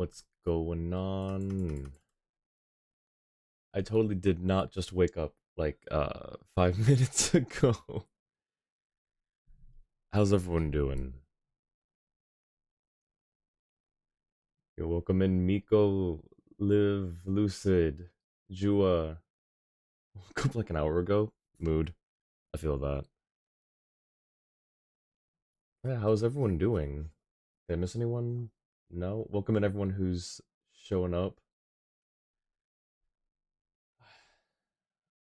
What's going on? I totally did not just wake up like 5 minutes ago. How's everyone doing? You're welcome in, Miko, Live, Lucid, Jua. Woke up like an hour ago. Mood. I feel that. Yeah, how's everyone doing? Did I miss anyone? No? Welcome in everyone who's showing up.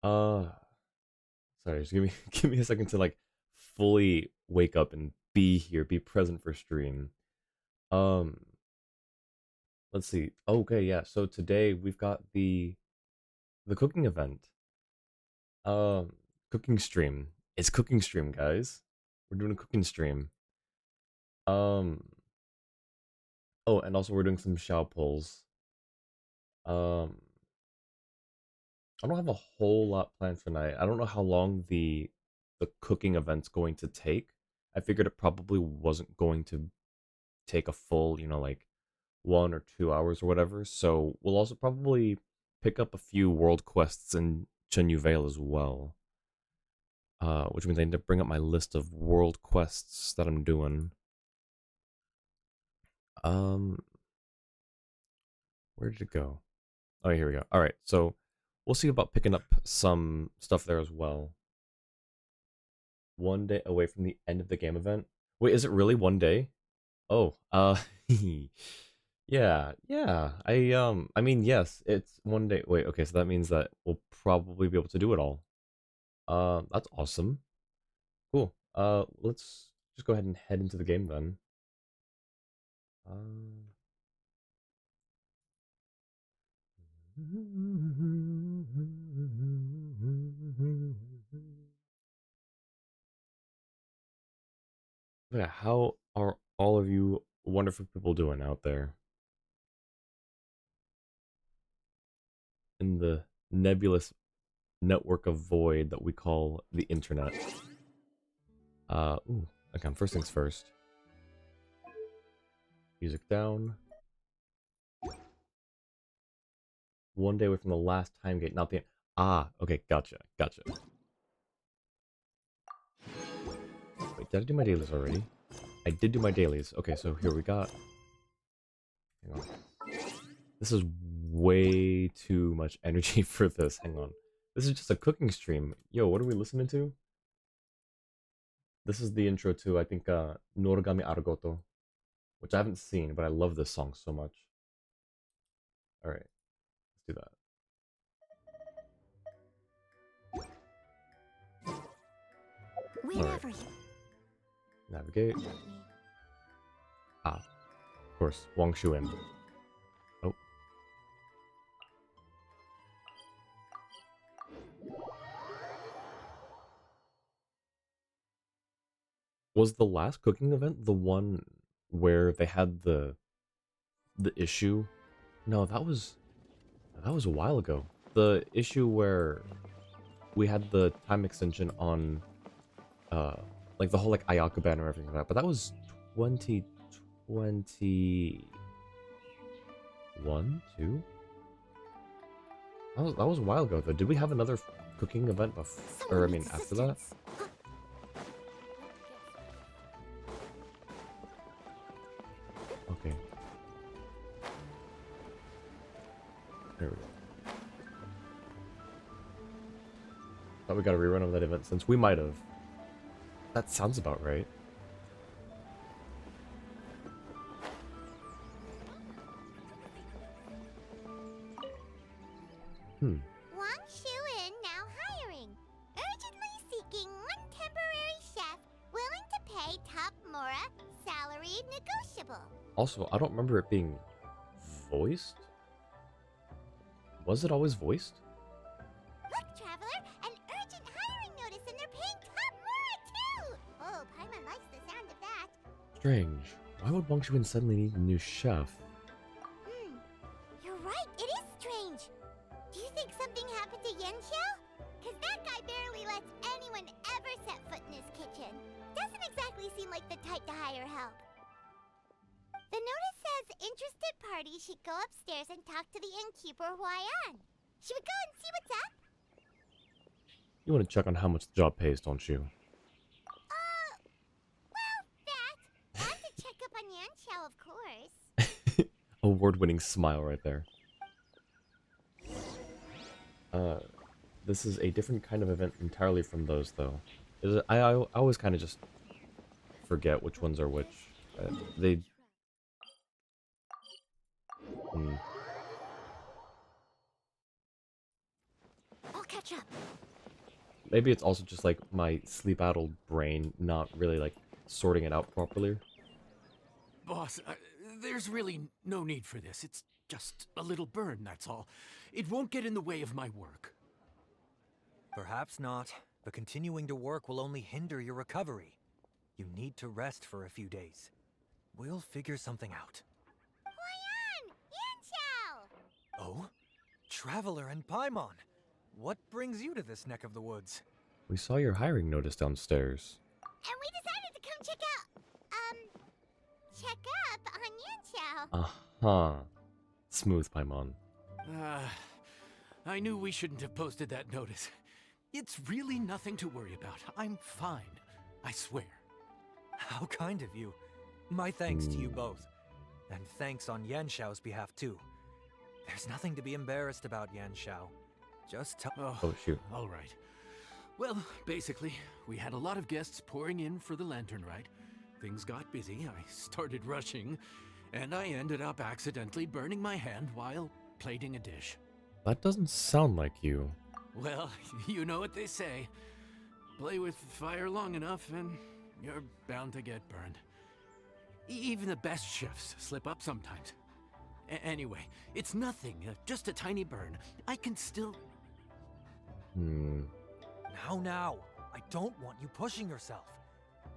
Uh Sorry, just give me give me a second to like fully wake up and be here, be present for stream. Um, let's see. Okay, yeah. So today we've got the cooking event. Um, Cooking stream. It's cooking stream, guys. We're doing a cooking stream. Um, oh, and also we're doing some Xiao pulls. Um, I don't have a whole lot planned for tonight. I don't know how long the cooking event's going to take. I figured it probably wasn't going to take a full, like 1 or 2 hours or whatever. So we'll also probably pick up a few world quests in Chenyu Vale as well. Which means I need to bring up my list of world quests that I'm doing. Um, where did it go? Oh, here we go. All right, so we'll see about picking up some stuff there as well. 1 day away from the end of the game event. Wait, is it really 1 day? Oh, yeah. I mean, yes, it's 1 day. Wait, okay, so that means that we'll probably be able to do it all. That's awesome. Cool. Let's just go ahead and head into the game then. Um, yeah, how are all of you wonderful people doing out there in the nebulous network of void that we call the internet? Ooh, okay, first things first. Music down. 1 day away from the last time gate, not the. Ah, okay, gotcha. Wait, did I do my dailies already? I did do my dailies. Okay, so here we got. Hang on. This is way too much energy for this. Hang on. This is just a cooking stream. Yo, what are we listening to? This is the intro to, I think, Noragami Aragoto, which I haven't seen, but I love this song so much. Alright, let's do that. Alright. Navigate. Ah, of course, Wang Shuin. Oh. Was the last cooking event the one where they had the issue? No, that was a while ago. The issue where we had the time extension on uh like the whole like Ayaka ban or everything like that, but that was 2021, 2? That was a while ago though. Did we have another cooking event before, or I mean after that? Okay. There we go. Thought we got a rerun of that event since we might have. That sounds about right. Wang Shuin now hiring. Urgently seeking one temporary chef willing to pay top Mora, salary negotiable. Also, I don't remember it being voiced. Was it always voiced? Look, traveler, an urgent hiring notice and they're paying top Mora too! Oh, Paimon likes the sound of that. Strange. Why would Wang Shuin suddenly need a new chef? You're right, it is strange. Do you think something happened to Yanxiao? Cause that guy barely lets anyone ever set foot in his kitchen. Doesn't exactly seem like the type to hire help. The notice says interested parties should go upstairs and talk to the innkeeper Huayan. Should we go and see what's up? You want to check on how much the job pays, don't you? Well, that. And to check up on Yanxiao, of course. Award-winning smile right there. This is a different kind of event entirely from those, though. I always kind of just forget which ones are which. They... I'll catch up. Maybe it's also just like my sleep-addled brain not really like sorting it out properly. Boss, there's really no need for this. It's just a little burn, that's all. It won't get in the way of my work. Perhaps not, but continuing to work will only hinder your recovery. You need to rest for a few days. We'll figure something out. Huayan! Yanxiao! Oh? Traveler and Paimon! What brings you to this neck of the woods? We saw your hiring notice downstairs. And we decided to come check up on Yanxiao. Uh-huh. Smooth, Paimon. I knew we shouldn't have posted that notice. It's really nothing to worry about. I'm fine. I swear. How kind of you. My thanks to you both. And thanks on Yanxiao's behalf, too. There's nothing to be embarrassed about, Yanxiao. Just tell— Oh, shoot. All right. Well, basically, we had a lot of guests pouring in for the lantern ride. Things got busy, I started rushing, and I ended up accidentally burning my hand while plating a dish. That doesn't sound like you. Well, you know what they say. Play with fire long enough and you're bound to get burned. Even the best chefs slip up sometimes. Anyway, it's nothing, just a tiny burn. I can still... Now, I don't want you pushing yourself.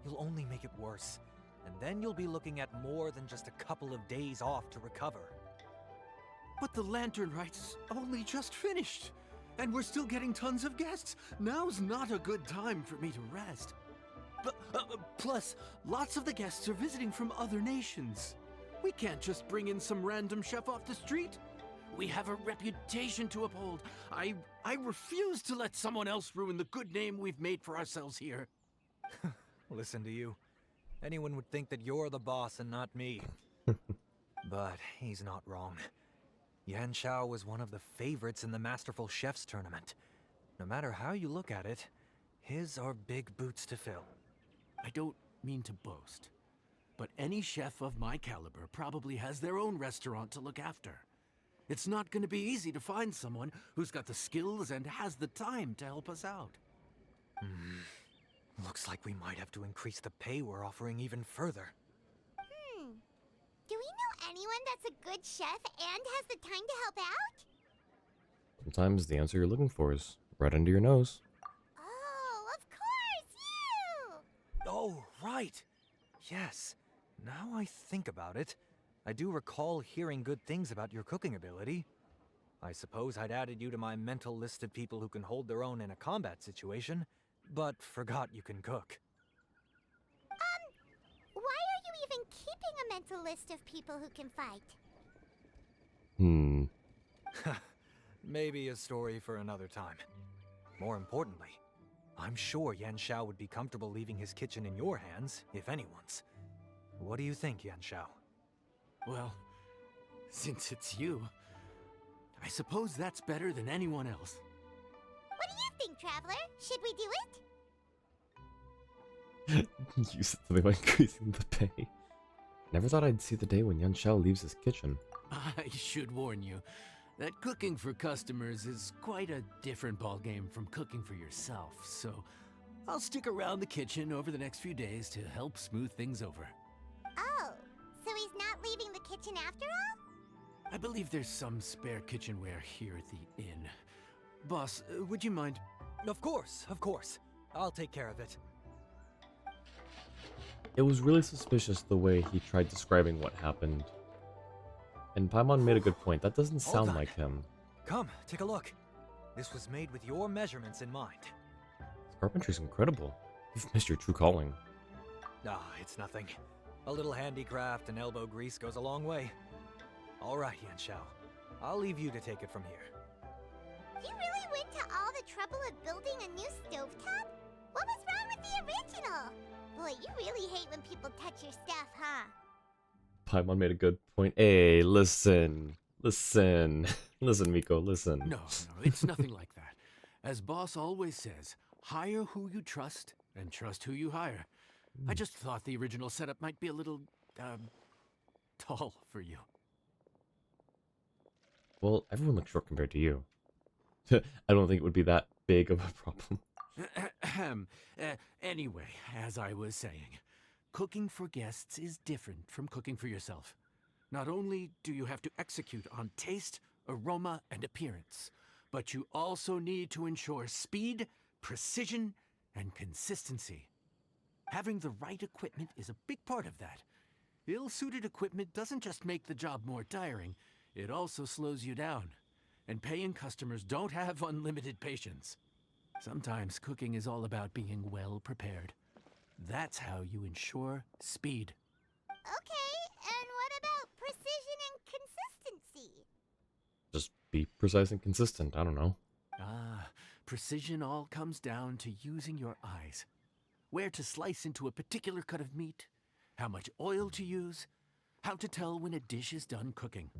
You'll only make it worse, and then you'll be looking at more than just a couple of days off to recover. But the lantern ride's only just finished, and we're still getting tons of guests. Now's not a good time for me to rest. But, plus, lots of the guests are visiting from other nations. We can't just bring in some random chef off the street. We have a reputation to uphold. I refuse to let someone else ruin the good name we've made for ourselves here. Listen to you. Anyone would think that you're the boss and not me. But he's not wrong. Yanxiao was one of the favorites in the Masterful Chefs tournament. No matter how you look at it, his are big boots to fill. I don't mean to boast, but any chef of my caliber probably has their own restaurant to look after. It's not going to be easy to find someone who's got the skills and has the time to help us out. Looks like we might have to increase the pay we're offering even further. Do we know anyone that's a good chef and has the time to help out? Sometimes the answer you're looking for is right under your nose. Oh, of course, you! Oh, right. Yes. Now I think about it, I do recall hearing good things about your cooking ability. I suppose I'd added you to my mental list of people who can hold their own in a combat situation, but forgot you can cook. Why are you even keeping a mental list of people who can fight? Maybe a story for another time. More importantly, I'm sure Yanxiao would be comfortable leaving his kitchen in your hands, if anyone's. What do you think, Yanxiao? Well, since it's you, I suppose that's better than anyone else. What do you think, Traveler? Should we do it? You said something about increasing the pay. Never thought I'd see the day when Yanxiao leaves his kitchen. I should warn you that cooking for customers is quite a different ballgame from cooking for yourself, so I'll stick around the kitchen over the next few days to help smooth things over. Oh, so he's not leaving the kitchen after all? I believe there's some spare kitchenware here at the inn. Boss, would you mind? Of course, of course. I'll take care of it. It was really suspicious the way he tried describing what happened. And Paimon made a good point. That doesn't Hold sound on. like him. Come, take a look. This was made with your measurements in mind. Carpentry's incredible. You've missed your true calling. Ah, it's nothing. A little handicraft and elbow grease goes a long way. All right, Yan Xiao. I'll leave you to take it from here. You really went to all the trouble of building a new stovetop? What was wrong with the original? Boy, you really hate when people touch your stuff, huh? Paimon made a good point. Hey, listen. Listen, Miko, listen. No, it's nothing like that. As boss always says, hire who you trust and trust who you hire. I just thought the original setup might be a little, tall for you. Well, everyone looks short compared to you. I don't think it would be that big of a problem. Anyway, as I was saying, cooking for guests is different from cooking for yourself. Not only do you have to execute on taste, aroma, and appearance, but you also need to ensure speed, precision, and consistency. Having the right equipment is a big part of that. Ill-suited equipment doesn't just make the job more tiring, it also slows you down. And paying customers don't have unlimited patience. Sometimes cooking is all about being well prepared. That's how you ensure speed. Okay, and what about precision and consistency? Just be precise and consistent, I don't know. Precision all comes down to using your eyes. Where to slice into a particular cut of meat, how much oil to use, how to tell when a dish is done cooking.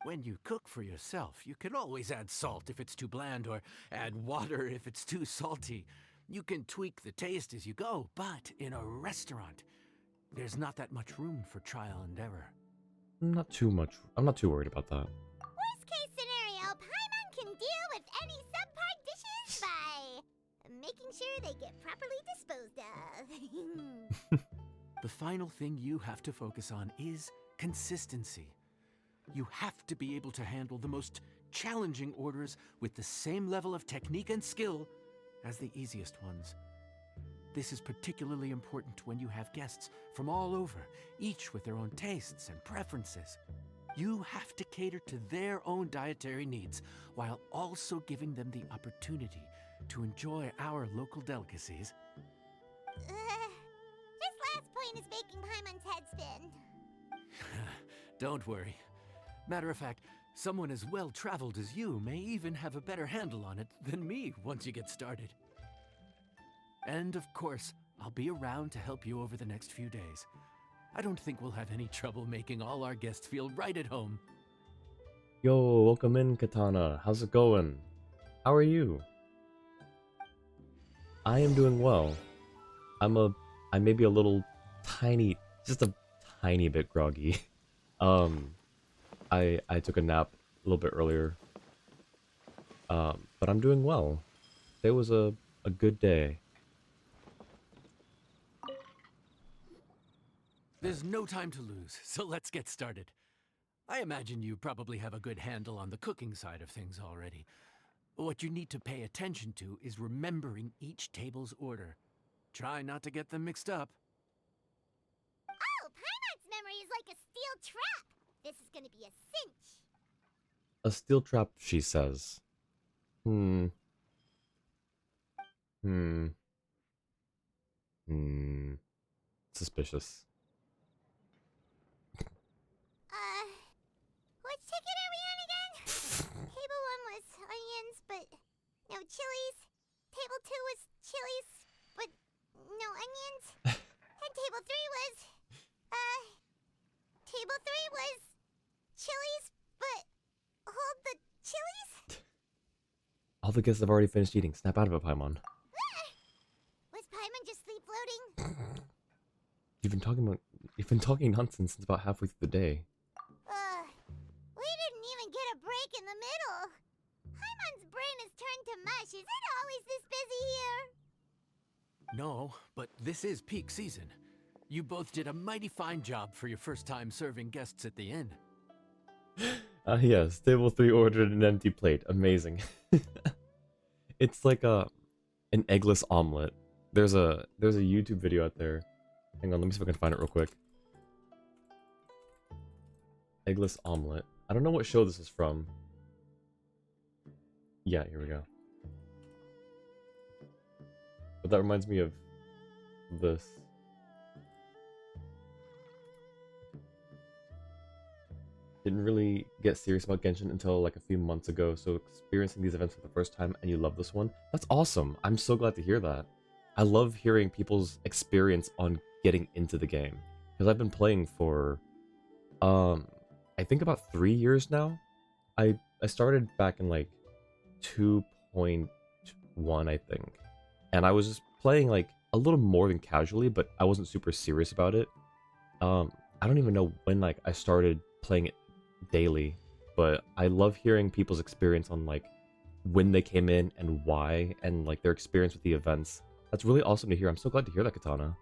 When you cook for yourself, you can always add salt if it's too bland or add water if it's too salty. You can tweak the taste as you go, but in a restaurant, there's not that much room for trial and error. Not too much. I'm not too worried about that. Worst case scenario, Paimon can deal with any subpar dishes by making sure they get properly disposed of. The final thing you have to focus on is consistency. You have to be able to handle the most challenging orders with the same level of technique and skill as the easiest ones. This is particularly important when you have guests from all over, each with their own tastes and preferences. You have to cater to their own dietary needs while also giving them the opportunity to enjoy our local delicacies. This last point is making Paimon's head spin. Don't worry. Matter of fact, someone as well-traveled as you may even have a better handle on it than me once you get started. And of course, I'll be around to help you over the next few days. I don't think we'll have any trouble making all our guests feel right at home. Yo, welcome in, Katana. How's it going? How are you? I am doing well. I may be a little tiny, just a tiny bit groggy. I took a nap a little bit earlier. But I'm doing well. Today was a good day. There's no time to lose, so let's get started. I imagine you probably have a good handle on the cooking side of things already. What you need to pay attention to is remembering each table's order. Try not to get them mixed up. Oh, Paimon's memory is like a steel trap. This is gonna be a cinch. A steel trap, she says. Suspicious. Which ticket are we on again? Table 1 was onions, but no chilies. Table 2 was chilies, but no onions. And table 3 was, table 3 was chilies, but hold the chilies? All the guests have already finished eating. Snap out of it, Paimon. Was Paimon just sleep floating? You've been talking nonsense since about halfway through the day. We didn't even get a break in the middle. Paimon's brain has turned to mush. Is it always this busy here? No, but this is peak season. You both did a mighty fine job for your first time serving guests at the inn. Yes, table 3 ordered an empty plate. Amazing. It's like an eggless omelet. There's a YouTube video out there. Hang on, let me see if I can find it real quick. Eggless omelet. I don't know what show this is from. Yeah, here we go. But that reminds me of this. didn't really get serious about Genshin until like a few months ago, so experiencing these events for the first time and you love this one, that's awesome. I'm so glad to hear that. I love hearing people's experience on getting into the game because I've been playing for I think about 3 years now. I started back in like 2.1, I think. And I was just playing like a little more than casually, but I wasn't super serious about it. I don't even know when like I started playing it daily, but I love hearing people's experience on like when they came in and why, and like their experience with the events. That's really awesome to hear. I'm so glad to hear that, Katana.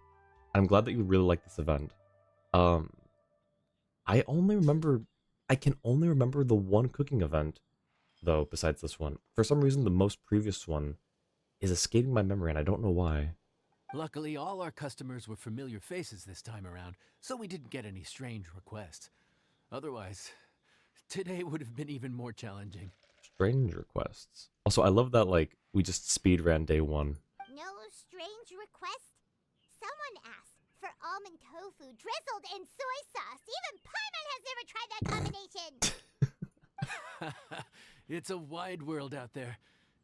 I'm glad that you really like this event. Um, I only remember, I can only remember the one cooking event though. Besides this one, for some reason, the most previous one is escaping my memory, and I don't know why. Luckily, all our customers were familiar faces this time around, so we didn't get any strange requests. Otherwise, today would have been even more challenging. Strange requests. Also, I love that like we just speed ran day one. No strange request? Someone asked for almond tofu drizzled in soy sauce. Even Paimon has never tried that combination! It's a wide world out there.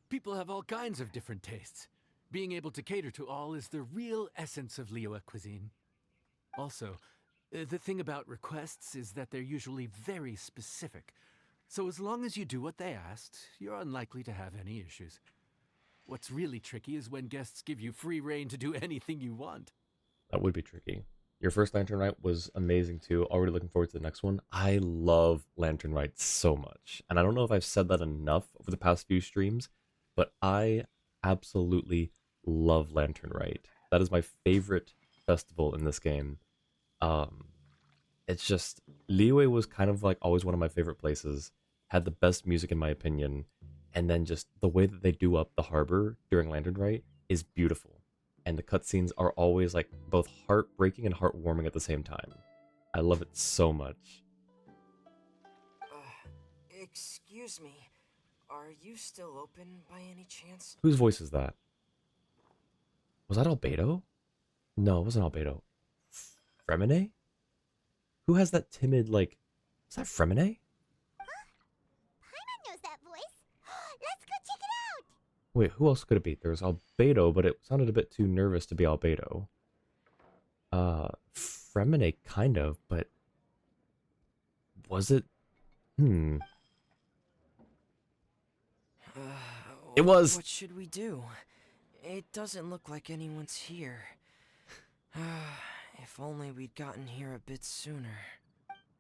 People have all kinds of different tastes. Being able to cater to all is the real essence of Liyue cuisine. Also, the thing about requests is that they're usually very specific. So as long as you do what they asked, you're unlikely to have any issues. What's really tricky is when guests give you free reign to do anything you want. That would be tricky. Your first Lantern Rite was amazing too. Already looking forward to the next one. I love Lantern Rites so much. And I don't know if I've said that enough over the past few streams, but I absolutely love Lantern Rite. That is my favorite festival in this game. Um, it's just Liyue was kind of like always one of my favorite places. Had the best music in my opinion, and then just the way that they do up the harbor during Lantern Rite is beautiful. And the cutscenes are always like both heartbreaking and heartwarming at the same time. I love it so much. Excuse me. Are you still open by any chance? Whose voice is that? Was that Albedo? No, it wasn't Albedo. Fremine? Who has that timid, like... Is that Fremine? Paimon knows that voice. Let's go check it out! Wait, who else could it be? There was Albedo, but it sounded a bit too nervous to be Albedo. Fremine, kind of, but... Was it? It was! What should we do? It doesn't look like anyone's here. If only we'd gotten here a bit sooner.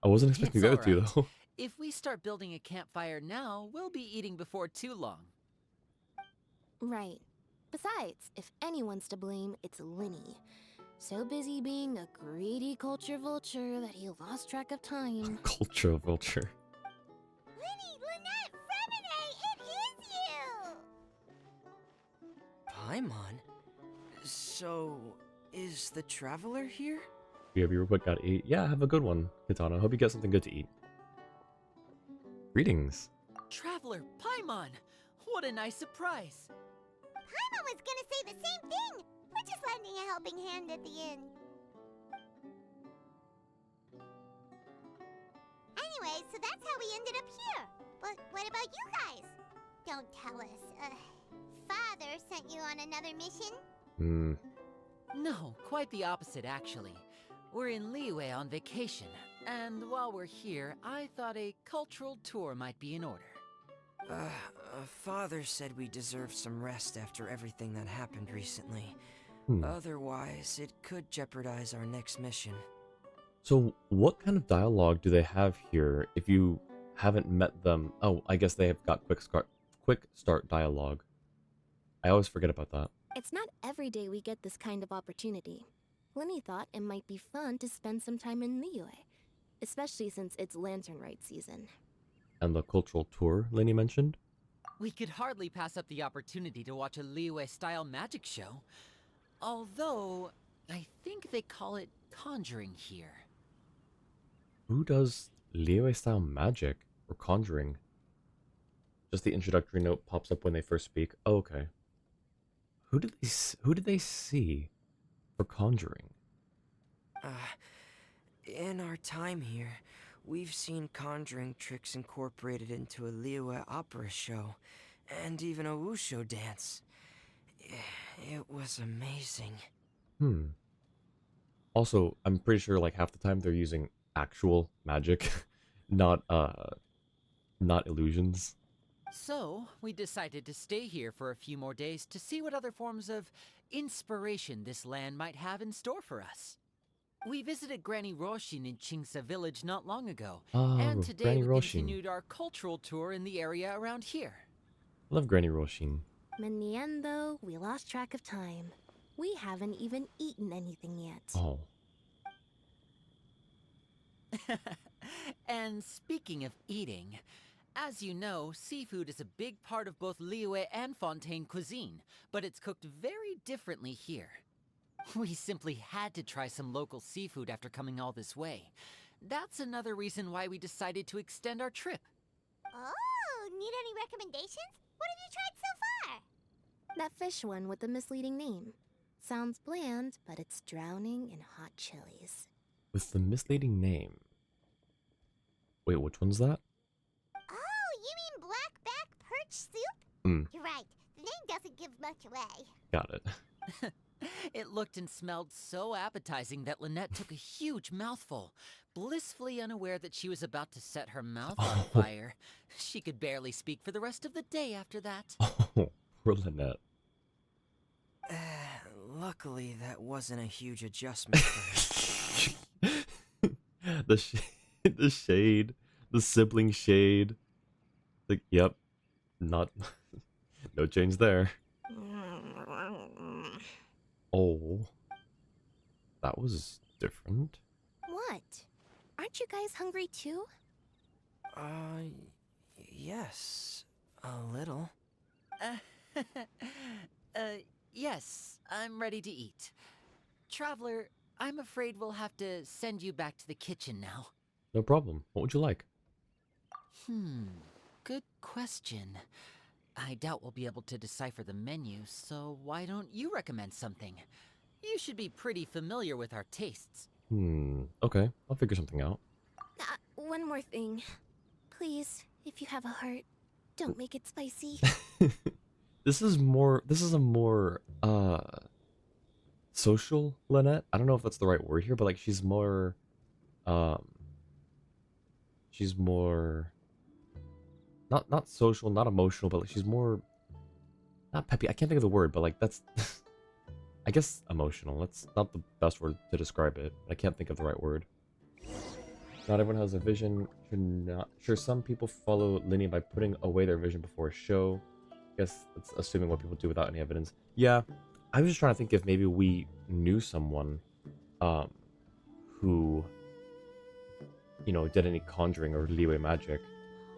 I wasn't expecting the other two, alright. though. If we start building a campfire now, we'll be eating before too long. Right. Besides, if anyone's to blame, it's Linny. So busy being a greedy culture vulture that he lost track of time. Culture vulture. Linny, Lynette, Fremine, it is you! Paimon? So, is the Traveler here? You have your what got to eat? Yeah, have a good one, Katana. Hope you get something good to eat. Greetings. Traveler, Paimon! What a nice surprise! Paimon was gonna say the same thing! We're just lending a helping hand at the end. Anyway, so that's how we ended up here. But what about you guys? Don't tell us. Father sent you on another mission? No, quite the opposite actually. We're in Liyue on vacation, and while we're here, I thought a cultural tour might be in order. Father said we deserve some rest after everything that happened recently. Otherwise, it could jeopardize our next mission. So, what kind of dialogue do they have here if you haven't met them? Oh, I guess they have got quick start dialogue. I always forget about that. It's not every day we get this kind of opportunity. Linny thought it might be fun to spend some time in Liyue, especially since it's Lantern Rite season. And the cultural tour Lainey mentioned? We could hardly pass up the opportunity to watch a Liyue-style magic show. Although, I think they call it conjuring here. Who does Liyue-style magic or conjuring? Just the introductory note pops up when they first speak. Oh, okay. Who did they see for conjuring? In our time here, We've seen conjuring tricks incorporated into a Liyue opera show, and even a wushu dance. It was amazing. Hmm. Also, I'm pretty sure like half the time they're using actual magic, not not illusions. So, we decided to stay here for a few more days to see what other forms of inspiration this land might have in store for us. We visited Granny Roshin in Chingsa village not long ago, Ah, and today Granny we Roshin. continued our cultural tour in the area around here. I love Granny Roshin. In the end, though, we lost track of time. We haven't even eaten anything yet. Oh. And speaking of eating, as you know, seafood is a big part of both Liyue and Fontaine cuisine, but it's cooked very differently here. We simply had to try some local seafood after coming all this way. That's another reason why we decided to extend our trip. Oh, need any recommendations? What have you tried so far? That fish one with the misleading name. Sounds bland, but it's drowning in hot chilies. With the misleading name. Wait, which one's that? Oh, you mean blackback perch soup? Mm. You're right. The name doesn't give much away. Got it. It looked and smelled so appetizing that Lynette took a huge mouthful, blissfully unaware that she was about to set her mouth on fire. She could barely speak for the rest of the day after that. Oh, poor Lynette. Luckily, that wasn't a huge adjustment for her. the the shade, the sibling shade. Like, yep, not no change there. Oh, that was different. What? Aren't you guys hungry too? Yes, a little. Yes, I'm ready to eat. Traveler, I'm afraid we'll have to send you back to the kitchen now. No problem. What would you like? Good question. I doubt we'll be able to decipher the menu, so why don't you recommend something? You should be pretty familiar with our tastes. Okay, I'll figure something out. One more thing. Please, if you have a heart, don't make it spicy. This is a more social Lynette. I don't know if that's the right word here, but like she's more not social, not emotional, but like she's more not peppy. I can't think of the word, but like that's I guess emotional. That's not the best word to describe it. I can't think of the right word. Not everyone has a vision. Sure, some people follow linear by putting away their vision before a show. I guess that's assuming what people do without any evidence. Yeah, I was just trying to think if maybe we knew someone who, you know, did any conjuring or Liyue magic.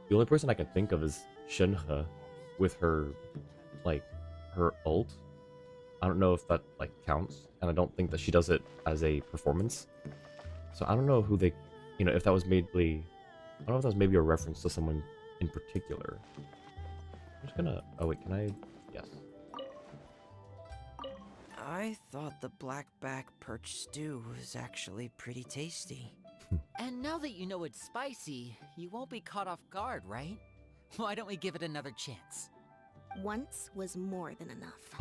The only person I can think of is Shenhe with her, like, her ult. I don't know if that, like, counts, and I don't think that she does it as a performance. So I don't know who they, you know, if that was maybe, I don't know if that was maybe a reference to someone in particular. I'm just gonna, oh wait, can I, yes. I thought the blackback perch stew was actually pretty tasty. And now that you know it's spicy, you won't be caught off guard, right? Why don't we give it another chance? Once was more than enough.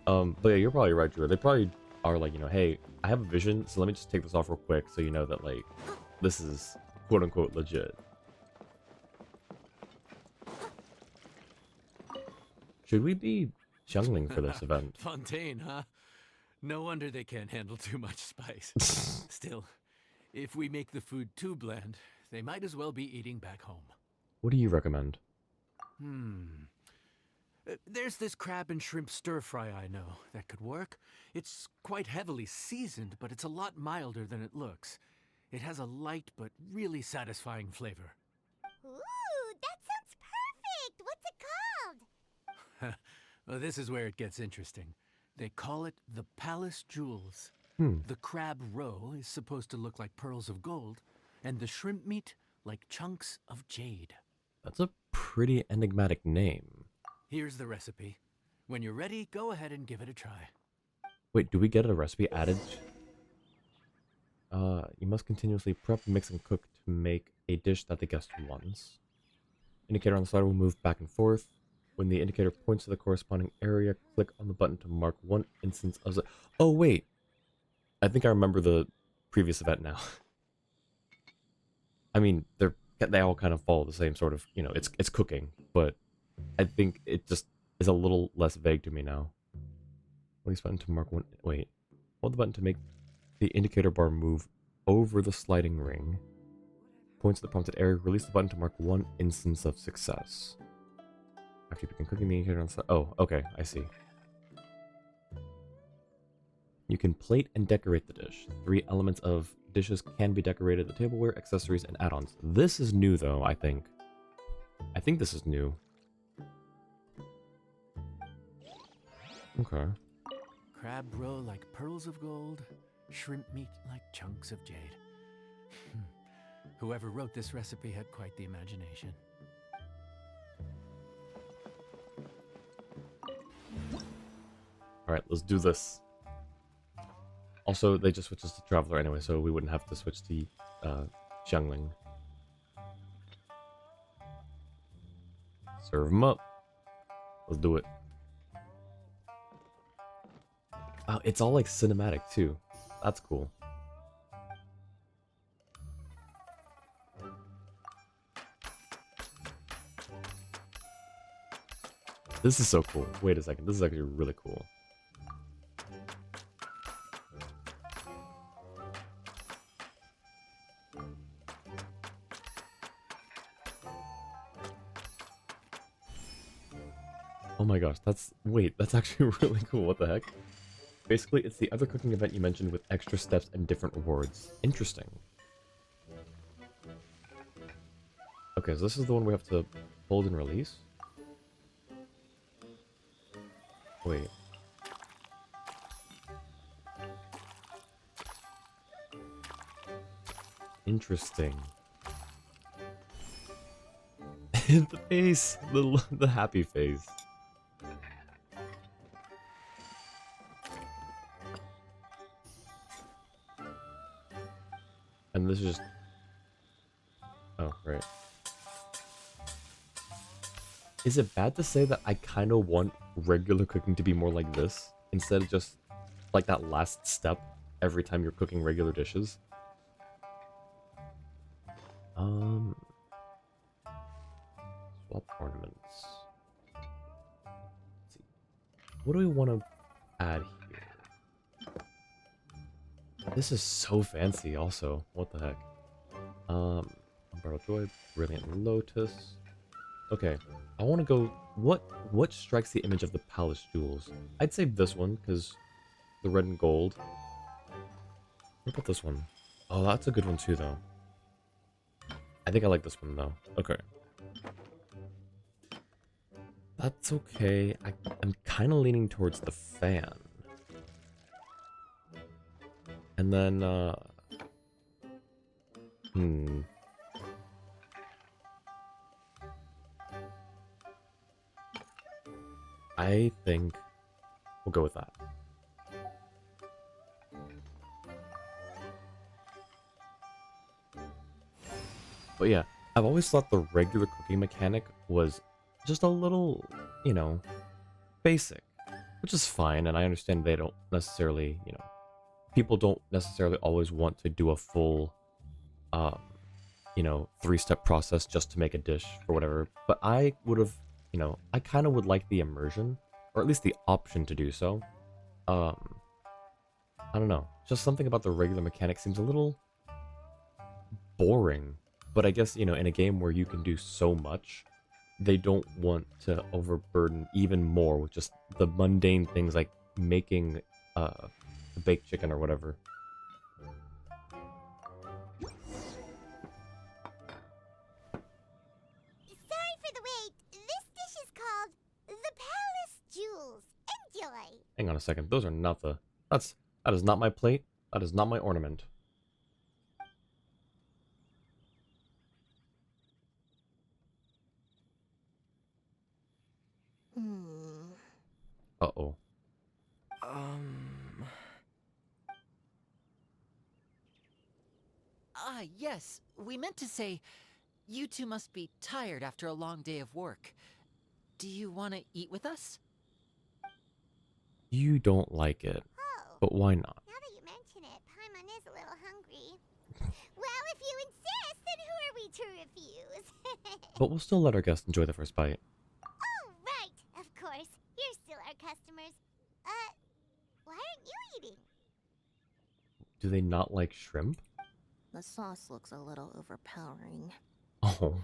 But yeah, you're probably right, Drew. They probably are like, you know, hey, I have a vision, so let me just take this off real quick so you know that, like, this is quote-unquote legit. Should we be jungling for this event? Fontaine, huh? No wonder they can't handle too much spice. Still, if we make the food too bland, they might as well be eating back home. What do you recommend? There's this crab and shrimp stir-fry I know that could work. It's quite heavily seasoned, but it's a lot milder than it looks. It has a light but really satisfying flavor. Ooh, that sounds perfect! What's it called? Well, this is where it gets interesting. They call it the Palace Jewels. The crab roe is supposed to look like pearls of gold, and the shrimp meat like chunks of jade. That's a pretty enigmatic name. Here's the recipe. When you're ready, go ahead and give it a try. Wait, do we get a recipe added? You must continuously prep, mix, and cook to make a dish that the guest wants. Indicator on the side will move back and forth. When the indicator points to the corresponding area, click on the button to mark one instance of the... Oh, wait! I think I remember the previous event now. I mean, they all kind of follow the same sort of, you know, it's cooking, but I think it just is a little less vague to me now. Release button to mark one... Wait. Hold the button to make the indicator bar move over the sliding ring. Points to the prompted area. Release the button to mark one instance of success. After you begin cooking the indicator on the side... Oh, okay, I see. You can plate and decorate the dish. 3 elements of dishes can be decorated: the tableware, accessories, and add-ons. This is new, though, I think. I think this is new. Okay. Crab roe like pearls of gold, shrimp meat like chunks of jade. Whoever wrote this recipe had quite the imagination. Alright, let's do this. Also, they just switched us to Traveler anyway, so we wouldn't have to switch to Xiangling. Serve them up. Let's do it. Oh, it's all like cinematic too. That's cool. This is so cool. Wait a second. This is actually really cool. Oh my gosh, that's actually really cool. What the heck? Basically, it's the other cooking event you mentioned with extra steps and different rewards. Interesting. Okay, so this is the one we have to hold and release? Wait. Interesting. The face! The happy face. And this is just... Oh, right. Is it bad to say that I kind of want regular cooking to be more like this, instead of just like that last step every time you're cooking regular dishes? Swap ornaments. Let's see. What do we want to add here? This is so fancy also. What the heck? Umbrella Joy, Brilliant Lotus. Okay, I want to go... What strikes the image of the palace jewels? I'd say this one, because the red and gold. What about this one? Oh, that's a good one too, though. I think I like this one, though. Okay. That's okay. I'm kind of leaning towards the fan. And then, I think we'll go with that. But yeah, I've always thought the regular cooking mechanic was just a little, you know, basic. Which is fine, and I understand they don't necessarily, you know, people don't necessarily always want to do a full, you know, 3-step process just to make a dish or whatever. But I would have, you know, I kind of would like the immersion, or at least the option to do so. I don't know, just something about the regular mechanic seems a little boring. But I guess, you know, in a game where you can do so much, they don't want to overburden even more with just the mundane things like making baked chicken or whatever. Sorry for the wait. This dish is called the Palace Jewels. Enjoy. Hang on a second, those are not the... That is not my plate. That is not my ornament. Uh-oh. yes. We meant to say, you two must be tired after a long day of work. Do you want to eat with us? You don't like it, Oh, but why not? now that you mention it, Paimon is a little hungry. Well, if you insist, then who are we to refuse? But we'll still let our guests enjoy the first bite. Oh, right. Of course. You're still our customers. Why aren't you eating? Do they not like shrimp? The sauce looks a little overpowering. Oh,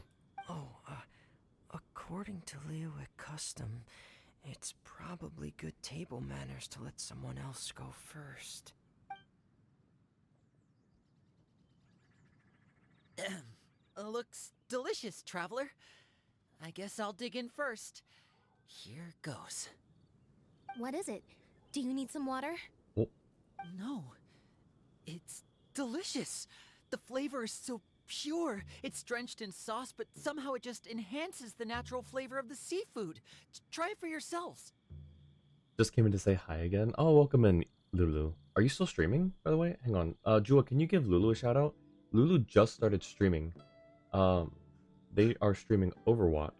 According to Liyue custom, it's probably good table manners to let someone else go first. Looks delicious, traveler. I guess I'll dig in first. Here goes. What is it? Do you need some water? No. It's delicious. The flavor is so pure. It's drenched in sauce, but somehow it just enhances the natural flavor of the seafood. Try it for yourselves. just came in to say hi again. Oh, welcome in, Lulu. Are you still streaming, by the way? Hang on. Jua, can you give Lulu a shout out? Lulu just started streaming. They are streaming Overwatch.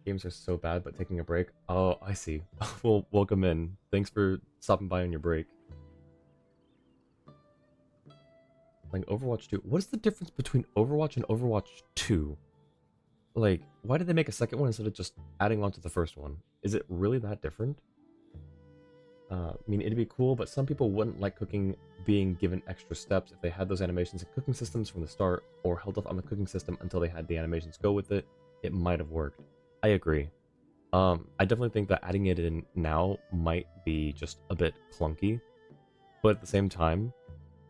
Games are so bad, but taking a break. Oh, I see. Well, welcome in. Thanks for stopping by on your break. Like Overwatch 2. What is the difference between Overwatch and Overwatch 2? Like, why did they make a second one instead of just adding on to the first one? Is it really that different? I mean, it'd be cool, but some people wouldn't like cooking being given extra steps if they had those animations and cooking systems from the start, or held off on the cooking system until they had the animations go with it. It might have worked. I agree. I definitely think that adding it in now might be just a bit clunky, but at the same time,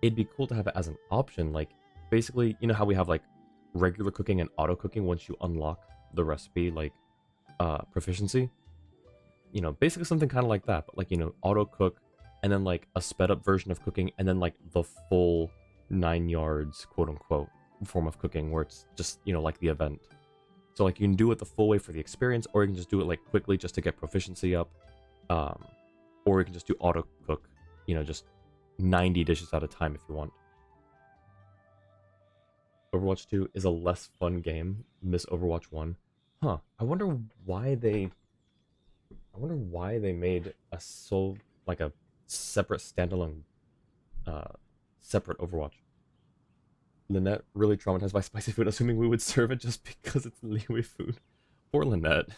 it'd be cool to have it as an option. Like, basically, you know how we have like regular cooking and auto cooking once you unlock the recipe, like proficiency. You know, basically something kind of like that, but like, you know, auto cook, and then like a sped up version of cooking, and then like the full 9 yards, quote unquote, form of cooking where it's just, you know, like the event. So like you can do it the full way for the experience, or you can just do it like quickly just to get proficiency up, or you can just do auto cook, you know, just 90 dishes at a time if you want. Overwatch 2 is a less fun game. Miss Overwatch 1. Huh. I wonder why they made a a separate standalone separate Overwatch. Lynette really traumatized by spicy food, assuming we would serve it just because it's Liyue food. Poor Lynette.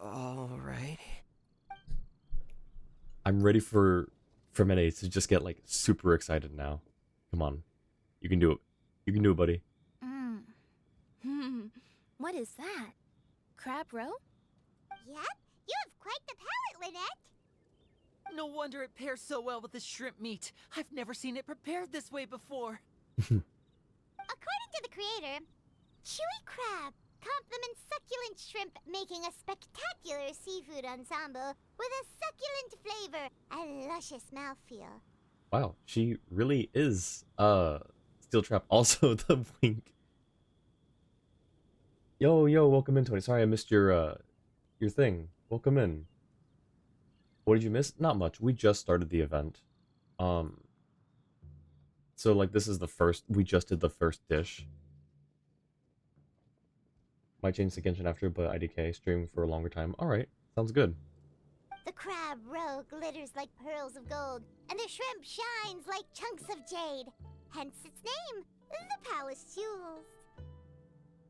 Alright. I'm ready for Mene to just get like super excited now. Come on. You can do it. You can do it, buddy. What is that? Crab roe? Yep, you have quite the palate, Lynette. No wonder it pairs so well with the shrimp meat. I've never seen it prepared this way before. According to the creator, chewy crab complements succulent shrimp, making a spectacular seafood ensemble with a succulent flavor and luscious mouthfeel. Wow, she really is Steel Trap, also the wink. Yo, welcome in, Tony. Sorry I missed your thing. Welcome in. What did you miss? Not much. We just started the event. So like this is the first, we just did the first dish. Might change the Genshin after, but IDK streaming for a longer time. Alright, sounds good. The crab roe glitters like pearls of gold, and the shrimp shines like chunks of jade. Hence its name, the Palace Jewels.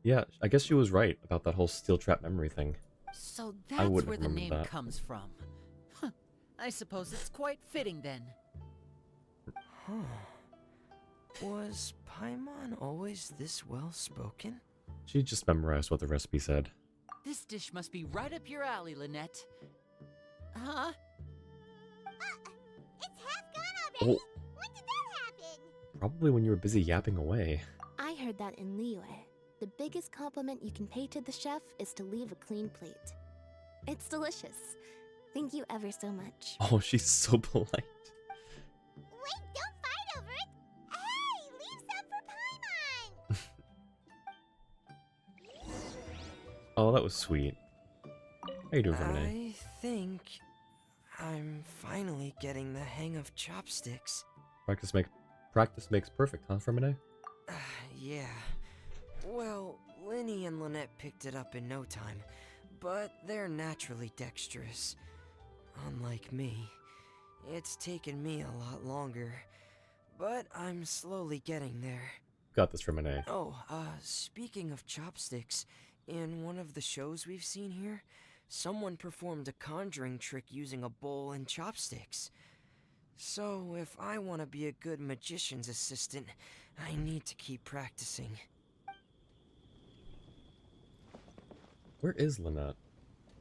Yeah, I guess she was right about that whole Steel Trap memory thing. So I that's wouldn't where the remember name that. comes from. Huh. I suppose it's quite fitting then. Huh. Was Paimon always this well spoken? She just memorized what the recipe said. This dish must be right up your alley, Lynette. Huh? It's half gone already. Oh, When did that happen? probably when you were busy yapping away. I heard that in Liyue. The biggest compliment you can pay to the chef is to leave a clean plate. It's delicious. Thank you ever so much. Oh, she's so polite. Wait, don't fight over it. Hey, leave some for Paimon. Oh, that was sweet. How you doing, Renee? I think I'm finally getting the hang of chopsticks. Practice makes perfect, huh, Fermine? Yeah. Well, Linny and Lynette picked it up in no time, but they're naturally dexterous. Unlike me, it's taken me a lot longer, but I'm slowly getting there. Got this, Fermine. Oh, speaking of chopsticks, in one of the shows we've seen here, someone performed a conjuring trick using a bowl and chopsticks. So, if I want to be a good magician's assistant, I need to keep practicing. Where is Lynette?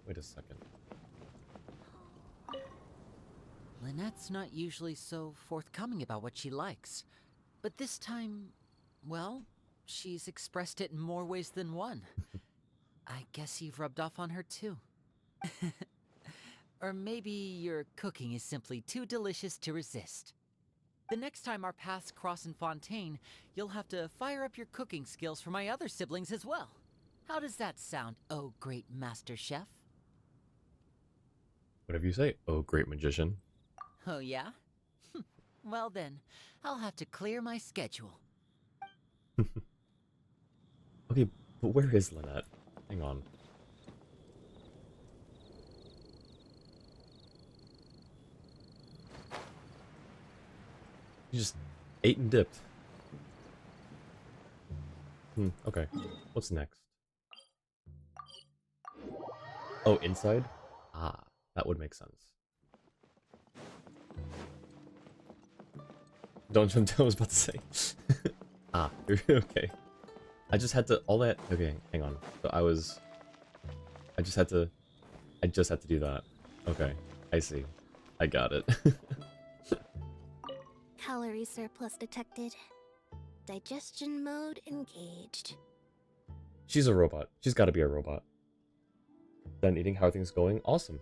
Wait a second. Lynette's not usually so forthcoming about what she likes. But this time, well, she's expressed it in more ways than one. I guess you've rubbed off on her too. Or maybe your cooking is simply too delicious to resist. The next time our paths cross in Fontaine, you'll have to fire up your cooking skills for my other siblings as well. How does that sound, oh great master chef? Whatever you say, oh great magician. Oh yeah? Well then, I'll have to clear my schedule. Okay, but where is Lynette? Hang on. You just ate and dipped. Okay. What's next? Oh, inside? Ah, that would make sense. Don't jump down, I was about to say. Ah, you're okay. I just had to, okay, hang on. So I just had to do that. Okay, I see. I got it. Calorie surplus detected. Digestion mode engaged. She's a robot. She's gotta be a robot. Done eating, how are things going? Awesome.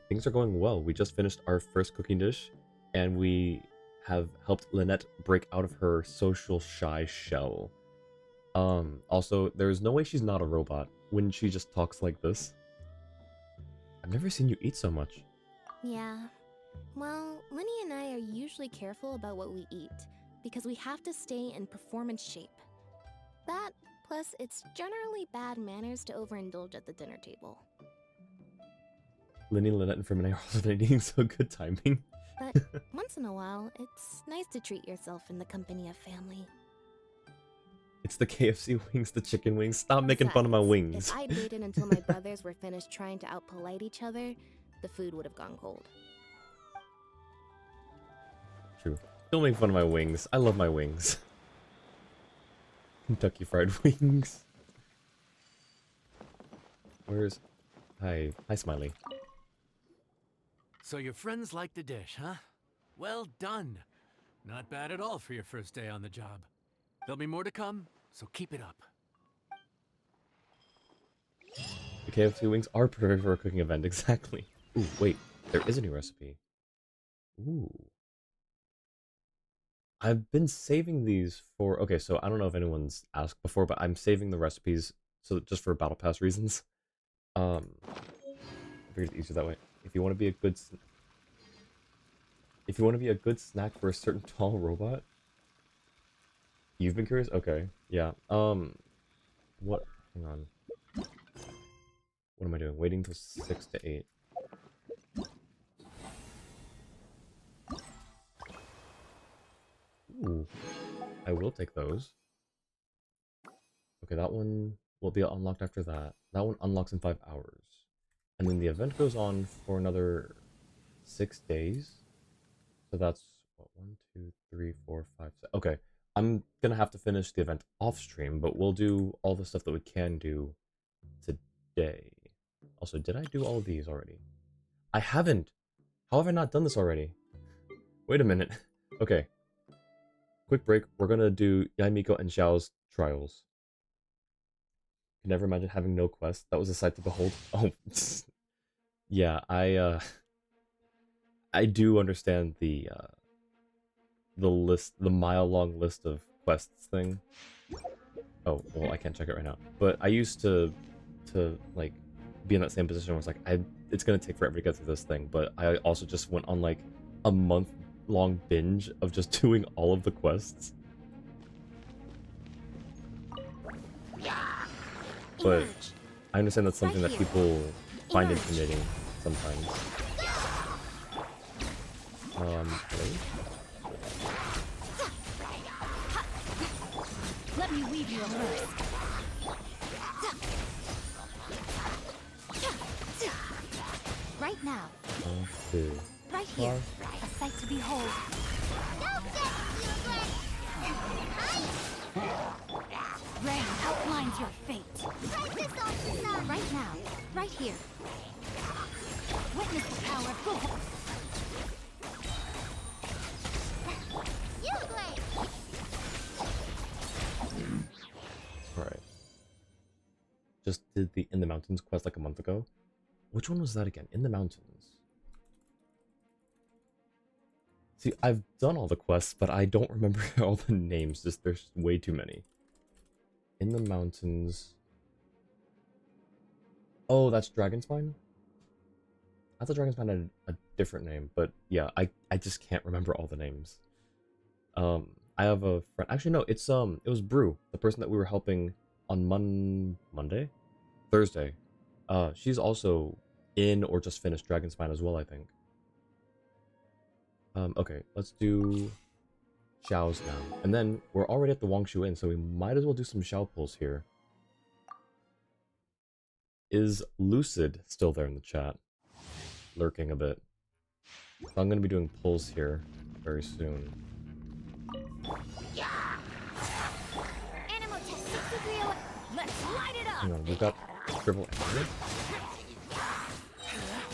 Things are going well. We just finished our first cooking dish, and we have helped Lynette break out of her social shy shell. Also, there's no way she's not a robot when she just talks like this. I've never seen you eat so much. Yeah. Well, Linny and I are usually careful about what we eat, because we have to stay in performance shape. That, plus it's generally bad manners to overindulge at the dinner table. Linny, Lynette, and Fermine are also not eating, so good timing. But once in a while, it's nice to treat yourself in the company of family. It's the KFC wings, the chicken wings. Stop making fun of my Besides, wings. If I'd waited until my brothers were finished trying to outpolite each other, the food would have gone cold. True. Don't make fun of my wings. I love my wings. Kentucky Fried Wings. Where's... Hi, Smiley. So your friends like the dish, huh? Well done. Not bad at all for your first day on the job. There'll be more to come, so keep it up. The KFC wings are perfect for a cooking event, exactly. Ooh, wait, there is a new recipe. Ooh. I've been saving these for... Okay, so I don't know if anyone's asked before, but I'm saving the recipes so just for Battle Pass reasons. I figured it's easier that way. If you want to be a good... If you want to be a good snack for a certain tall robot... You've been curious? Okay, yeah. What? Hang on. What am I doing? Waiting till 6 to 8. Ooh. I will take those. Okay, that one will be unlocked after that. That one unlocks in 5 hours. And then the event goes on for another 6 days. So that's, what, 1, 2, 3, 4, 5, 6. Okay. I'm gonna have to finish the event off stream, but we'll do all the stuff that we can do today. Also, did I do all of these already? I haven't! How have I not done this already? Wait a minute. Okay. Quick break. We're gonna do Yaimiko and Xiao's trials. Can never imagine having no quest. That was a sight to behold. Oh, yeah, I do understand the list, the mile-long list of quests thing. Oh, well, I can't check it right now. But I used to like, be in that same position where it's like, it's gonna take forever to get through this thing, but I also just went on like a month-long binge of just doing all of the quests. But I understand that's something that people find intimidating sometimes. Hello? Let me weave you a verse. Right now. Okay. Right here. A sight to behold. Rain outlines your fate. Right now. Right here. Witness the power of God. Alright. Just did the In the Mountains quest like a month ago. Which one was that again? In the Mountains. See, I've done all the quests, but I don't remember all the names. Just there's way too many. In the Mountains. Oh, that's Dragonspine? I thought Dragonspine had a different name, but yeah, I just can't remember all the names. I have a friend. Actually, no, it was Brew, the person that we were helping on Monday, Thursday. She's also in or just finished Dragonspine as well, I think. Okay, let's do Xiao's now, and then we're already at the Wangshu Inn, so we might as well do some Xiao pulls here. Is Lucid still there in the chat? Lurking a bit. So I'm gonna be doing pulls here very soon. Animal test 6301. Let's light it up. Hang on, we've got Scribble and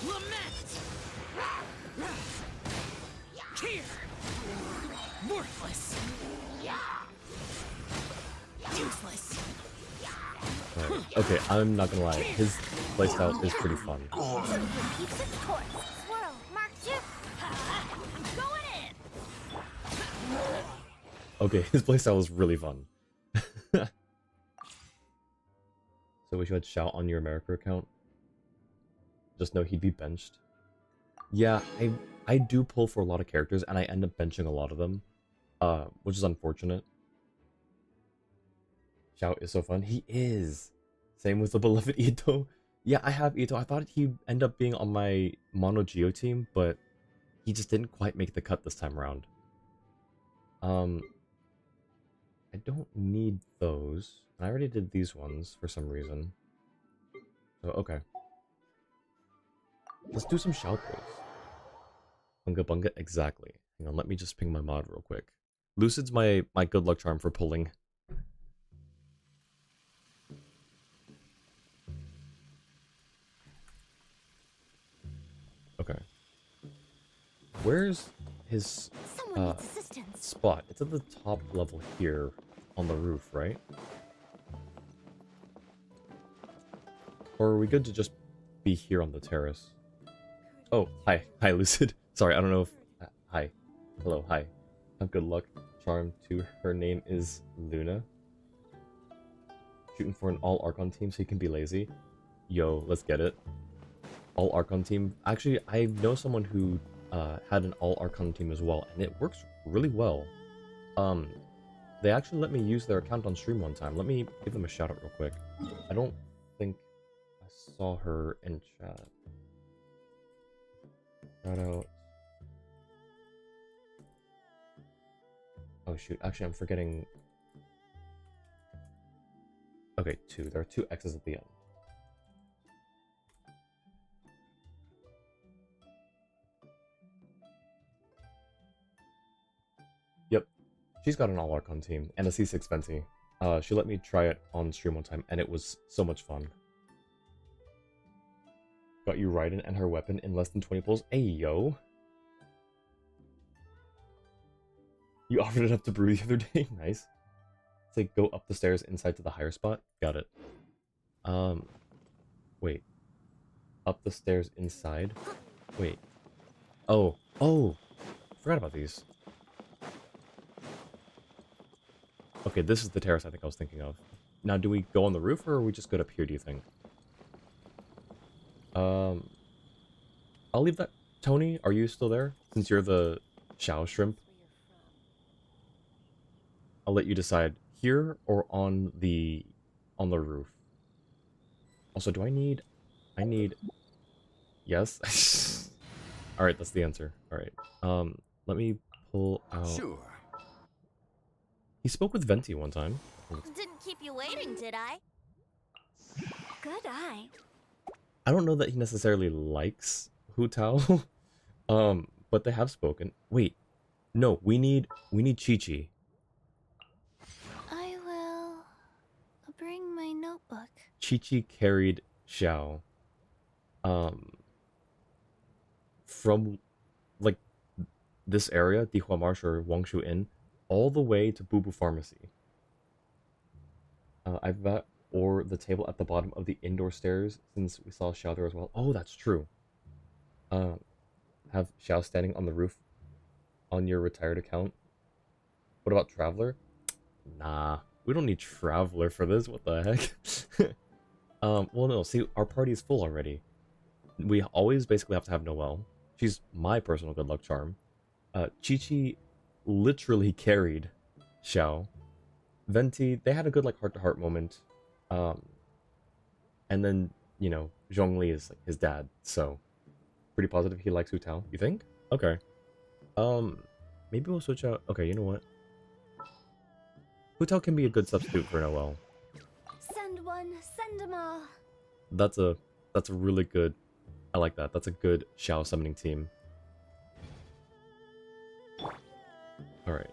Lament! Here! Worthless! Useless! Right. Okay, I'm not gonna lie, his playstyle is pretty fun. Keeps its course. Swirl, mark two. I'm going in. Okay, his playstyle is really fun. So we should add Xiao on your America account. Just know he'd be benched. Yeah, I do pull for a lot of characters, and I end up benching a lot of them. Which is unfortunate. Xiao is so fun. He is! Same with the beloved Ito. Yeah, I have Ito. I thought he'd end up being on my Mono Geo team, but he just didn't quite make the cut this time around. I don't need those. I already did these ones for some reason. So, okay. Let's do some Xiao pulls. Bunga Bunga, exactly. Hang on, let me just ping my mod real quick. Lucid's my good luck charm for pulling. Okay. Where's his spot? It's at the top level here on the roof, right? Or are we good to just be here on the terrace? Oh, hi. Hi, Lucid. Sorry, I don't know if... hi. Hello, hi. Have good luck charm to her name is Luna. Shooting for an all Archon team so you can be lazy. Yo, let's get it. All Archon team. Actually, I know someone who had an all Archon team as well, and it works really well. They actually let me use their account on stream one time. Let me give them a shout out real quick. I don't think I saw her in chat. Shout out. Oh shoot, actually I'm forgetting. Okay, two. There are two X's at the end. Yep. She's got an all Archon team and a C6 Venti. She let me try it on stream one time and it was so much fun. Got you Raiden and her weapon in less than 20 pulls. Hey yo. You offered it up to Brew the other day. Nice. It's like go up the stairs inside to the higher spot. Got it. Wait. Up the stairs inside? Wait. Oh. Forgot about these. Okay, this is the terrace I think I was thinking of. Now, do we go on the roof or are we just good up here, do you think? Um, I'll leave that. Tony, are you still there? Since you're the Shao shrimp, I'll let you decide here or on the roof. Also, do I need? I need. Yes. All right, that's the answer. All right. Let me pull out. Sure. He spoke with Venti one time. Didn't keep you waiting, did I? Good eye. I don't know that he necessarily likes Hu Tao. But they have spoken. Wait, no, we need Chi-Chi. I will bring my notebook. Chi-Chi carried Xiao. From like this area, Dihua Marsh or Wangshu Inn, all the way to Boo Boo Pharmacy. I've got or the table at the bottom of the indoor stairs since we saw Xiao there as well. Oh, that's true. Have Xiao standing on the roof on your retired account. What about Traveler? Nah, we don't need Traveler for this. What the heck? Well, no. See, our party is full already. We always basically have to have Noelle. She's my personal good luck charm. Chi-Chi literally carried Xiao. Venti, they had a good like heart-to-heart moment. And then, you know, Zhongli is like his dad, so pretty positive he likes Hu Tao. You think? Okay. Maybe we'll switch out. Okay, you know what? Hu Tao can be a good substitute for Noelle. Send one, send them all. That's a really good. I like that. That's a good Xiao summoning team. All right.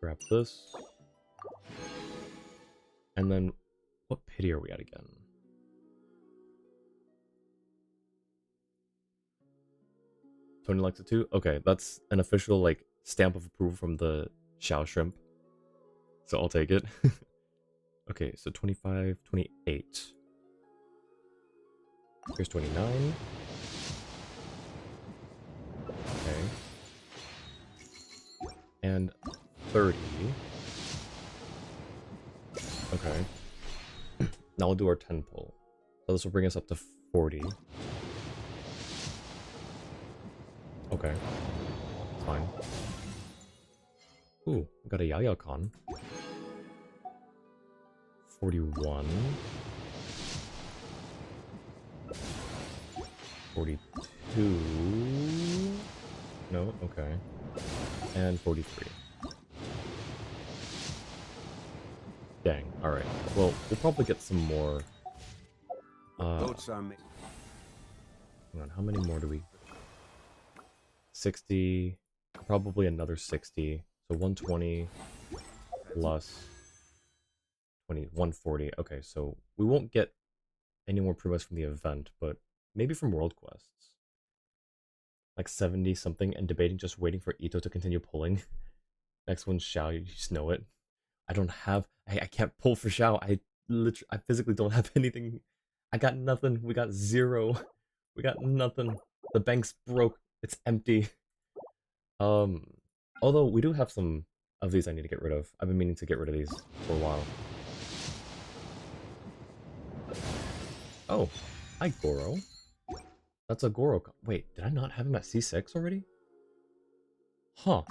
Grab this. And then, what pity are we at again? Tony likes it too? Okay, that's an official, like, stamp of approval from the Xiao shrimp. So I'll take it. Okay, so 25, 28. Here's 29. Okay. And 30. Okay. Now we'll do our 10 pull. So this will bring us up to 40. Okay. It's fine. Ooh, we got a Yaya Con. 41. 42. No, okay. And 43. Dang, alright. Well, we'll probably get some more. Boats are made. Hang on, how many more do we? 60. Probably another 60. So 120 plus 20, 140. Okay, so we won't get any more promos from the event, but maybe from World Quests. Like 70 something and debating, just waiting for Ito to continue pulling. Next one's Xiao, you just know it. I don't have, I can't pull for Xiao. I physically don't have anything. I got nothing. We got zero. We got nothing. The bank's broke. It's empty. Although we do have some of these I need to get rid of. I've been meaning to get rid of these for a while. Oh, hi Goro. That's a Goro. Wait, did I not have him at C6 already? Huh.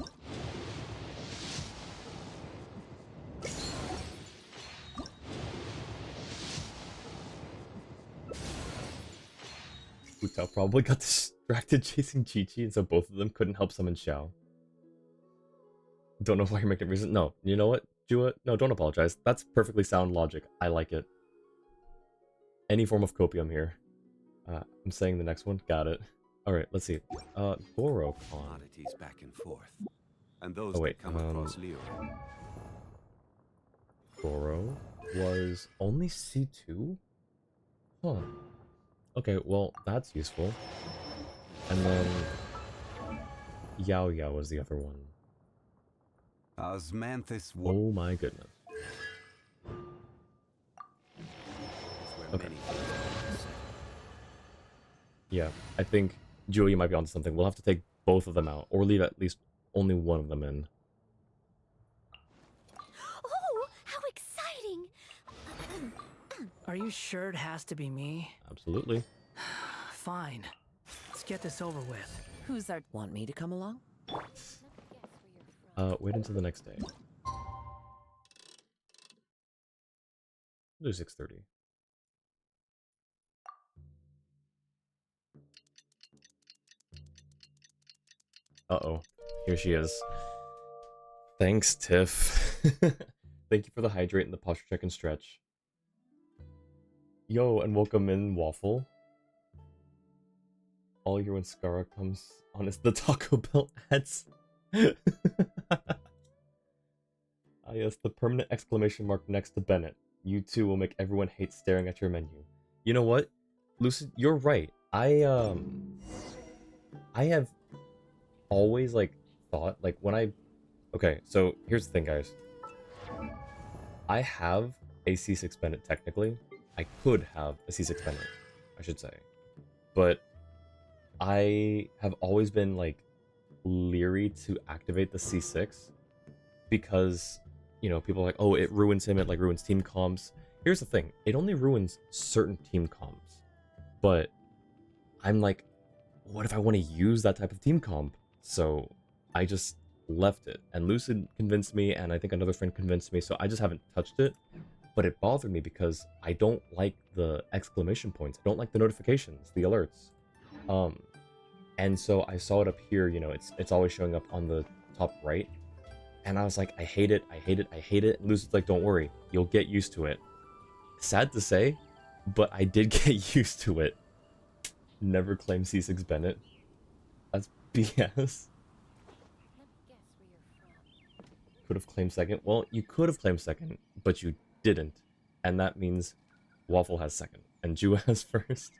Hu Tao probably got distracted chasing Chi-Chi, and so both of them couldn't help summon Xiao. Don't know why you're making reason. No, you know what, Jua? No, don't apologize. That's perfectly sound logic. I like it. Any form of copium here. I'm saying the next one. Got it. Alright, let's see. Goro Con. Oddities back and forth. And those Oh, wait, that come across Leo. Goro was only C2? Huh. Okay, well, that's useful. And then Yao Yao was the other one. Osmanthus Oh my goodness. Okay. Yeah, I think Julia might be onto something. We'll have to take both of them out, or leave at least only one of them in. Oh, how exciting! Are you sure it has to be me? Absolutely. Fine. Let's get this over with. Who's that? Want me to come along? Wait until the next day. Do 6:30. Uh-oh. Here she is. Thanks, Tiff. Thank you for the hydrate and the posture check and stretch. Yo, and welcome in, Waffle. All year when Skara comes on is the Taco Bell ads. Ah yes, the permanent exclamation mark next to Bennett. You too will make everyone hate staring at your menu. You know what? Lucid, you're right. I have always, like, thought, like, when I... Okay, so here's the thing, guys. I have a C6 Bennett, technically. I could have a C6 Bennett, I should say. But I have always been, like, leery to activate the C6 because, you know, people are like, oh, it ruins him, it, like, ruins team comms. Here's the thing. It only ruins certain team comms. But I'm like, what if I want to use that type of team comp? So I just left it, and Lucid convinced me, and I think another friend convinced me, so I just haven't touched it. But it bothered me because I don't like the exclamation points. I don't like the notifications, the alerts. And so I saw it up here, you know, it's always showing up on the top right. And I was like, I hate it, I hate it, I hate it. And Lucid's like, don't worry, you'll get used to it. Sad to say, but I did get used to it. Never claim C6 Bennett. That's BS. Could have claimed second. Well, you could have claimed second, but you didn't. And that means Waffle has second, and Ju has first.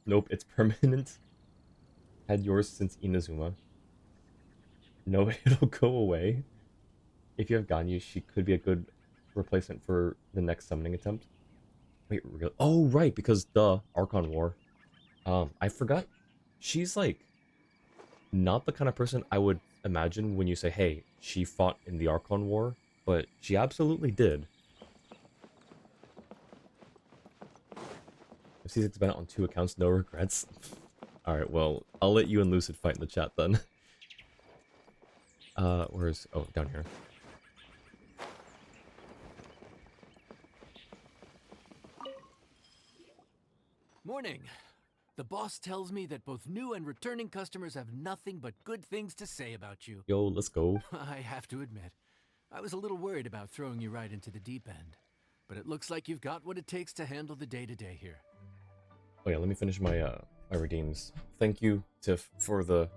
Nope, it's permanent. Had yours since Inazuma. No, it'll go away. If you have Ganyu, she could be a good replacement for the next summoning attempt. Wait, really? Oh, right, because Archon War. I forgot. She's, like, not the kind of person I would imagine when you say, hey, she fought in the Archon War, but she absolutely did. If C6 Bennett on 2 accounts, no regrets. Alright, well, I'll let you and Lucid fight in the chat then. Where's... Oh, down here. Morning. The boss tells me that both new and returning customers have nothing but good things to say about you. Yo, let's go. I have to admit, I was a little worried about throwing you right into the deep end. But it looks like you've got what it takes to handle the day-to-day here. Oh yeah, let me finish my my redeems. Thank you, Tiff, for the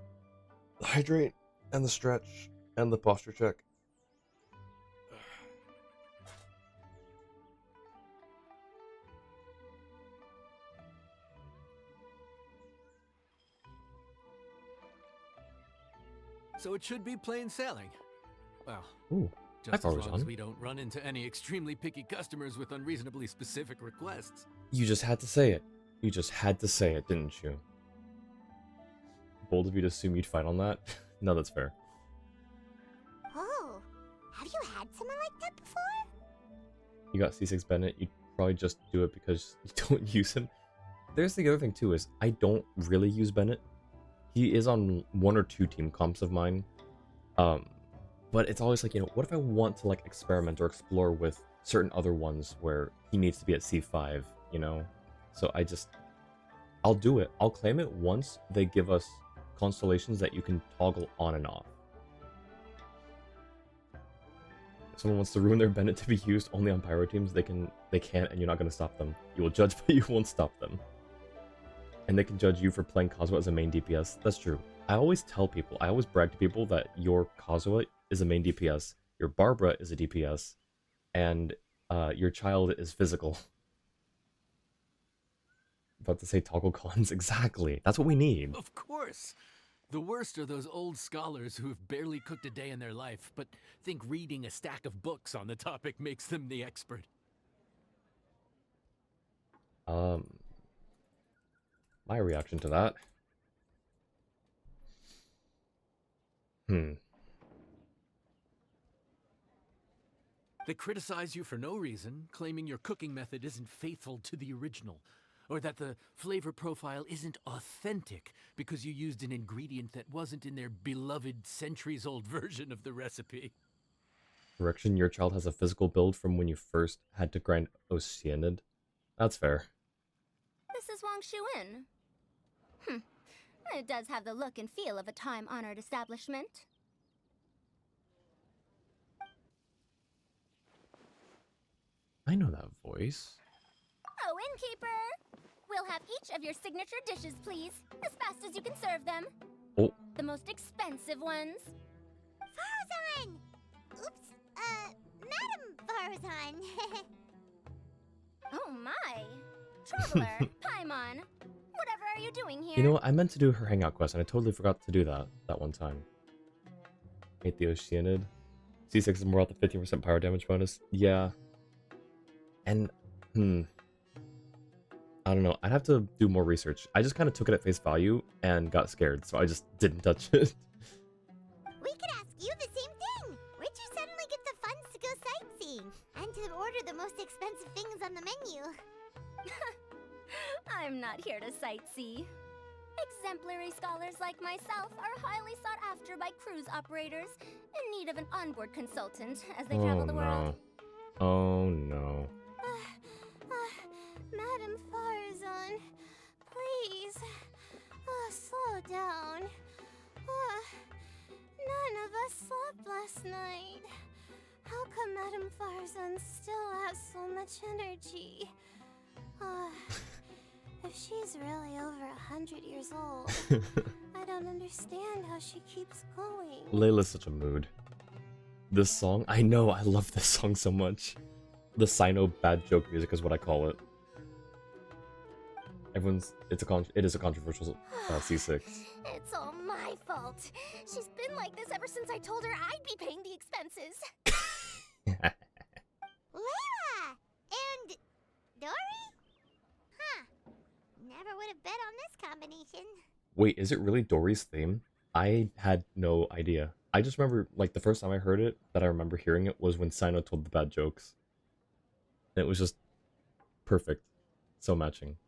hydrate and the stretch and the posture check. So it should be plain sailing. Well, Ooh, just Afar as was long as on. we don't run into any extremely picky customers with unreasonably specific requests. You just had to say it. You just had to say it, didn't you? Bold of you to assume you'd fight on that. No, that's fair. Oh, have you had someone like that before? You got C6 Bennett, you'd probably just do it because you don't use him. There's the other thing too, is I don't really use Bennett. He is on 1 or 2 team comps of mine. But it's always like, you know, what if I want to, like, experiment or explore with certain other ones where he needs to be at C5, you know? So I'll do it. I'll claim it once they give us constellations that you can toggle on and off. If someone wants to ruin their Bennett to be used only on pyro teams, they can't, and you're not going to stop them. You will judge, but you won't stop them. And they can judge you for playing Kazuha as a main DPS. That's true. I always tell people, I always brag to people that your Kazuha is a main DPS, your Barbara is a DPS, and your child is physical. About to say toggle cons, exactly. That's what we need. Of course! The worst are those old scholars who have barely cooked a day in their life, but think reading a stack of books on the topic makes them the expert. My reaction to that. They criticize you for no reason, claiming your cooking method isn't faithful to the original, or that the flavor profile isn't authentic because you used an ingredient that wasn't in their beloved centuries-old version of the recipe. Correction, your child has a physical build from when you first had to grind Oceanid. That's fair. This is Wang Shuin. It does have the look and feel of a time-honored establishment. I know that voice. Oh, innkeeper! We'll have each of your signature dishes, please, as fast as you can serve them. Oh. The most expensive ones. Farazan! Oops, Madam Farazan. Oh my! Traveler, Paimon, whatever are you doing here? You know what? I meant to do her hangout quest, and I totally forgot to do that one time. Ate the Oceanid. C6 is more about the 15% power damage bonus. Yeah. And, I don't know. I'd have to do more research. I just kind of took it at face value and got scared, so I just didn't touch it. We could ask you the same thing. Where'd you suddenly get the funds to go sightseeing? And to order the most expensive things on the menu? I'm not here to sightsee. Exemplary scholars like myself are highly sought after by cruise operators in need of an onboard consultant as they travel the world. Oh no. Madam Farazan, please, slow down. None of us slept last night. How come Madam Farazan still has so much energy? If she's really over 100 years old, I don't understand how she keeps going. Layla's such a mood. This song, I know, I love this song so much. The Sino bad joke music is what I call it. It is a controversial C6. It's all my fault. She's been like this ever since I told her I'd be paying the expenses. Layla! And Dory? Huh. Never would have bet on this combination. Wait, is it really Dory's theme? I had no idea. I just remember, like, the first time I heard it, that I remember hearing it, was when Sino told the bad jokes. And it was just perfect. So matching.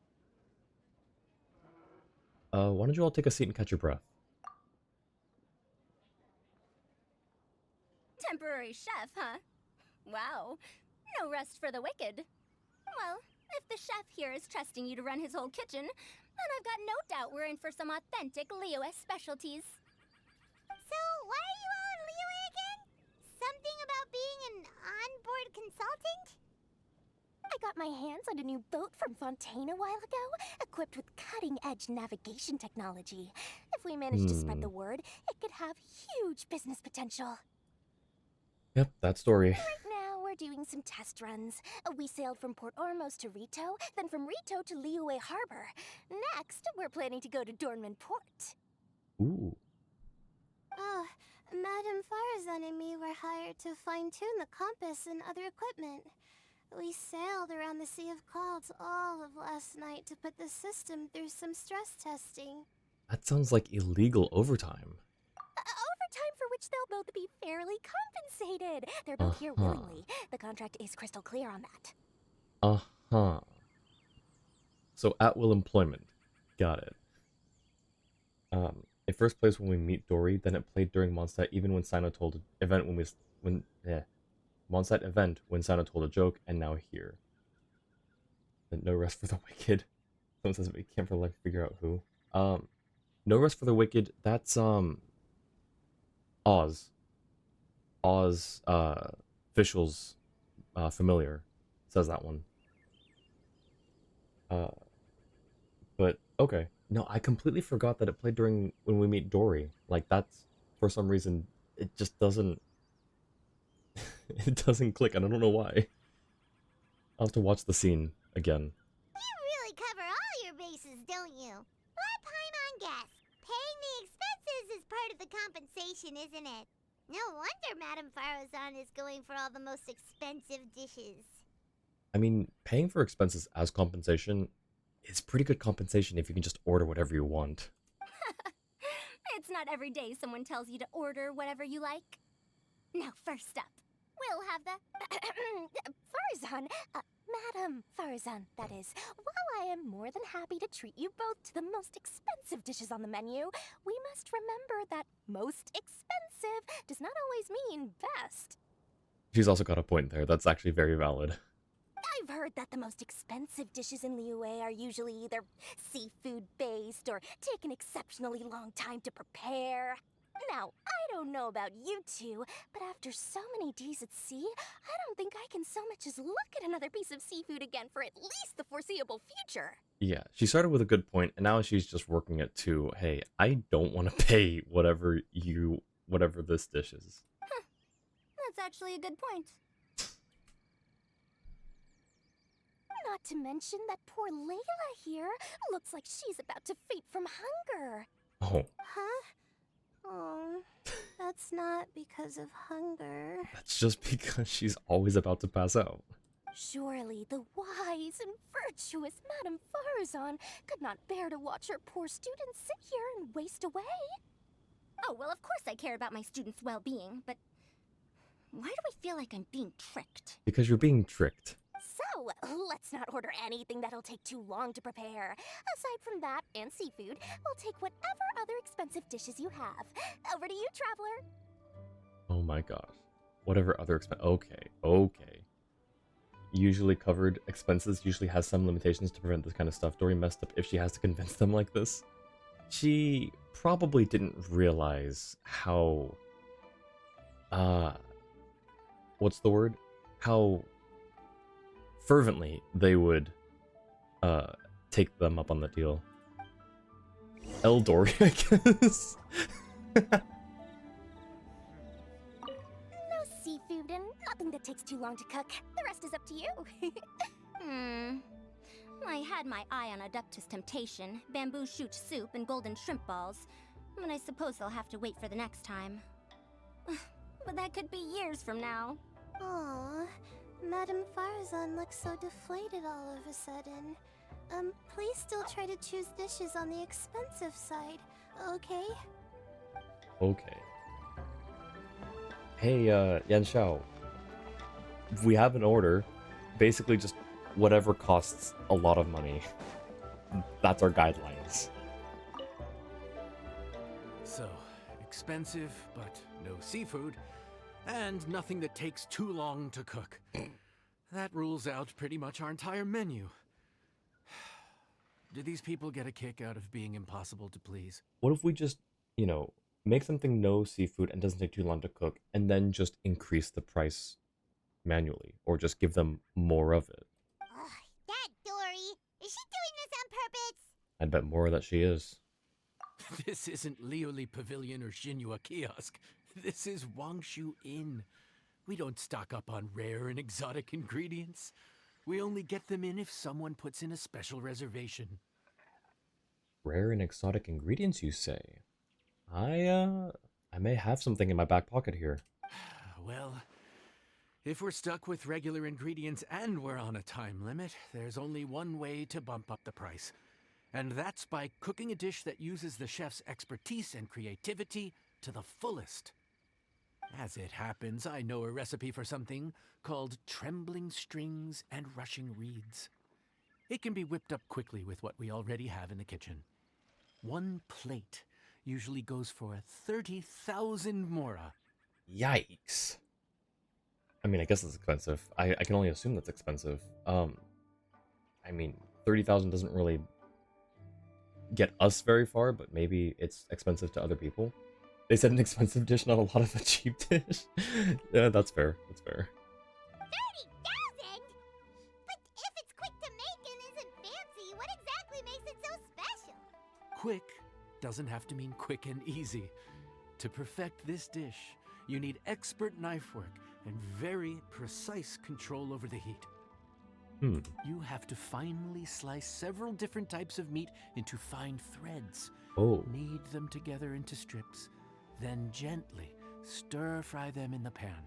Why don't you all take a seat and catch your breath? Temporary chef, huh? Wow. No rest for the wicked. Well, if the chef here is trusting you to run his whole kitchen, then I've got no doubt we're in for some authentic Liyue specialties. So, why are you all in Liyue again? Something about being an onboard consultant? I got my hands on a new boat from Fontaine a while ago, equipped with cutting-edge navigation technology. If we manage to spread the word, it could have huge business potential. Yep, that story. Right now, we're doing some test runs. We sailed from Port Ormos to Rito, then from Rito to Liyue Harbor. Next, we're planning to go to Dornman Port. Ooh. Oh, Madam Farazan and me were hired to fine-tune the compass and other equipment. We sailed around the Sea of Clouds all of last night to put the system through some stress testing. That sounds like illegal overtime. Overtime for which they'll both be fairly compensated. They're both here willingly. The contract is crystal clear on that. So at-will employment. Got it. It first plays when we meet Dory, then it played during Mondstadt even when Sino told Mondstadt event when Sino told a joke, and now here. And no rest for the wicked. Someone says we can't for life figure out who. No rest for the wicked, that's Oz. Oz officials familiar. Says that one. But okay. No, I completely forgot that it played during when we meet Dory. Like that's for some reason it just doesn't it doesn't click, and I don't know why. I'll have to watch the scene again. You really cover all your bases, don't you? Let Paimon guess. Paying the expenses is part of the compensation, isn't it? No wonder Madame Farazan is going for all the most expensive dishes. I mean, paying for expenses as compensation is pretty good compensation if you can just order whatever you want. It's not every day someone tells you to order whatever you like. Now, first up, we'll have the Farzan, Madam Farzan, that is. While I am more than happy to treat you both to the most expensive dishes on the menu, we must remember that most expensive does not always mean best. She's also got a point there. That's actually very valid. I've heard that the most expensive dishes in Liyue are usually either seafood-based or take an exceptionally long time to prepare. Now, I don't know about you two, but after so many days at sea, I don't think I can so much as look at another piece of seafood again for at least the foreseeable future. Yeah, she started with a good point, and now she's just working it to, hey, I don't want to pay whatever this dish is. Huh. That's actually a good point. Not to mention that poor Layla here looks like she's about to faint from hunger. Oh. Huh? Oh, that's not because of hunger. That's just because she's always about to pass out. Surely the wise and virtuous Madame Farzan could not bear to watch her poor students sit here and waste away. Oh, well, of course I care about my students' well-being, but why do I feel like I'm being tricked? Because you're being tricked. So, let's not order anything that'll take too long to prepare. Aside from that and seafood, we'll take whatever other expensive dishes you have. Over to you, traveler. Oh my gosh. Whatever other Okay. Usually covered expenses usually has some limitations to prevent this kind of stuff. Dory messed up if she has to convince them like this. She probably didn't realize how... what's the word? How fervently they would take them up on the deal. El Dory, I guess. No seafood and nothing that takes too long to cook. The rest is up to you. I had my eye on Adeptus Temptation, bamboo shoot soup, and golden shrimp balls. But I suppose I'll have to wait for the next time. But that could be years from now. Aww, Madame Farzan looks so deflated all of a sudden. Please still try to choose dishes on the expensive side, okay? Okay. Hey, Yan Xiao. We have an order. Basically just whatever costs a lot of money. That's our guidelines. So, expensive, but no seafood, and nothing that takes too long to cook. That rules out pretty much our entire menu. Do these people get a kick out of being impossible to please? What if we just, make something no seafood and doesn't take too long to cook, and then just increase the price manually, or just give them more of it? Ugh, that Dory! Is she doing this on purpose? I'd bet more that she is. This isn't Lioli Pavilion or Chenyu Kiosk. This is Wangshu Inn. We don't stock up on rare and exotic ingredients. We only get them in if someone puts in a special reservation. Rare and exotic ingredients, you say? I may have something in my back pocket here. Well, if we're stuck with regular ingredients and we're on a time limit, there's only one way to bump up the price. And that's by cooking a dish that uses the chef's expertise and creativity to the fullest. As it happens, I know a recipe for something called trembling strings and rushing reeds. It can be whipped up quickly with what we already have in the kitchen. One plate usually goes for 30,000 mora. Yikes. I mean, I guess it's expensive. I can only assume that's expensive. 30,000 doesn't really get us very far, but maybe it's expensive to other people. They said an expensive dish, not a lot of a cheap dish. Yeah, that's fair. That's fair. 30,000? But if it's quick to make and isn't fancy, what exactly makes it so special? Quick doesn't have to mean quick and easy. To perfect this dish, you need expert knife work and very precise control over the heat. You have to finely slice several different types of meat into fine threads. Oh. Knead them together into strips, then gently stir-fry them in the pan.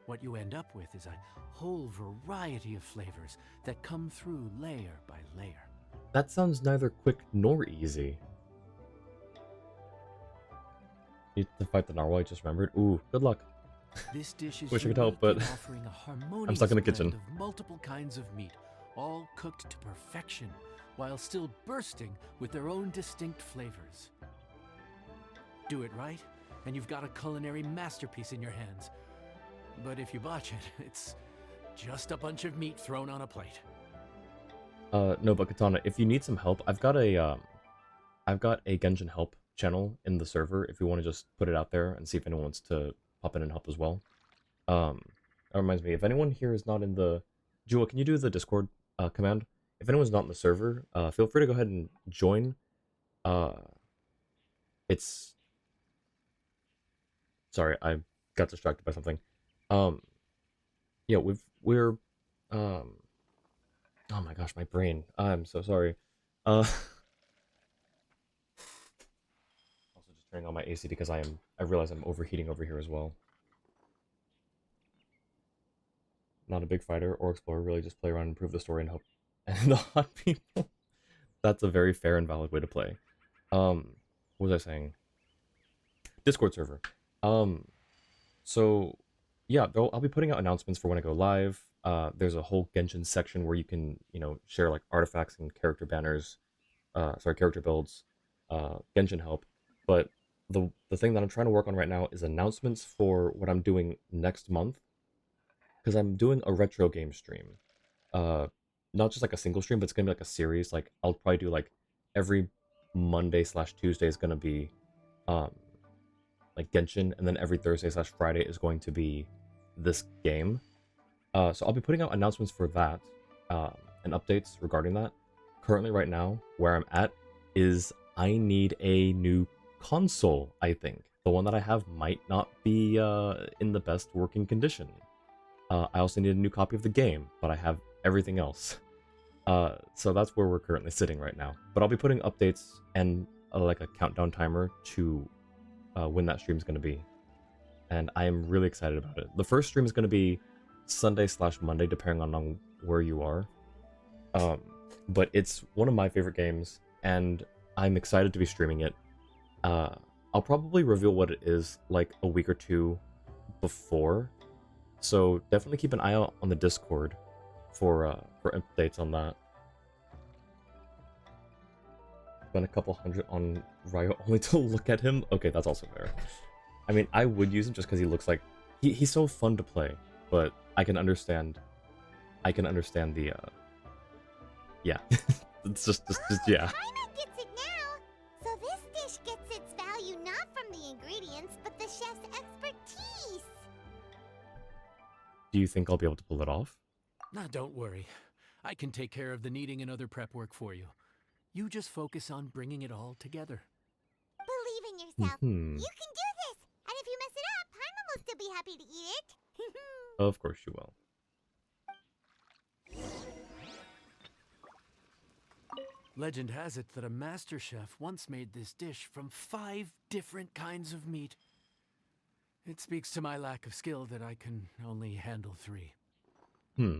What you end up with is a whole variety of flavors that come through layer by layer. That sounds neither quick nor easy. Need to fight the narwhal I just remembered. Ooh, good luck. This dish is Wish I could unique help, but in offering a harmonious I'm stuck in the blend kitchen. of multiple kinds of meat, all cooked to perfection, while still bursting with their own distinct flavors. Do it right, and you've got a culinary masterpiece in your hands. But if you botch it, it's just a bunch of meat thrown on a plate. No, but Katana, if you need some help, I've got a Genshin help channel in the server. If you want to just put it out there and see if anyone wants to pop in and help as well. That reminds me, if anyone here is not in the... Jua, can you do the Discord command? If anyone's not in the server, feel free to go ahead and join. It's... Sorry, I got distracted by something. Yeah, we're... Oh my gosh, my brain. I'm so sorry. Also just turning on my AC because I realize I'm overheating over here as well. Not a big fighter or explorer, really just play around and improve the story and help and hunt people. That's a very fair and valid way to play. What was I saying? Discord server. So yeah, I'll be putting out announcements for when I go live. There's a whole Genshin section where you can, share like artifacts and character banners, character builds, Genshin help. But the thing that I'm trying to work on right now is announcements for what I'm doing next month. Because I'm doing a retro game stream. Not just like a single stream, but it's gonna be like a series. Like I'll probably do like every Monday/Tuesday is gonna be like Genshin, and then every Thursday/Friday is going to be this game. So I'll be putting out announcements for that, and updates regarding that. Currently right now, where I'm at is I need a new console, I think. The one that I have might not be in the best working condition. I also need a new copy of the game, but I have everything else. So that's where we're currently sitting right now. But I'll be putting updates and like a countdown timer to when that stream is going to be. And I am really excited about it. The first stream is going to be Sunday/Monday, depending on where you are. But it's one of my favorite games, and I'm excited to be streaming it. I'll probably reveal what it is like a week or two before. So definitely keep an eye out on the Discord for updates on that. Spend a couple hundred on Ryo only to look at him. Okay, that's also fair. I mean, I would use him just because he looks like he's so fun to play. But I can understand. The yeah. It's just yeah. Paimon gets it now. So this dish gets its value not from the ingredients, but the chef's expertise. Do you think I'll be able to pull it off? Nah, don't worry. I can take care of the kneading and other prep work for you. You just focus on bringing it all together. Believe in yourself. Hmm. You can do this. And if you mess it up, Paimon will still be happy to eat it. Of course you will. Legend has it that a master chef once made this dish from 5 different kinds of meat. It speaks to my lack of skill that I can only handle 3. Hmm.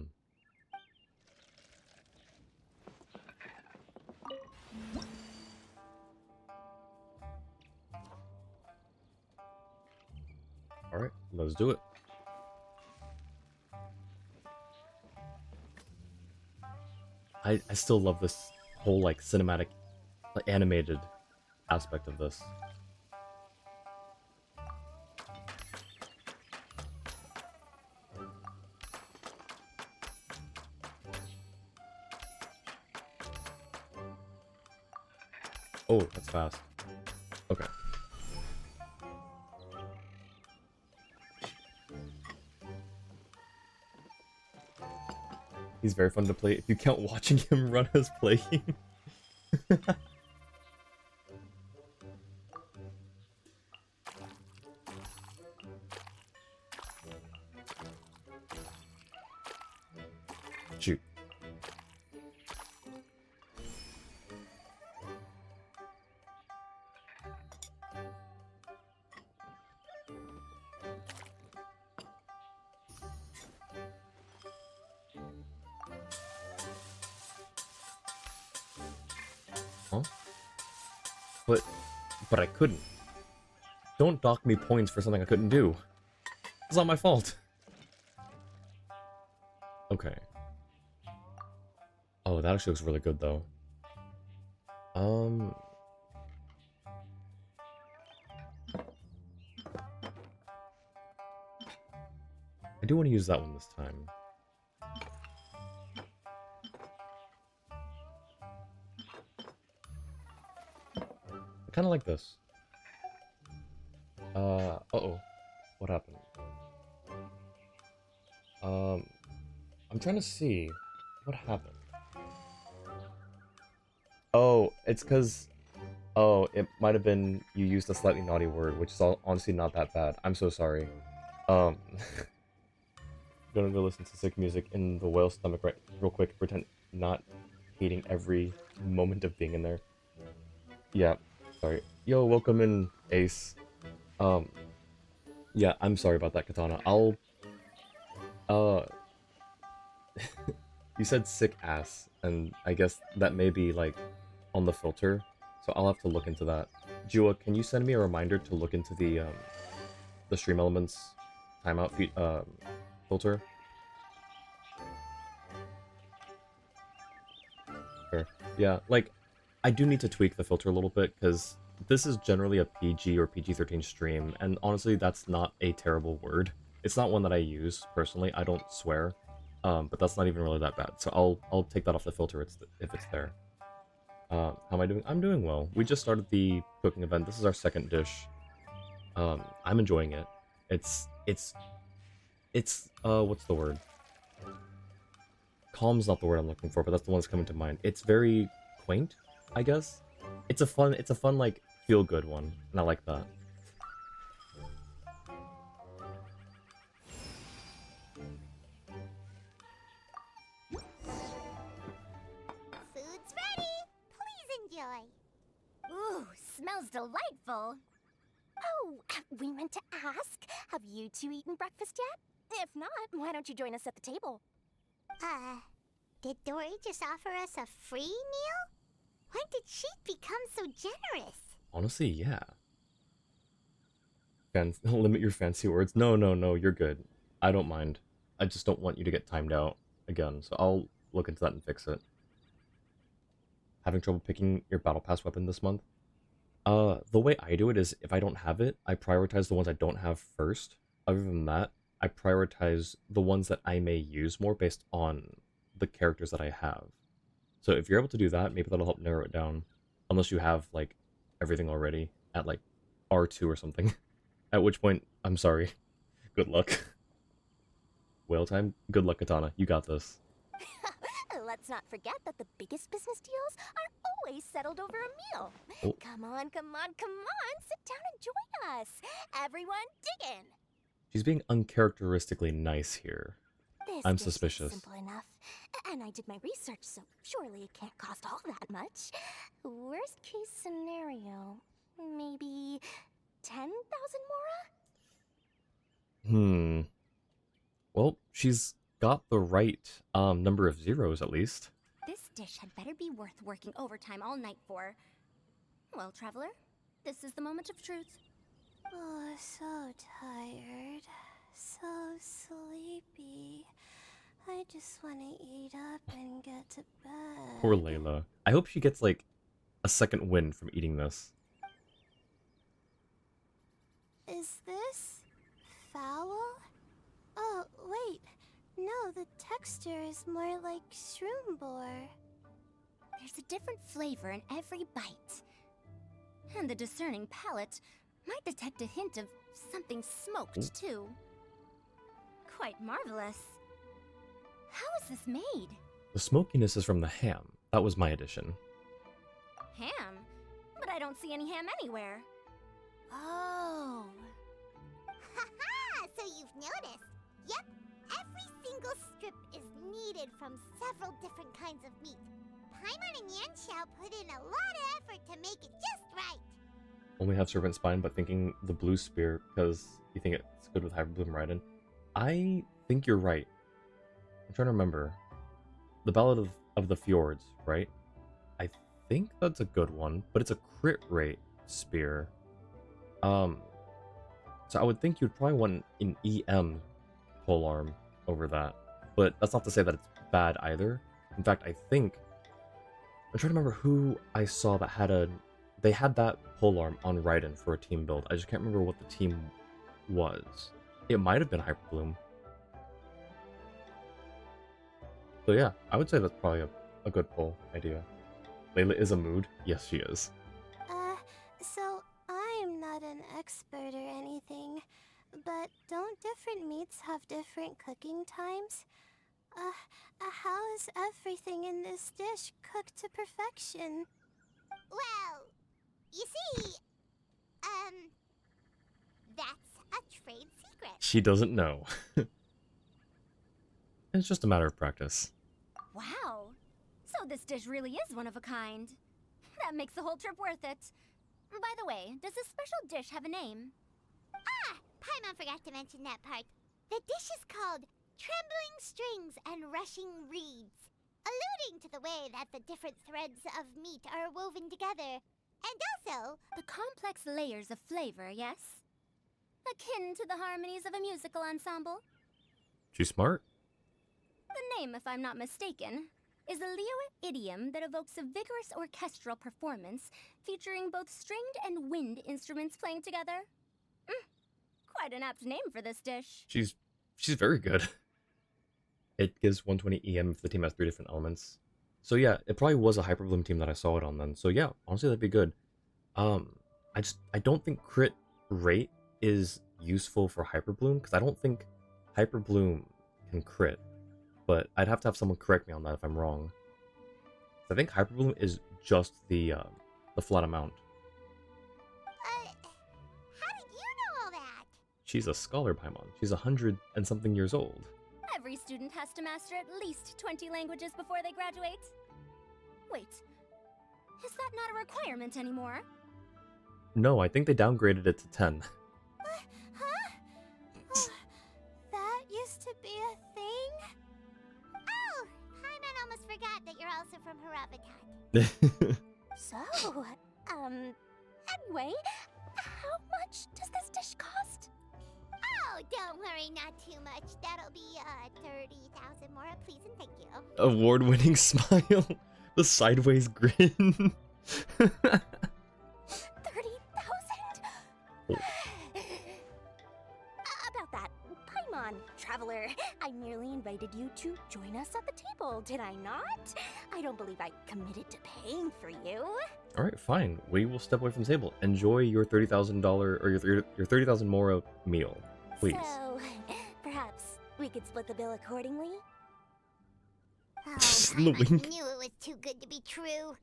Alright, let's do it. I still love this whole like cinematic, like, animated aspect of this. Oh, that's fast. Okay. He's very fun to play if you count watching him run as playing. Shoot. Huh? But I couldn't. Don't dock me points for something I couldn't do. It's not my fault. Okay. Oh, that actually looks really good though. I do want to use that one this time. I kind of like this. Uh-oh. What happened? I'm trying to see what happened. Oh, it's because... Oh, it might have been you used a slightly naughty word, which is honestly not that bad. I'm so sorry. Gonna go listen to sick music in the whale stomach real quick. Pretend not hating every moment of being in there. Yeah, sorry. Yo, welcome in, Ace. Yeah, I'm sorry about that, Katana. You said sick ass, and I guess that may be, like, on the filter, so I'll have to look into that. Jua, can you send me a reminder to look into the stream elements timeout filter? Sure. Yeah, like, I do need to tweak the filter a little bit, because this is generally a PG or PG-13 stream, and honestly, that's not a terrible word. It's not one that I use, personally. I don't swear, but that's not even really that bad. So I'll take that off the filter if it's there. How am I doing? I'm doing well. We just started the cooking event. This is our second dish. I'm enjoying it. It's what's the word? Calm's not the word I'm looking for, but that's the one that's coming to mind. It's very quaint, I guess. It's a fun, like, feel-good one, and I like that. Food's ready. Please enjoy. Ooh, smells delightful. Oh, we meant to ask, have you two eaten breakfast yet? If not, why don't you join us at the table? Did Dory just offer us a free meal? When did she become so generous? Honestly, yeah. Limit your fancy words. No, you're good. I don't mind. I just don't want you to get timed out again, so I'll look into that and fix it. Having trouble picking your battle pass weapon this month? The way I do it is, if I don't have it, I prioritize the ones I don't have first. Other than that, I prioritize the ones that I may use more based on the characters that I have. So if you're able to do that, maybe that'll help narrow it down. Unless you have, like, everything already at, like, R2 or something. At which point, I'm sorry. Good luck. Whale time? Good luck, Katana. You got this. Let's not forget that the biggest business deals are always settled over a meal. Oh. Come on. Sit down and join us. Everyone, dig in. She's being uncharacteristically nice here. This I'm dish is suspicious. simple enough. And I did my research, so surely it can't cost all that much. Worst case scenario, maybe 10,000 mora? Well, she's got the right number of zeros, at least. This dish had better be worth working overtime all night for. Well, traveler, this is the moment of truth. Oh, so tired. So sleepy. I just want to eat up and get to bed. Poor Layla. I hope she gets, like, a second win from eating this. Is this foul? Oh, wait. No, the texture is more like shroom boar. There's a different flavor in every bite. And the discerning palate might detect a hint of something smoked, too. Quite marvelous. How is this made? The smokiness is from the ham. That was my addition. Ham? But I don't see any ham anywhere. Oh. Haha! So you've noticed. Yep, every single strip is needed from several different kinds of meat. Paimon and Yanxiao put in a lot of effort to make it just right. Only have serpent spine, but thinking the blue spear because you think it's good with hybrid bloom Raiden. I think you're right. I'm trying to remember. The Ballad of the Fjords, right? I think that's a good one, but it's a crit rate spear. So I would think you'd probably want an EM polearm over that. But that's not to say that it's bad either. In fact, I think... I'm trying to remember who I saw that had a... They had that polearm on Raiden for a team build. I just can't remember what the team was. It might have been Hyperbloom. So yeah, I would say that's probably a good poll idea. Layla is a mood? Yes, she is. So I'm not an expert or anything, but don't different meats have different cooking times? How is everything in this dish cooked to perfection? Well, you see, that's a trade secret. She doesn't know. It's just a matter of practice. Wow. So this dish really is one of a kind. That makes the whole trip worth it. By the way, does this special dish have a name? Paimon forgot to mention that part. The dish is called Trembling Strings and Rushing Reeds, alluding to the way that the different threads of meat are woven together. And also, The complex layers of flavor, yes? Akin to the harmonies of a musical ensemble? She's smart. The name, if I'm not mistaken, is a Liyue idiom that evokes a vigorous orchestral performance featuring both stringed and wind instruments playing together. Quite an apt name for this dish. She's very good. It gives 120 EM if the team has 3 different elements. So yeah, it probably was a Hyperbloom team that I saw it on then. So yeah, honestly that'd be good. I don't think crit rate is useful for Hyperbloom because I don't think Hyperbloom can crit. But I'd have to have someone correct me on that if I'm wrong. I think Hyperbloom is just the flat amount. how did you know all that? She's a scholar Paimon. She's 100 and something years old. Every student has to master at least 20 languages before they graduate. Wait, is that not a requirement anymore? No, I think they downgraded it to 10. That used to be a thing? Oh, Paimon almost forgot that you're also from Harabatat. So, anyway, how much does this dish cost? Oh, don't worry, not too much. That'll be 30,000 more, please and thank you. Award-winning smile. The sideways grin. 30,000? About that, Paimon, traveler, I merely invited you to join us at the table, did I not? I don't believe I committed to paying for you. All right, fine. We will step away from the table. Enjoy your $30,000 or your 30,000 more meal, please. So, perhaps we could split the bill accordingly? Oh, The I wink. knew it was too good to be true.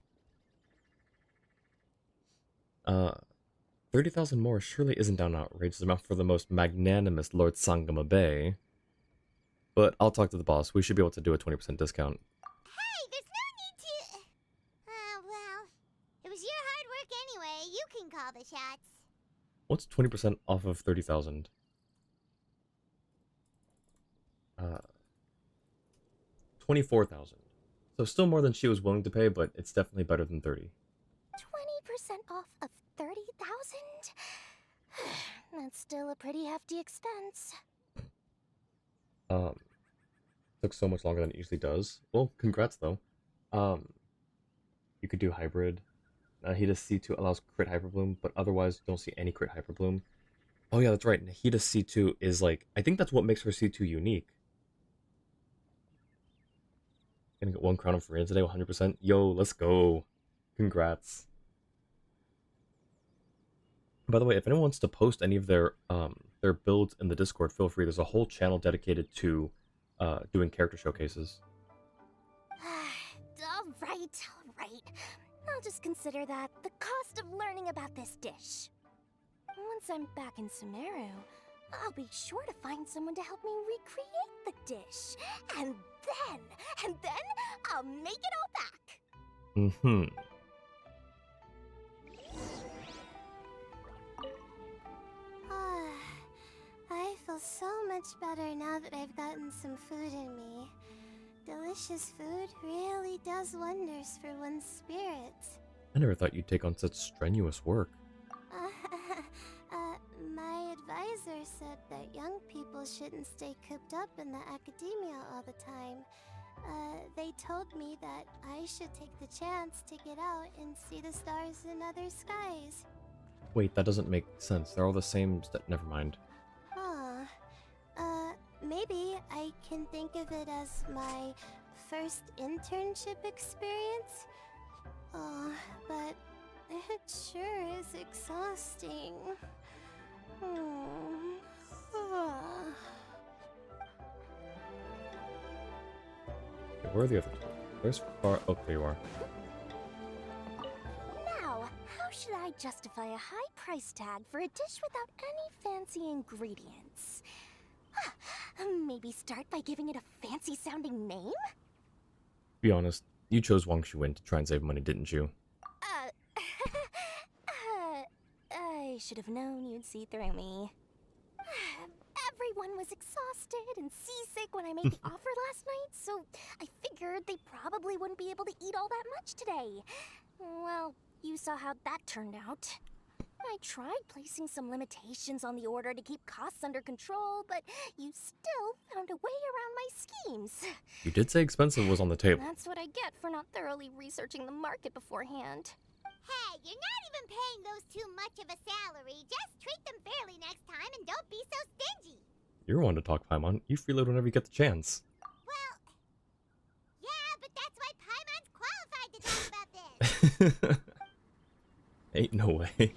30,000 more surely isn't an outrageous amount for the most magnanimous Lord Sangama Bay. But I'll talk to the boss. We should be able to do a 20% discount. Hey, there's no need to... well, it was your hard work anyway. You can call the shots. What's 20% off of 30,000? 24,000. So still more than she was willing to pay, but it's definitely better than 30. 20% off of 30,000? That's still a pretty hefty expense. Took so much longer than it usually does. Well, congrats though. You could do hybrid. Nahida's C2 allows crit Hyperbloom, but otherwise don't see any crit Hyperbloom. Oh yeah, that's right. Nahida's C2 is like, I think that's what makes her C2 unique. Gonna get 1 crown of Farina today, 100%. Yo, let's go. Congrats. By the way, if anyone wants to post any of their builds in the Discord, feel free. There's a whole channel dedicated to doing character showcases. All right. I'll just consider that the cost of learning about this dish. Once I'm back in Sumeru, I'll be sure to find someone to help me recreate the dish. And then I'll make it all back. Mm-hmm. I feel so much better now that I've gotten some food in me. Delicious food really does wonders for one's spirits. I never thought you'd take on such strenuous work. My advisor said that young people shouldn't stay cooped up in the academia all the time. They told me that I should take the chance to get out and see the stars in other skies. Wait, that doesn't make sense. They're all the same. Never mind. Huh. Maybe I can think of it as my first internship experience. Oh, but it sure is exhausting. Okay, where are the others? Where's Far? Oh, there you are. Now, how should I justify a high price tag for a dish without any fancy ingredients? Maybe start by giving it a fancy-sounding name? Be honest, you chose Wang Shuin to try and save money, didn't you? I should have known you'd see through me. Everyone was exhausted and seasick when I made the offer last night, so I figured they probably wouldn't be able to eat all that much today. Well, you saw how that turned out. I tried placing some limitations on the order to keep costs under control, but you still found a way around my schemes. You did say expensive was on the table. That's what I get for not thoroughly researching the market beforehand. Hey, you're not even paying those too much of a salary. Just treat them fairly next time and don't be so stingy. You're one to talk, Paimon. You freeload whenever you get the chance. Well, yeah, but that's why Paimon's qualified to talk about this. Ain't no way.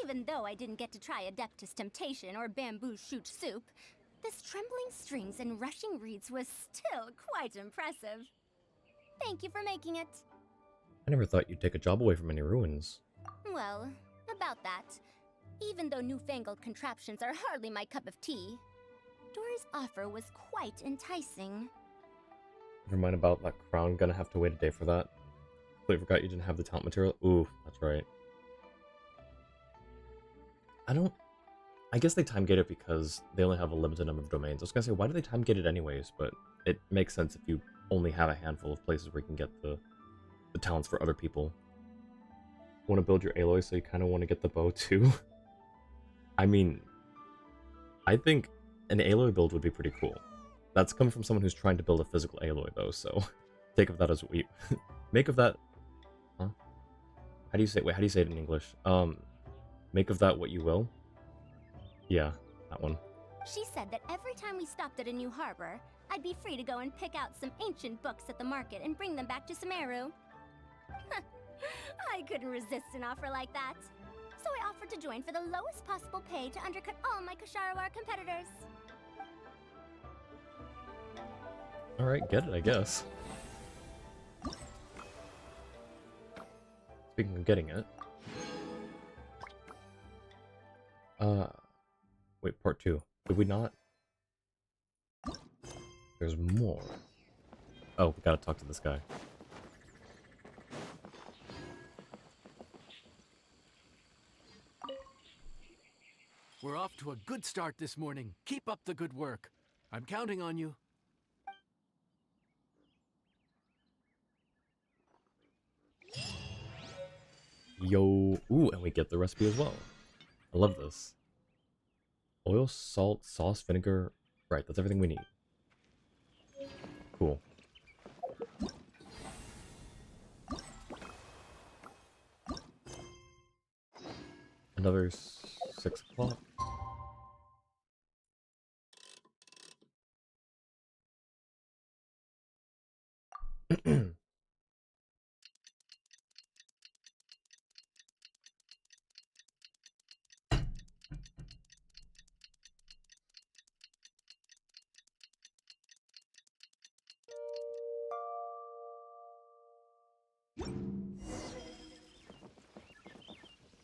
Even though I didn't get to try Adeptus Temptation or Bamboo Shoot Soup, this trembling strings and rushing reeds was still quite impressive. Thank you for making it. I never thought you'd take a job away from any ruins. Well, about that, even though newfangled contraptions are hardly my cup of tea, Dora's offer was quite enticing. Never mind about that crown, gonna have to wait a day for that. Completely forgot you didn't have the talent material. Ooh, that's right. I guess they time gate it because they only have a limited number of domains. I was gonna say, why do they time gate it anyways? But it makes sense if you only have a handful of places where you can get the talents for other people. Want to build your Aloy, so you kind of want to get the bow too? I mean, I think an Aloy build would be pretty cool. That's coming from someone who's trying to build a physical Aloy though, so take of that as what you... make of that... Huh? How do you say... Wait, how do you say it in English? Make of that what you will? Yeah, that one. She said that every time we stopped at a new harbor, I'd be free to go and pick out some ancient books at the market and bring them back to Sumeru. I couldn't resist an offer like that. So I offered to join for the lowest possible pay to undercut all my Ksharawar competitors. Alright, get it, I guess. Speaking of getting it... Wait, part 2. Did we not? There's more. Oh, we gotta talk to this guy. We're off to a good start this morning. Keep up the good work. I'm counting on you. Yo, ooh, and we get the recipe as well. I love this. Oil, salt, sauce, vinegar. Right, that's everything we need. Cool. Another 6 o'clock.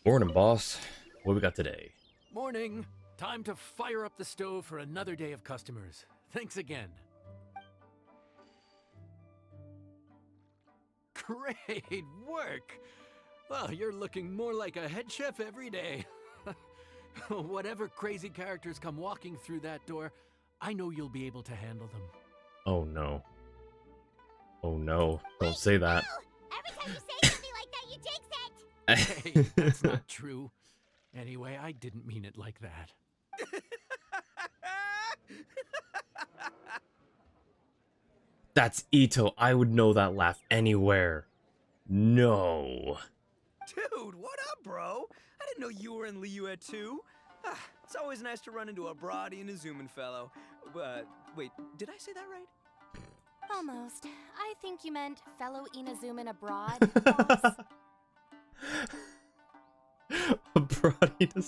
Morning, boss. What we got today? Morning. Time to fire up the stove for another day of customers. Thanks again. Great work! Well, you're looking more like a head chef every day. Whatever crazy characters come walking through that door, I know you'll be able to handle them. Oh no. Oh no. Don't say that. Every time you say something like that, you jinx it! Hey, that's not true. Anyway, I didn't mean it like that. That's Ito. I would know that laugh anywhere. No. Dude, what up, bro? I didn't know you were in Liyue too. It's always nice to run into a Brody and a Zoomin fellow. Wait, did I say that right? Almost. I think you meant fellow Inazuman abroad, boss. A Brody to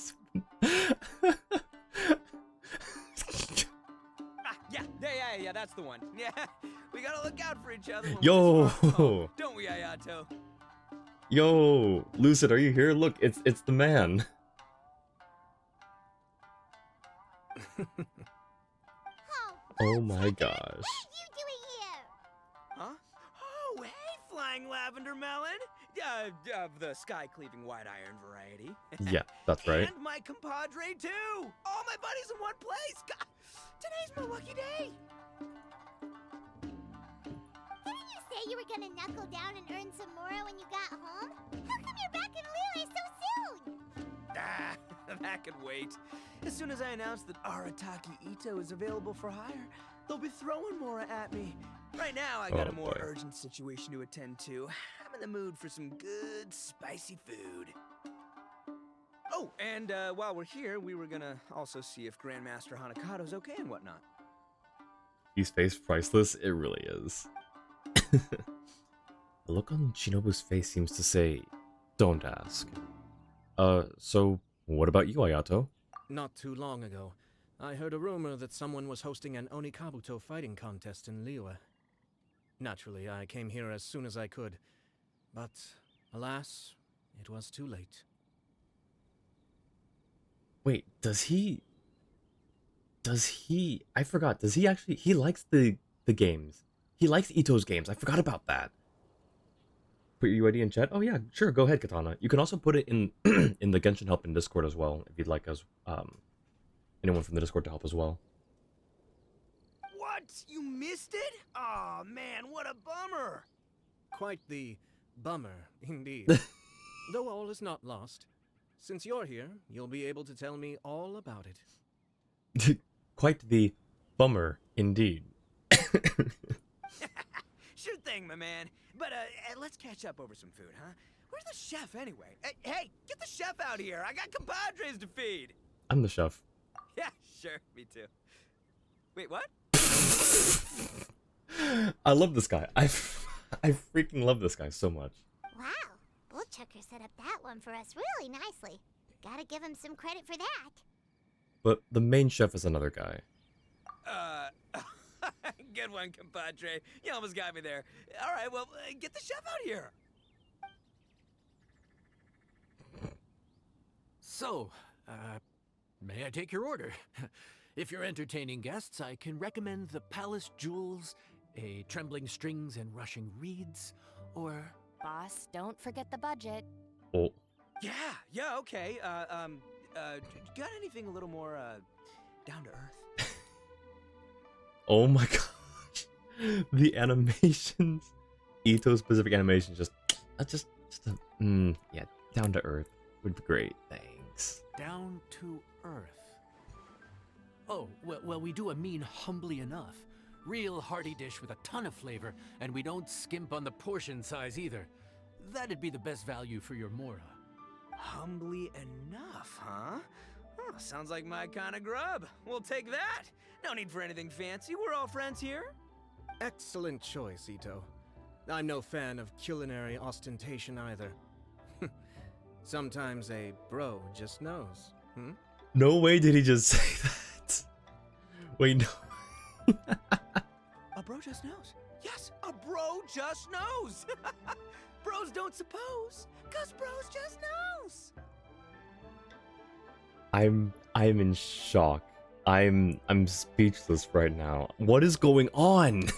Yeah, that's the one. Yeah, we gotta look out for each other. When Yo. we're far from home, don't we, Ayato? Yo, Lucid, are you here? Look, it's the man. Oh my gosh. What are you doing here? Huh? Oh, hey, flying lavender melon. Of the sky-cleaving white iron variety. Yeah, that's right. And my compadre too. All my buddies in one place. God, today's my lucky day. Didn't you say you were gonna knuckle down and earn some more when you got home? How come you're back in Liyue so soon? That could wait. As soon as I announce that Arataki Ito is available for hire, they'll be throwing Mora at me. Right now, I got a more urgent situation to attend to. I'm in the mood for some good, spicy food. Oh, and while we're here, we were gonna also see if Grandmaster Hanakado's okay and whatnot. His face priceless, it really is. The look on Shinobu's face seems to say, don't ask. So what about you, Ayato? Not too long ago, I heard a rumor that someone was hosting an Onikabuto fighting contest in Liyue. Naturally, I came here as soon as I could, but alas, it was too late. Wait, does he... I forgot, does he actually... He likes the games. He likes Ito's games. I forgot about that. Put your UID in chat? Oh yeah, sure, go ahead, Katana. You can also put it in in the Genshin help in Discord as well, if you'd like us, anyone from the Discord to help as well. What? You missed it? Aw, man, what a bummer. Quite the bummer, indeed. Though all is not lost. Since you're here, you'll be able to tell me all about it. Quite the bummer, indeed. Sure thing, my man. But let's catch up over some food, huh? Where's the chef anyway? Hey, get the chef out here. I got compadres to feed. I'm the chef. Yeah, sure, me too. Wait, what? I love this guy. I freaking love this guy so much. Wow, Bullchucker set up that one for us really nicely. Gotta give him some credit for that. But the main chef is another guy. Good one, compadre. You almost got me there. All right, well, get the chef out here. So, may I take your order? If you're entertaining guests, I can recommend the Palace Jewels, a Trembling Strings and Rushing Reeds, or... Boss, don't forget the budget. Oh. Yeah, okay. Got anything a little more, down to earth? Oh my gosh. The animations. Ito specific animations yeah, down to earth would be great. Thanks. Down to earth. Oh, well, we do a mean humbly enough. Real hearty dish with a ton of flavor, and we don't skimp on the portion size either. That'd be the best value for your Mora. Humbly enough, huh? Oh, sounds like my kind of grub. We'll take that. No need for anything fancy. We're all friends here. Excellent choice, Ito. I'm no fan of culinary ostentation either. Sometimes a bro just knows, No way did he just say that. Wait, no. A bro just knows. Yes, a bro just knows. Bros don't suppose, 'cause bros just knows. I'm in shock. I'm speechless right now. What is going on?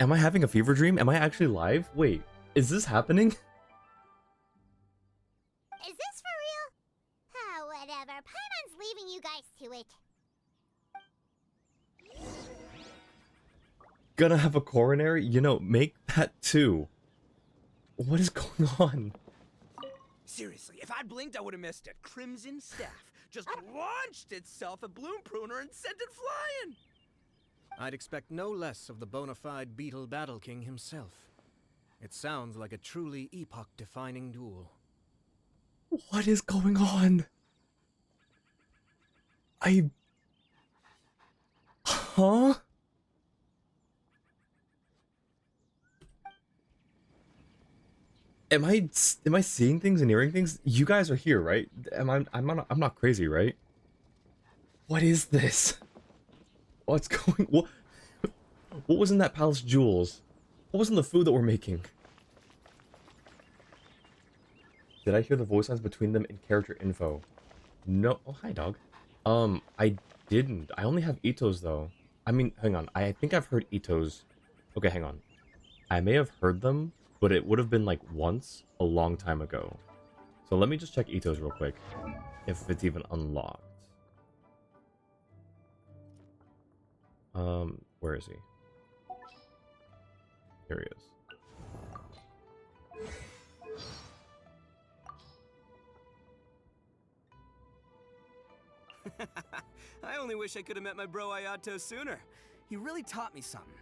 Am I having a fever dream? Am I actually live? Wait, is this happening? Is this for real? Ah, whatever. Paimon's leaving you guys to it. Gonna have a coronary? You know, make that too. What is going on? Seriously, if I'd blinked, I would have missed it. Crimson Staff just launched itself at Bloom Pruner and sent it flying. I'd expect no less of the bona fide Beetle Battle King himself. It sounds like a truly epoch-defining duel. What is going on? Huh? Am I seeing things and hearing things? You guys are here, right? I'm not crazy, right? What is this? What's going what was in that palace jewels? What was in the food that we're making? Did I hear the voice lines between them in character info? No. Oh, hi, dog. I didn't. I only have Ito's, though. I mean, hang on. I think I've heard Ito's. Okay, hang on. I may have heard them, but it would have been, like, once a long time ago. So let me just check Ito's real quick. If it's even unlocked. Where is he? Here he is. I only wish I could have met my bro Ayato sooner. He really taught me something.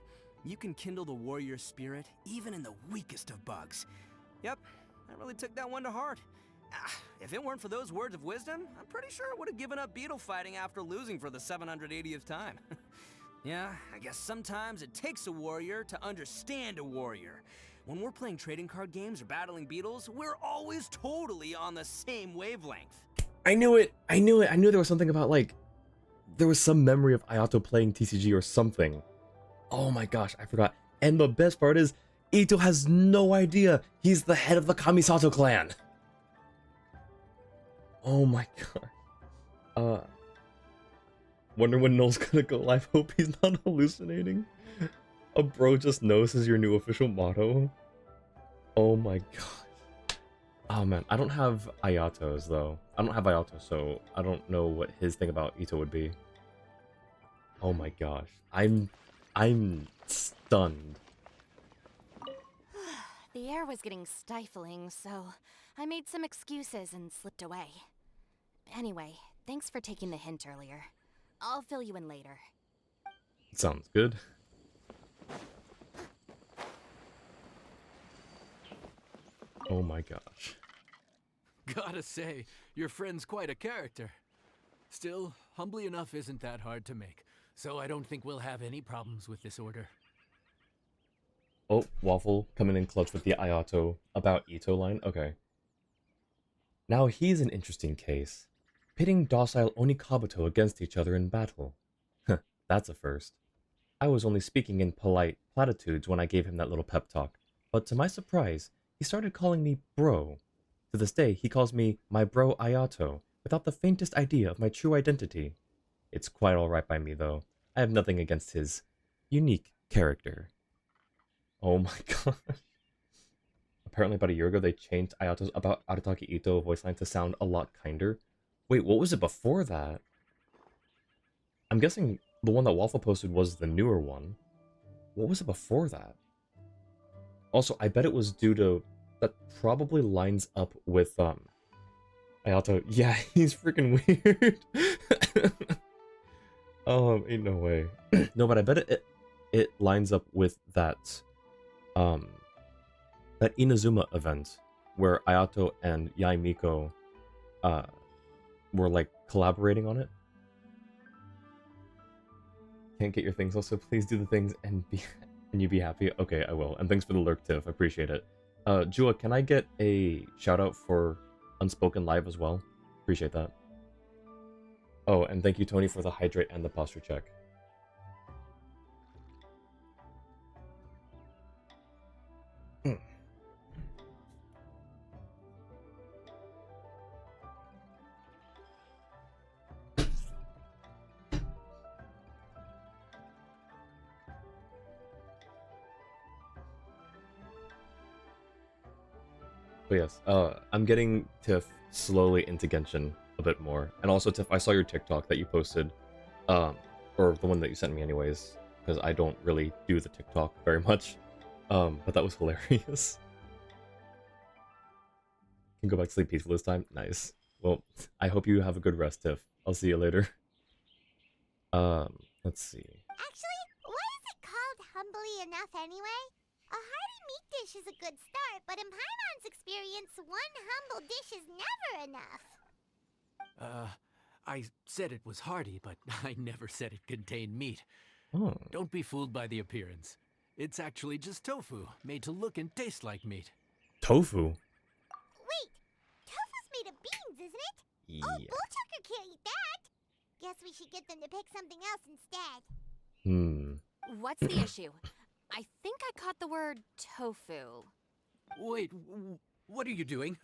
You can kindle the warrior spirit even in the weakest of bugs. Yep, I really took that one to heart. If it weren't for those words of wisdom, I'm pretty sure I would have given up beetle fighting after losing for the 780th time. Yeah, I guess sometimes it takes a warrior to understand a warrior. When we're playing trading card games or battling beetles, we're always totally on the same wavelength. I knew it! I knew it! I knew there was something about, like... There was some memory of Ayato playing TCG or something. Oh my gosh, I forgot. And the best part is, Ito has no idea he's the head of the Kamisato clan! Oh my god. Wonder when Noel's gonna go live. Hope he's not hallucinating. A bro just knows is your new official motto. Oh my god. Oh man, I don't have Ayato's though. I don't have Ayato, so I don't know what his thing about Ito would be. Oh my gosh. I'm stunned. The air was getting stifling, so I made some excuses and slipped away. Anyway, thanks for taking the hint earlier. I'll fill you in later. Sounds good. Oh my gosh. Gotta say, your friend's quite a character. Still, humbly enough isn't that hard to make, so I don't think we'll have any problems with this order. Oh, Waffle coming in clutch with the Ayato about Ito line. Okay. Now he's an interesting case. Pitting docile Onikabuto against each other in battle. That's a first. I was only speaking in polite platitudes when I gave him that little pep talk, but to my surprise, he started calling me bro. To this day, he calls me my bro Ayato, without the faintest idea of my true identity. It's quite alright by me, though. I have nothing against his unique character. Oh my gosh. Apparently about a year ago, they changed Ayato's about Arataki Ito voice line to sound a lot kinder. Wait, what was it before that? I'm guessing the one that Waffle posted was the newer one. What was it before that? Also, I bet it was due to... That probably lines up with, Ayato. Yeah, he's freaking weird. Oh, ain't no way. No, but I bet it lines up with that, that Inazuma event where Ayato and Yaimiko, were like collaborating on it. Can't get your things also, please do the things and you be happy. Okay, I will. And thanks for the lurk, Tiff. I appreciate it. Jua, can I get a shout out for Unspoken Live as well? Appreciate that. Oh, and thank you, Tony, for the hydrate and the posture check. But yes, I'm getting Tiff slowly into Genshin a bit more. And also, Tiff, I saw your TikTok that you posted, or the one that you sent me anyways, because I don't really do the TikTok very much. But that was hilarious. Can go back to sleep peaceful this time. Nice. Well, I hope you have a good rest, Tiff. I'll see you later. Let's see. Actually, why is it called humbly enough anyway? A hearty meat dish is a good start, but in Paimon's experience, one humble dish is never enough. I said it was hearty, but I never said it contained meat. Oh. Don't be fooled by the appearance. It's actually just tofu, made to look and taste like meat. Tofu? Wait, tofu's made of beans, isn't it? Yeah. Oh, Bullchucker can't eat that. Guess we should get them to pick something else instead. What's the issue? I think I caught the word tofu. Wait, what are you doing?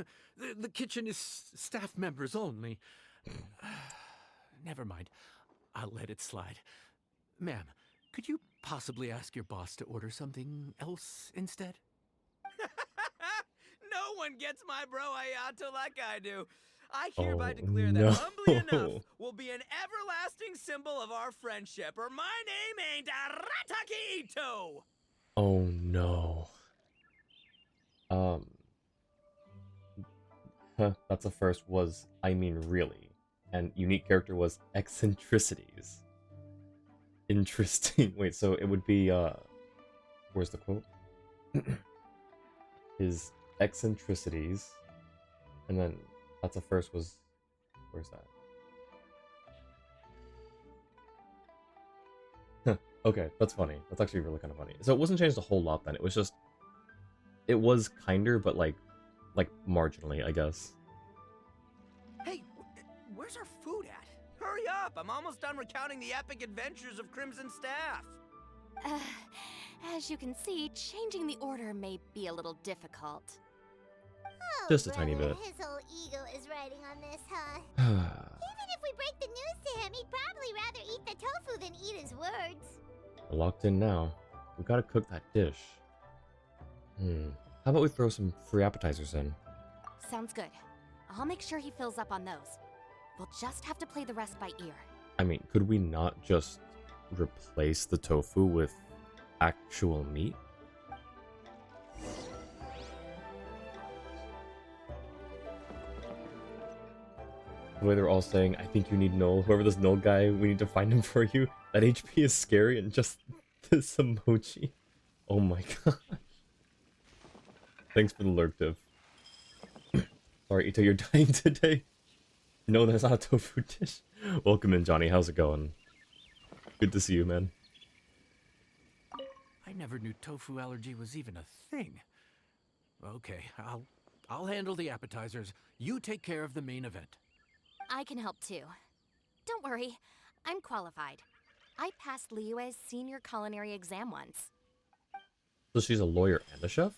The kitchen is staff members only. Never mind. I'll let it slide. Ma'am, could you possibly ask your boss to order something else instead? No one gets my bro Ayato like I do. I hereby declare no. that humbly enough will be an everlasting symbol of our friendship, or my name ain't Arataki Ito! Oh no. That's the first was, I mean really. And unique character was eccentricities. Interesting. Wait, so it would be, where's the quote? His eccentricities. And then, that's the first was, where's that? Okay, that's funny. That's actually really kind of funny. So it wasn't changed a whole lot then. It was just, it was kinder, but like marginally, I guess. Hey, where's our food at? Hurry up! I'm almost done recounting the epic adventures of Crimson Staff. As you can see, changing the order may be a little difficult. Oh, Just a tiny brother, bit. His whole ego is riding on this, huh? Even if we break the news to him, he'd probably rather eat the tofu than eat his words. We're locked in now. We gotta cook that dish. How about we throw some free appetizers in? Sounds good. I'll make sure he fills up on those. We'll just have to play the rest by ear. I mean, could we not just replace the tofu with actual meat? The way they're all saying, I think you need Null. Whoever this Null guy, we need to find him for you. That HP is scary and just this emoji. Oh my god. Thanks for the lurk, Div. Sorry, Ito, you're dying today. No, that's not a tofu dish. Welcome in, Johnny. How's it going? Good to see you, man. I never knew tofu allergy was even a thing. Okay, I'll handle the appetizers. You take care of the main event. I can help too. Don't worry, I'm qualified. I passed Liyue's senior culinary exam once. So she's a lawyer and a chef?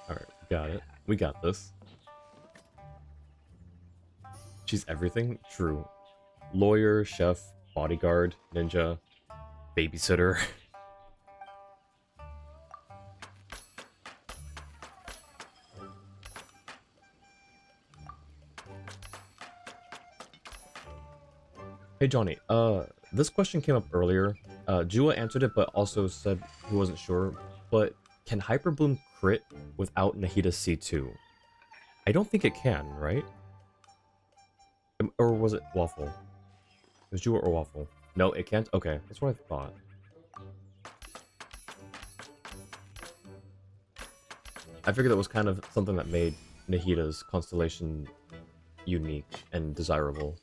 Alright, got it. We got this. She's everything? True. Lawyer, chef, bodyguard, ninja, babysitter. Hey Johnny, this question came up earlier. Jua answered it, but also said he wasn't sure. But can Hyperbloom crit without Nahida's C2? I don't think it can, right? Or was it Waffle? It was Jua or Waffle? No, it can't? Okay, that's what I thought. I figured that was kind of something that made Nahida's constellation unique and desirable.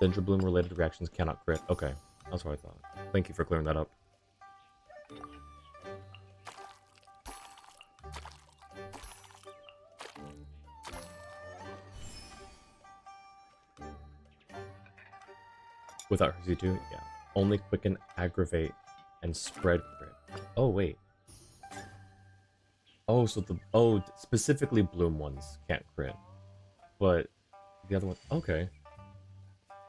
Dendra Bloom related reactions cannot crit. Okay, that's what I thought. Thank you for clearing that up. Without her Z2? Yeah. Only quicken, aggravate, and spread crit. Oh, wait. Oh, so the... Oh, specifically Bloom ones can't crit. But the other one... Okay.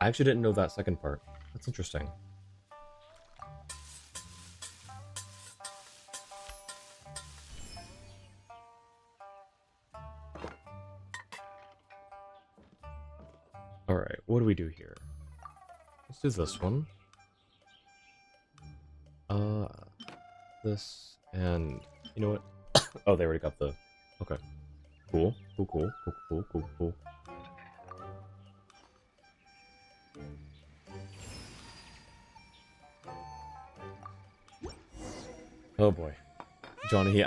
I actually didn't know that second part. That's interesting. what do we do here? Let's do this one. This, and you know what? Oh, they already got the... Okay. Cool. Cool. Oh boy. Johnny,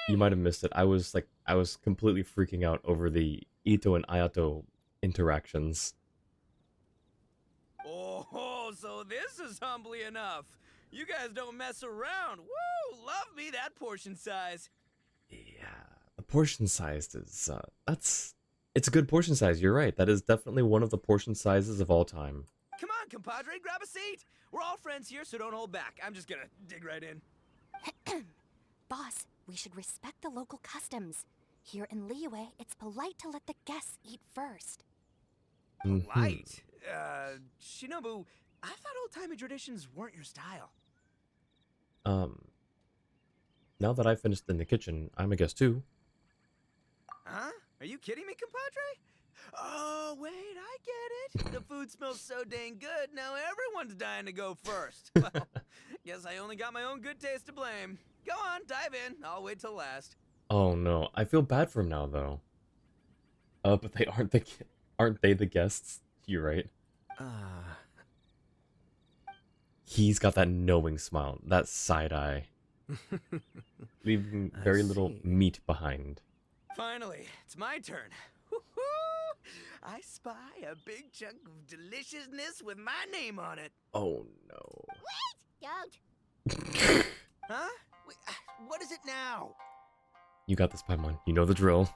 you might have missed it. I was completely freaking out over the Ito and Ayato interactions. Oh, so this is humbly enough. You guys don't mess around. Woo! Love me that portion size. Yeah, the portion size is it's a good portion size. You're right. That is definitely one of the portion sizes of all time. Come on, compadre, grab a seat. We're all friends here, so don't hold back. I'm just gonna dig right in. Boss, we should respect the local customs. Here in Liyue, it's polite to let the guests eat first. Polite? Shinobu, I thought old-timey traditions weren't your style. Now that I finished in the kitchen, I'm a guest too. Huh? Are you kidding me, compadre? Oh, wait, I get it. The food smells so dang good, now everyone's dying to go first. Well, guess I only got my own good taste to blame. Go on, dive in. I'll wait till last. Oh no, I feel bad for him now though. But they aren't they the guests? You're right. He's got that knowing smile, that side eye. Leaving very little meat behind. Finally, it's my turn. Woo-hoo! I spy a big chunk of deliciousness with my name on it. Oh no. Wait! Don't. Huh? Wait, what is it now? You got this, Paimon. You know the drill. Okay,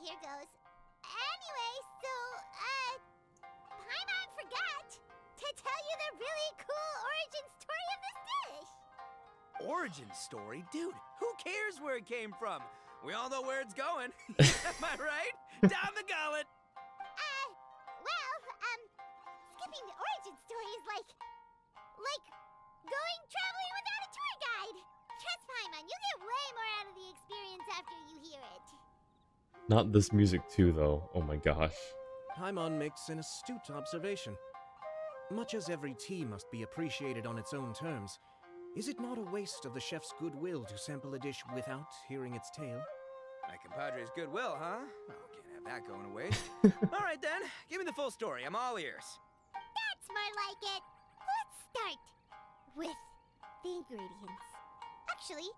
here goes. Anyway, so, Paimon forgot to tell you the really cool origin story of this dish. Origin story? Dude, who cares where it came from? We all know where it's going. Am I right? Down the gullet! Skipping the origin story is like going traveling without a tour guide. Trust Paimon, you get way more out of the experience after you hear it. Not this music too, though. Oh my gosh. Paimon makes an astute observation. Much as every tea must be appreciated on its own terms, is it not a waste of the chef's goodwill to sample a dish without hearing its tale? My compadre's goodwill, huh? Oh, can't have that going to waste. All right then, give me the full story. I'm all ears. That's more like it. Let's start with the ingredients. Actually,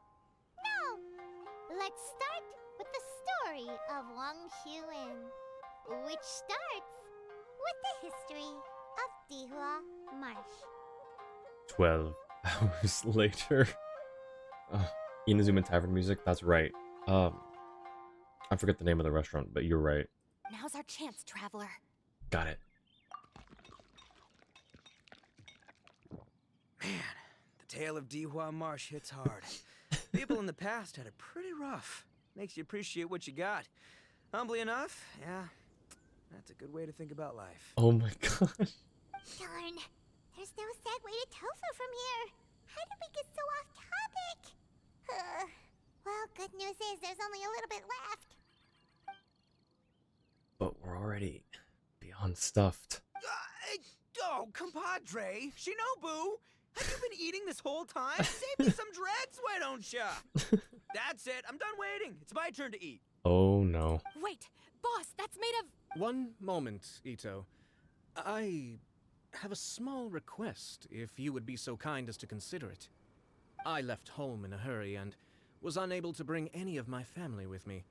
no. Let's start with the story of Wang Xuan, which starts with the history of Dihua Marsh. 12 hours later. Inazuma Tavern music, that's right. I forget the name of the restaurant, but you're right. Now's our chance, traveler. Got it. Man, the tale of Dihua Marsh hits hard. People in the past had it pretty rough. Makes you appreciate what you got. Humbly enough, yeah, that's a good way to think about life. Oh my gosh. Darn, there's no sad way to tofu from here. How did we get so off topic? Well, good news is there's only a little bit left. But we're already beyond stuffed. Oh, compadre, Shinobu, have you been eating this whole time? Save me some dregs, why don't ya? That's it, I'm done waiting. It's my turn to eat. Oh no. Wait, boss, that's made of... One moment, Ito. I have a small request, if you would be so kind as to consider it. I left home in a hurry and was unable to bring any of my family with me.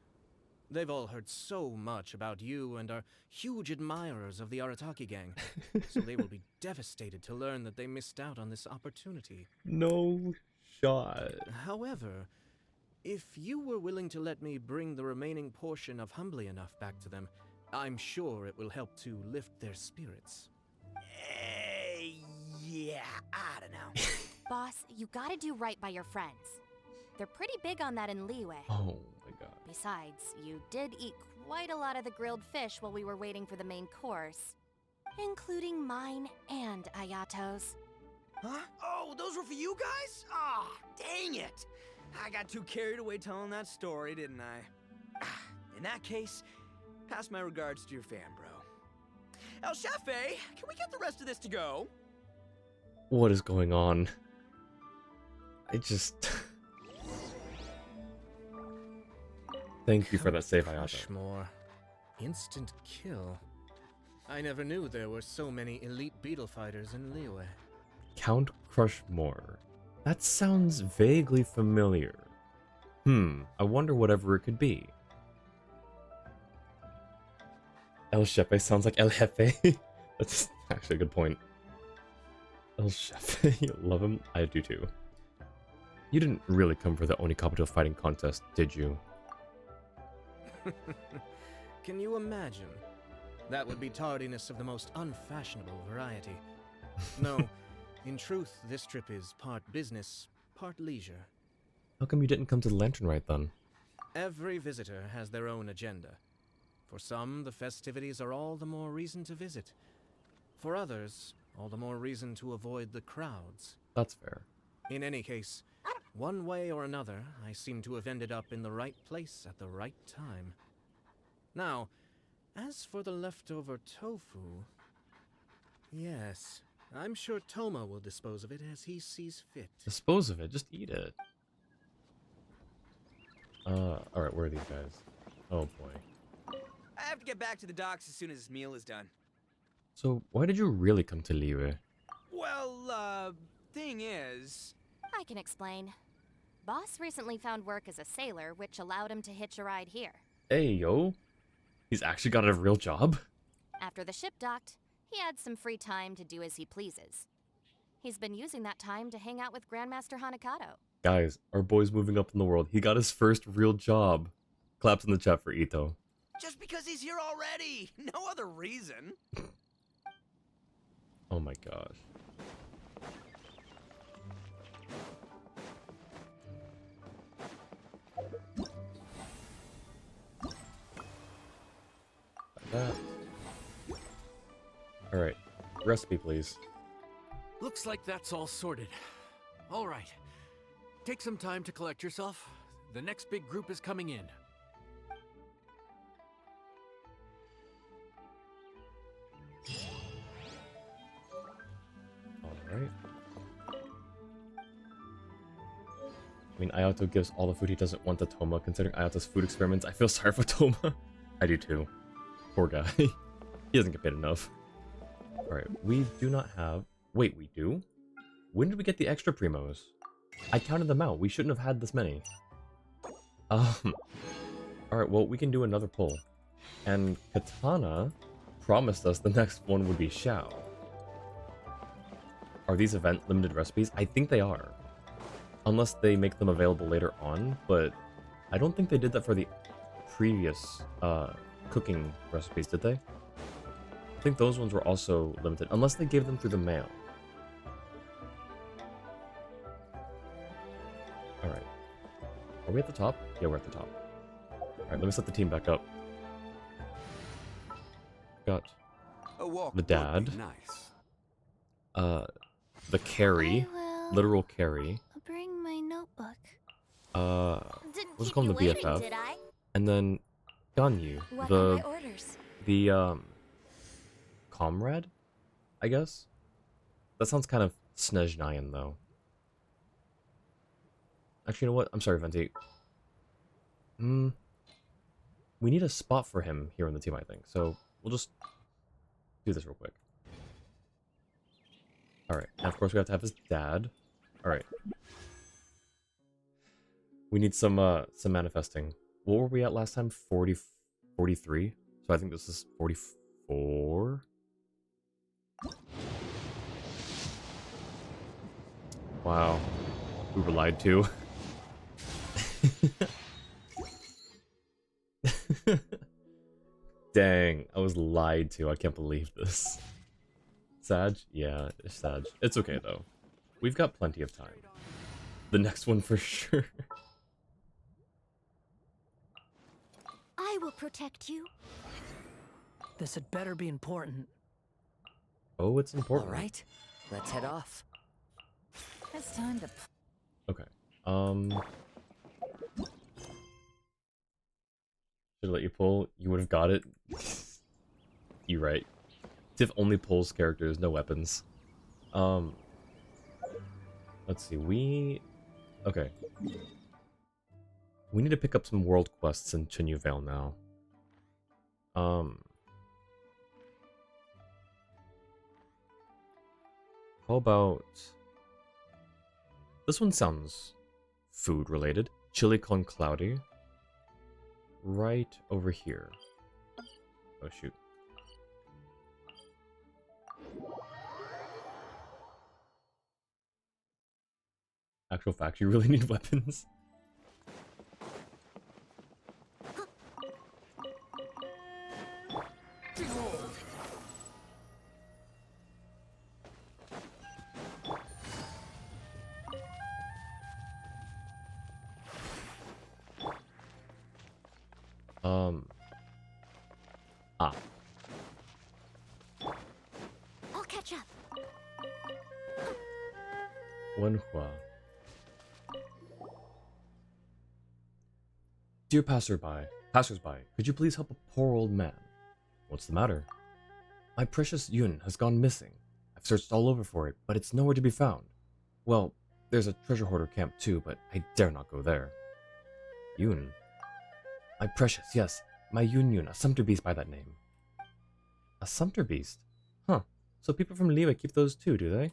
They've all heard so much about you and are huge admirers of the Arataki gang, so they will be devastated to learn that they missed out on this opportunity. No shot. However, if you were willing to let me bring the remaining portion of Humbly Enough back to them, I'm sure it will help to lift their spirits. Yeah, I don't know. Boss, you gotta do right by your friends. They're pretty big on that in Liyue. Oh my god. Besides, you did eat quite a lot of the grilled fish while we were waiting for the main course. Including mine and Ayato's. Huh? Oh, those were for you guys? Ah, dang it. I got too carried away telling that story, didn't I? In that case, Pass my regards to your fan, bro. El Chefe, can we get the rest of this to go? What is going on? I just... Thank you for that save, Hayato. Crushmore. Instant kill. I never knew there were so many elite beetle fighters in Liyue. Count Crushmore. That sounds vaguely familiar. I wonder whatever it could be. El Chefe sounds like El Jefe. That's actually a good point. El Chefe, you love him? I do too. You didn't really come for the Onikabuto fighting contest, did you? Can you imagine? That would be tardiness of the most unfashionable variety. No, in truth, this trip is part business, part leisure. How come you didn't come to the Lantern Rite then? Every visitor has their own agenda. For some, the festivities are all the more reason to visit. For others, all the more reason to avoid the crowds. That's fair. In any case, one way or another, I seem to have ended up in the right place at the right time. Now, as for the leftover tofu... Yes, I'm sure Toma will dispose of it as he sees fit. Dispose of it? Just eat it. Alright, where are these guys? Oh boy. I have to get back to the docks as soon as this meal is done. So, why did you really come to Liyue? Well, thing is... I can explain. Boss recently found work as a sailor, which allowed him to hitch a ride here. Hey, yo. He's actually got a real job? After the ship docked, he had some free time to do as he pleases. He's been using that time to hang out with Grandmaster Hanakato. Guys, our boy's moving up in the world. He got his first real job. Claps in the chat for Ito. Just because he's here already! No other reason! Oh my gosh. Alright, recipe please. Looks like that's all sorted. All right. Take some time to collect yourself. The next big group is coming in. Alright. I mean, Ayato gives all the food he doesn't want to Toma. Considering Ayato's food experiments, I feel sorry for Toma. I do too. Poor guy. He doesn't get paid enough. Alright, we do not have... Wait, we do? When did we get the extra primos? I counted them out. We shouldn't have had this many. Alright, well, we can do another poll. And Katana promised us the next one would be Xiao. Are these event-limited recipes? I think they are. Unless they make them available later on, but I don't think they did that for the previous cooking recipes, did they? I think those ones were also limited, unless they gave them through the mail. Alright. Are we at the top? Yeah, we're at the top. Alright, let me set the team back up. Got the dad. The carry. Literal carry. Bring my notebook. Let's call him the BFF. Did I? And then Ganyu, What are my orders? the comrade, I guess. That sounds kind of Snezhnayan though. Actually, you know what? I'm sorry, Venti. We need a spot for him here on the team, I think. So we'll just do this real quick. Alright, and of course we have to have his dad. Alright. We need some manifesting. What were we at last time? 43? So I think this is 44? Wow. We were lied to. Dang, I was lied to. I can't believe this. Sag? Yeah, it's Sag. It's okay though. We've got plenty of time. The next one for sure. I will protect you. This had better be important. Oh, it's important. All right, let's head off. It's time to... Okay. Should let you pull. You would have got it. You're right. Tiff only pulls characters, no weapons. Let's see. Okay. We need to pick up some world quests in Chenyu Vale now. How about... This one sounds food related. Chili con cloudy. Right over here. Oh shoot. Actual fact, you really need weapons. I'll catch up. Wenhua. Dear passersby, could you please help a poor old man? What's the matter? My precious Yun has gone missing. I've searched all over for it, but it's nowhere to be found. Well, there's a treasure hoarder camp too, but I dare not go there. Yun? My precious, yes, my Yun, a sumpter beast by that name. A sumpter beast? Huh, so people from Liyue keep those too, do they?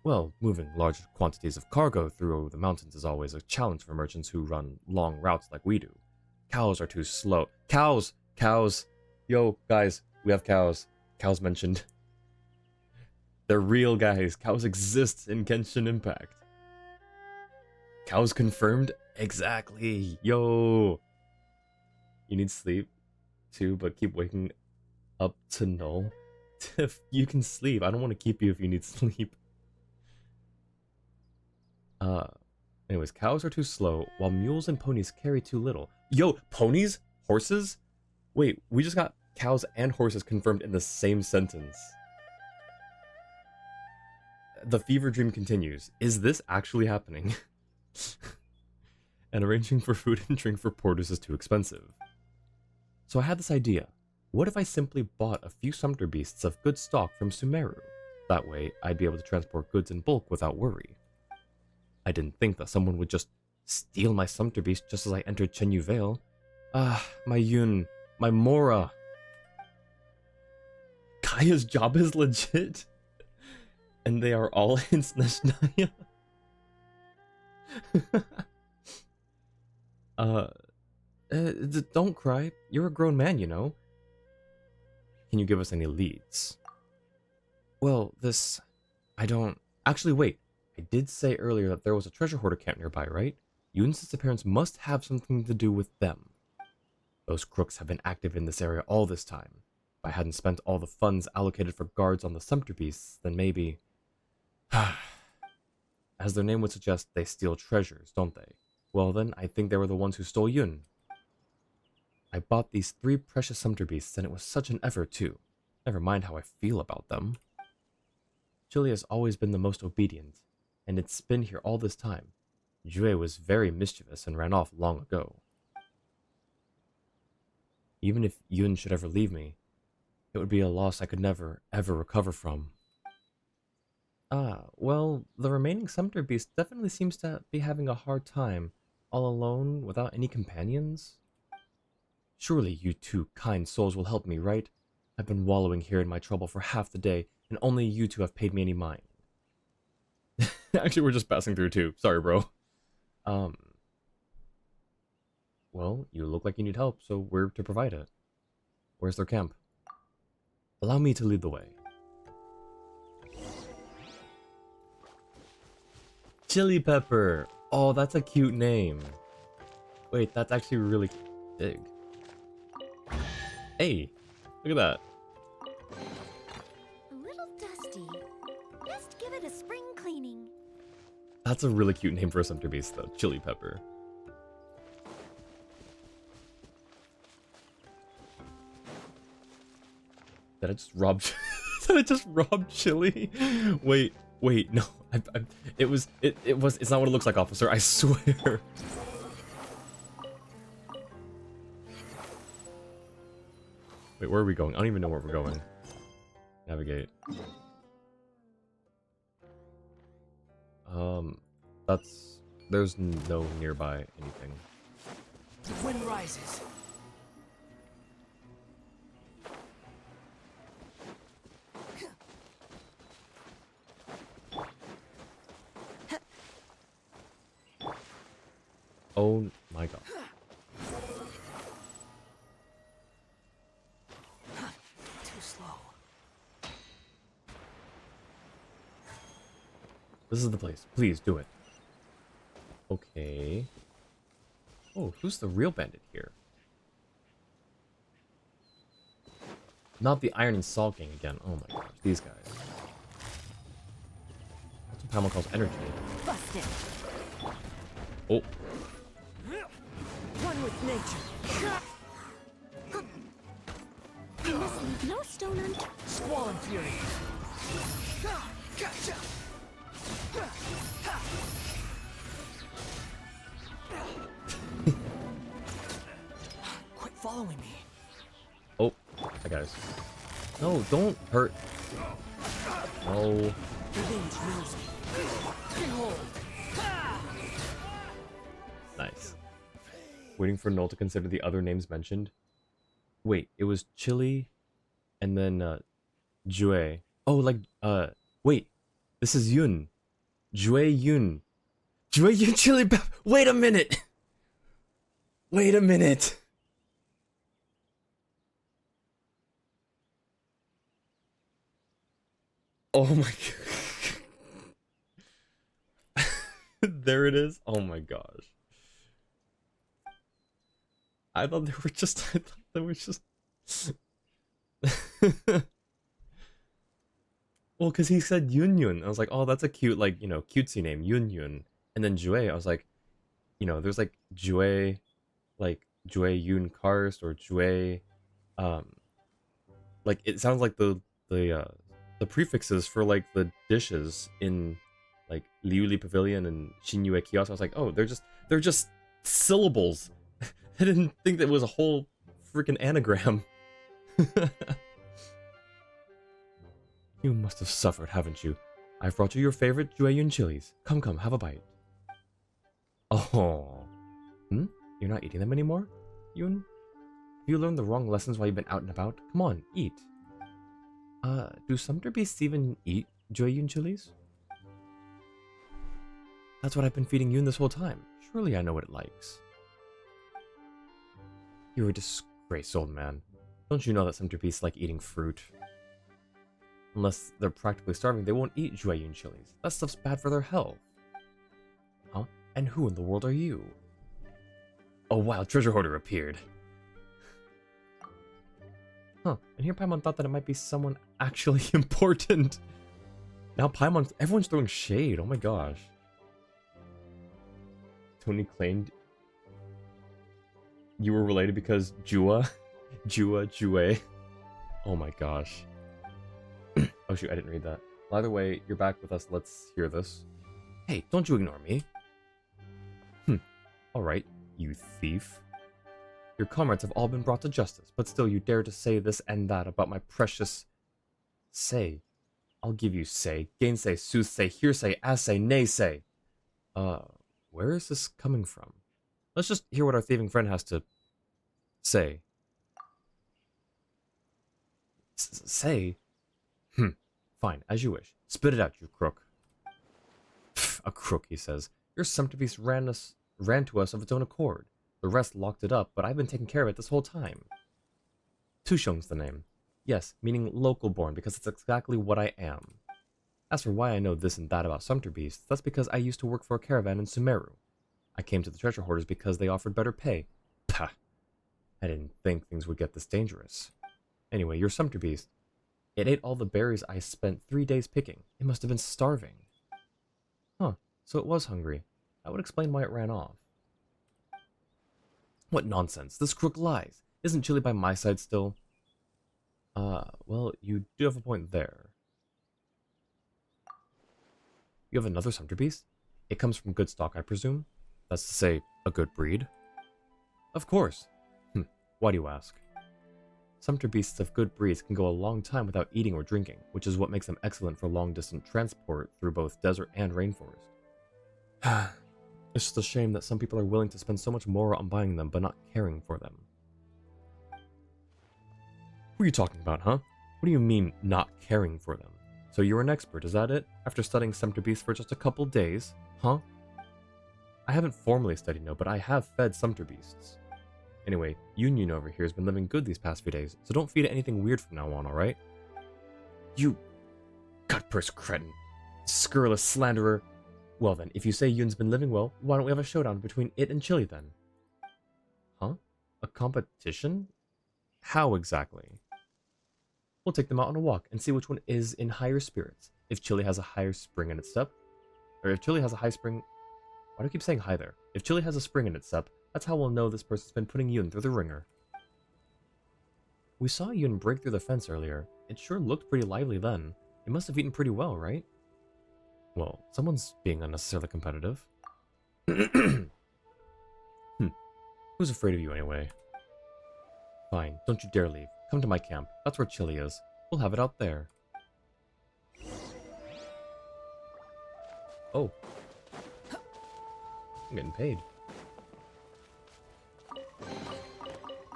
Well, moving large quantities of cargo through the mountains is always a challenge for merchants who run long routes like we do. Cows are too slow. Cows! Cows! Yo, guys, we have cows. Cows mentioned. They're real, guys. Cows exist in Genshin Impact. Cows confirmed? Exactly. Yo! You need sleep, too, but keep waking up to null. Tiff, you can sleep. I don't want to keep you if you need sleep. Anyways, cows are too slow, while mules and ponies carry too little. Yo, ponies? Horses? Wait, we just got cows and horses confirmed in the same sentence. The fever dream continues. Is this actually happening? And arranging for food and drink for porters is too expensive. So I had this idea. What if I simply bought a few sumpter beasts of good stock from Sumeru? That way, I'd be able to transport goods in bulk without worry. I didn't think that someone would just steal my sumpter beast just as I entered Chenyu Vale. Ah, my Yun, my Mora. Kaya's job is legit. And they are all in Snezhnaya. Don't cry. You're a grown man, you know. Can you give us any leads? Well, I don't... Actually, wait. I did say earlier that there was a treasure hoarder camp nearby, right? Yun's disappearance must have something to do with them. Those crooks have been active in this area all this time. If I hadn't spent all the funds allocated for guards on the sumpter beasts, then maybe... As their name would suggest, they steal treasures, don't they? Well then, I think they were the ones who stole Yun. I bought these 3 precious sumpter beasts, and it was such an effort too. Never mind how I feel about them. Chili has always been the most obedient, and it's been here all this time. Jue was very mischievous and ran off long ago. Even if Yun should ever leave me, it would be a loss I could never, ever recover from. Well, the remaining sumpter beast definitely seems to be having a hard time, all alone, without any companions. Surely you 2 kind souls will help me, right? I've been wallowing here in my trouble for half the day, and only you 2 have paid me any mind. Actually, we're just passing through too. Sorry, bro. Well, you look like you need help, so we're to provide it. Where's their camp? Allow me to lead the way. Chili Pepper! Oh, that's a cute name. Wait, that's actually really big. Hey, look at that. A little dusty. Best give it a spring cleaning. That's a really cute name for a sumpter beast, though. Chili Pepper. Did I just rob? Did I just rob Chili? Wait, no. It's not what it looks like, officer. I swear. Wait, where are we going? I don't even know where we're going. Navigate. That's... There's no nearby anything. The wind rises. Oh my god. Too slow. This is the place. Please do it. Okay. Oh, who's the real bandit here? Not the Iron and Salt Gang again. Oh my gosh, these guys. That's what Pamela calls energy. Busted. Oh. One with nature. You must leave no stone unturned. Squall and fury. Gotcha. Quit following me. Oh, hi guys. No, don't hurt. No. Revenge knows me. Behold. Nice. Waiting for Null to consider the other names mentioned. Wait, it was Chili, and then Jue. Oh, like wait, this is Yun. Jue Yun. Jue Yun Chili. Wait a minute. Wait a minute. Oh my god. There it is. Oh my gosh. I thought they were just. I thought they were just. Well, because he said Yun Yun. I was like, oh, that's a cute, like, you know, cutesy name, Yun Yun. And then Jue, I was like, you know, there's like Jue, like Jue Yun Karst or Jue, like it sounds like the prefixes for like the dishes in like Liuli Pavilion and Chenyu Kiosk. I was like, oh, they're just syllables. I didn't think that was a whole freaking anagram. You must have suffered, haven't you? I've brought you your favorite Jueyun chilies. Come, come, have a bite. Oh. Hmm? You're not eating them anymore? Yun? Have you learned the wrong lessons while you've been out and about? Come on, eat. Do Sumter Beasts even eat Jueyun chilies? That's what I've been feeding Yun this whole time. Surely I know what it likes. You're a disgrace, old man. Don't you know that Sumter Beasts like eating fruit? Unless they're practically starving, they won't eat Jueyun chilies. That stuff's bad for their health. Huh? And who in the world are you? A wild treasure hoarder appeared. Huh, and here Paimon thought that it might be someone actually important. Now Paimon, everyone's throwing shade, oh my gosh. Tony claimed you were related because Jue. Oh my gosh. Oh shoot, I didn't read that. Well, either way, you're back with us, let's hear this. Hey, don't you ignore me. Alright, you thief. Your comrades have all been brought to justice, but still you dare to say this and that about my precious... Say. I'll give you say, gainsay, soothsay, hearsay, assay, naysay. Where is this coming from? Let's just hear what our thieving friend has to... say. Say? Fine, as you wish. Spit it out, you crook. Pfft, a crook, he says. Your Sumter Beast ran to us of its own accord. The rest locked it up, but I've been taking care of it this whole time. Tushong's the name. Yes, meaning local born, because it's exactly what I am. As for why I know this and that about Sumter Beasts, that's because I used to work for a caravan in Sumeru. I came to the treasure hoarders because they offered better pay. Pah! I didn't think things would get this dangerous. Anyway, your Sumter Beast. It ate all the berries I spent 3 days picking. It must have been starving. Huh, so it was hungry. That would explain why it ran off. What nonsense, this crook lies. Isn't Chili by my side still? Well, you do have a point there. You have another Sumter Beast? It comes from good stock, I presume? That's to say, a good breed? Of course. Why do you ask? Sumpter beasts of good breeds can go a long time without eating or drinking, which is what makes them excellent for long-distance transport through both desert and rainforest. It's just a shame that some people are willing to spend so much more on buying them but not caring for them. Who are you talking about, huh? What do you mean, not caring for them? So you're an expert, is that it? After studying Sumpter beasts for just a couple days? Huh? I haven't formally studied, no, but I have fed Sumpter beasts. Anyway, Union over here has been living good these past few days, so don't feed it anything weird from now on, alright? You cut-purse cretin, scurrilous slanderer. Well then, if you say Yoon's been living well, why don't we have a showdown between it and Chili then? Huh? A competition? How exactly? We'll take them out on a walk and see which one is in higher spirits. If Chili has a higher spring in its step, or if Chili has a high spring... Why do I keep saying hi there? If Chili has a spring in its step, that's how we'll know this person's been putting Yoon through the ringer. We saw Yoon break through the fence earlier. It sure looked pretty lively then. He must have eaten pretty well, right? Well, someone's being unnecessarily competitive. Who's afraid of you anyway? Fine, don't you dare leave. Come to my camp. That's where Chili is. We'll have it out there. Oh. I'm getting paid.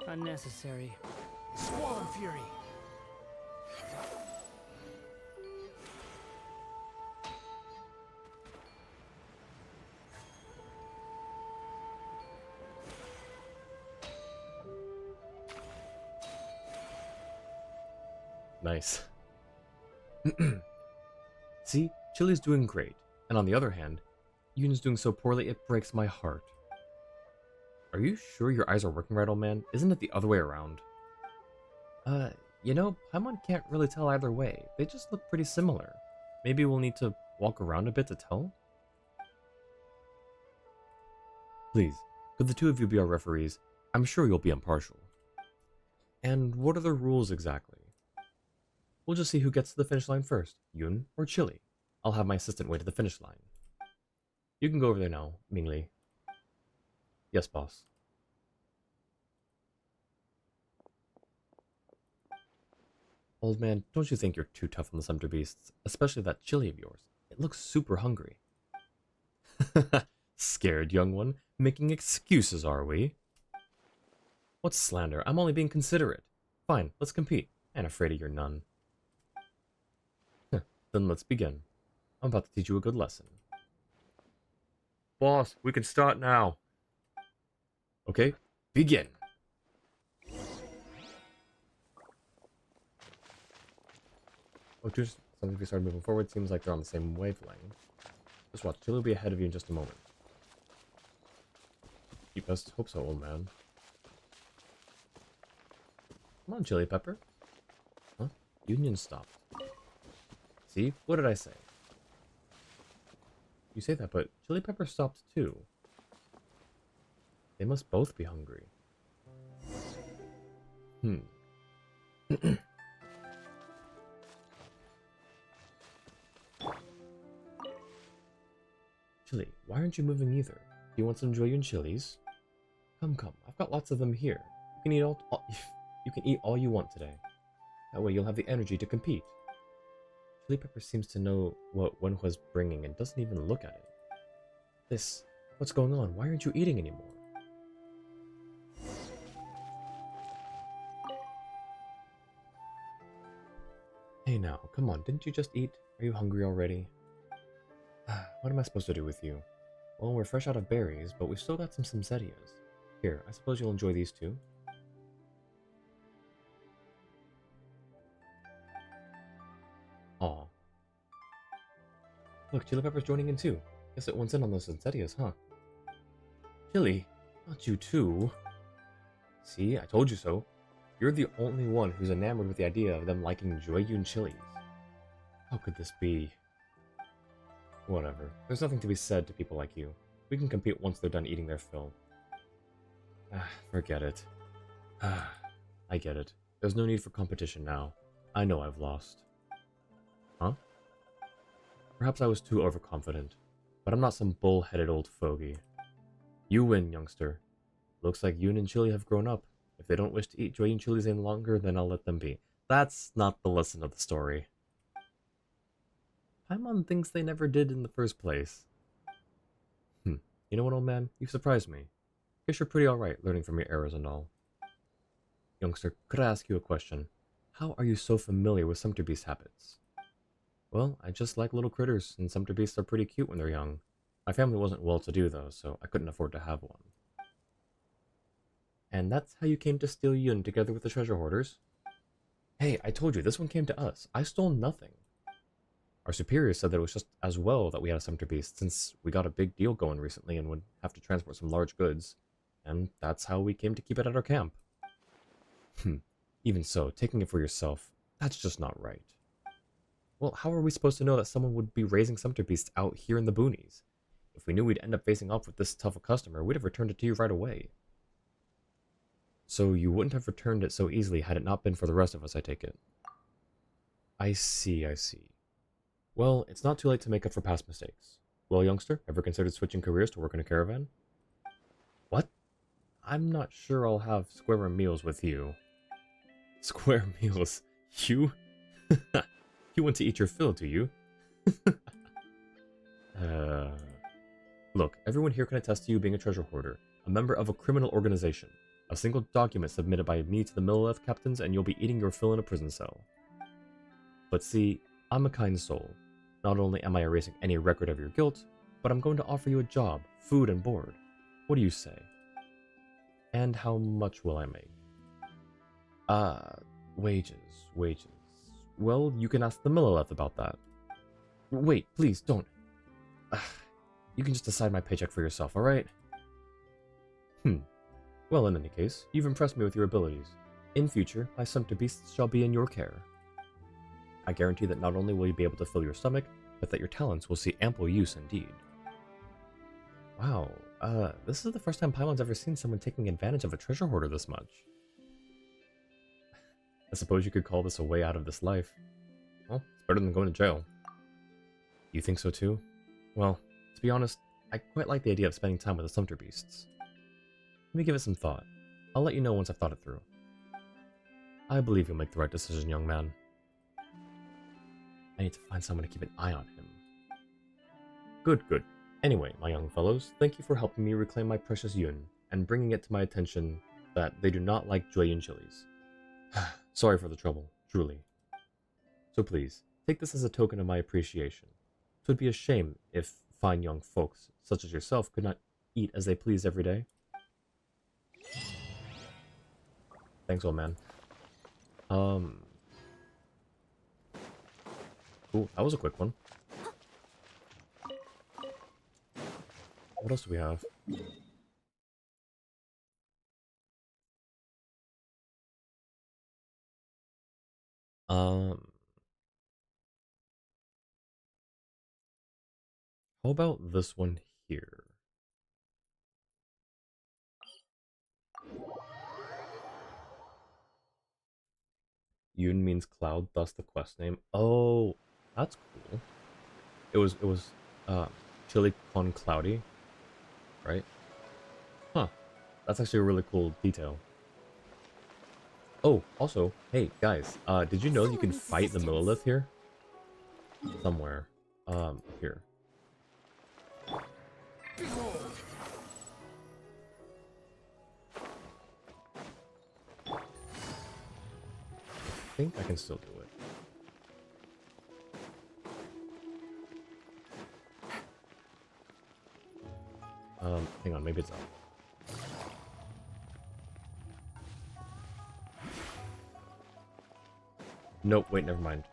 Unnecessary. Swan Fury! Nice. See, Chili's doing great, and on the other hand, Yoon's doing so poorly it breaks my heart. Are you sure your eyes are working right, old man? Isn't it the other way around? You know, Paimon can't really tell either way. They just look pretty similar. Maybe we'll need to walk around a bit to tell? Please, could the two of you be our referees? I'm sure you'll be impartial. And what are the rules exactly? We'll just see who gets to the finish line first, Yoon or Chili. I'll have my assistant wait at the finish line. You can go over there now, Mingli. Yes, boss. Old man, don't you think you're too tough on the Sumpter beasts, especially that Chili of yours? It looks super hungry. Scared, young one? Making excuses, are we? What's slander? I'm only being considerate. Fine, let's compete. And afraid of your none. Then let's begin. I'm about to teach you a good lesson. Boss, we can start now. Okay, begin. Oh, just something we started moving forward. Seems like they're on the same wavelength. Just watch. Chili will be ahead of you in just a moment. You best hope so, old man. Come on, Chili Pepper. Huh? Union stopped. See? What did I say? You say that, but Chili Pepper stopped too. They must both be hungry. Chili, why aren't you moving either? Do you want some Jueyun chilies? Come, I've got lots of them here. You can eat you can eat all you want today. That way you'll have the energy to compete. Chili Pepper seems to know what Wenhua's bringing and doesn't even look at it. What's going on? Why aren't you eating anymore? Hey now, come on, didn't you just eat? Are you hungry already? What am I supposed to do with you? Well, we're fresh out of berries, but we've still got some Samsetias. Here, I suppose you'll enjoy these too. Aw. Look, Chili Pepper's joining in too. Guess it wants in on those Samsetias, huh? Chili, not you too. See, I told you so. You're the only one who's enamored with the idea of them liking Jueyun chilies. How could this be? Whatever. There's nothing to be said to people like you. We can compete once they're done eating their fill. Forget it. I get it. There's no need for competition now. I know I've lost. Huh? Perhaps I was too overconfident, but I'm not some bull-headed old fogey. You win, youngster. Looks like Yoon and Chili have grown up, If they don't wish to eat Jueyun chilies any longer, then I'll let them be. That's not the lesson of the story. Paimon thinks they never did in the first place. You know what, old man? You've surprised me. Guess you're pretty alright, learning from your errors and all. Youngster, could I ask you a question? How are you so familiar with Sumterbeast's habits? Well, I just like little critters, and Sumterbeasts are pretty cute when they're young. My family wasn't well-to-do, though, so I couldn't afford to have one. And that's how you came to steal Yun together with the treasure hoarders? Hey, I told you, this one came to us. I stole nothing. Our superior said that it was just as well that we had a Sumterbeast, since we got a big deal going recently and would have to transport some large goods. And that's how we came to keep it at our camp. Even so, taking it for yourself, that's just not right. Well, how are we supposed to know that someone would be raising Sumterbeasts out here in the boonies? If we knew we'd end up facing off with this tough a customer, we'd have returned it to you right away. So you wouldn't have returned it so easily had it not been for the rest of us, I take it. I see, I see. Well, it's not too late to make up for past mistakes. Well, youngster, ever considered switching careers to work in a caravan? What? I'm not sure I'll have square meals with you. Square meals? You? You want to eat your fill, do you? Look, everyone here can attest to you being a treasure hoarder, a member of a criminal organization. A single document submitted by me to the Millelith captains and you'll be eating your fill in a prison cell. But see, I'm a kind soul. Not only am I erasing any record of your guilt, but I'm going to offer you a job, food, and board. What do you say? And how much will I make? Wages. Well, you can ask the Millelith about that. Wait, please, don't. You can just decide my paycheck for yourself, alright? Well, in any case, you've impressed me with your abilities. In future, my Sumterbeasts shall be in your care. I guarantee that not only will you be able to fill your stomach, but that your talents will see ample use indeed. Wow, this is the first time Paimon's ever seen someone taking advantage of a treasure hoarder this much. I suppose you could call this a way out of this life. Well, it's better than going to jail. You think so too? Well, to be honest, I quite like the idea of spending time with the Sumterbeasts. Let me give it some thought. I'll let you know once I've thought it through. I believe you'll make the right decision, young man. I need to find someone to keep an eye on him. Good. Anyway, my young fellows, thank you for helping me reclaim my precious Yun, and bringing it to my attention that they do not like Jueyun chilies. Sorry for the trouble, truly. So please, take this as a token of my appreciation. 'Twould be a shame if fine young folks, such as yourself, could not eat as they pleased every day. Thanks, old man. Cool, that was a quick one. What else do we have? How about this one here? Yun means cloud, thus the quest name. Oh, that's cool. It was chili con cloudy, right? Huh. That's actually a really cool detail. Oh, also, hey guys, did you know you can fight the Millelith here? Somewhere. Here. I think I can still do it. Hang on, maybe it's up. Nope, wait, never mind.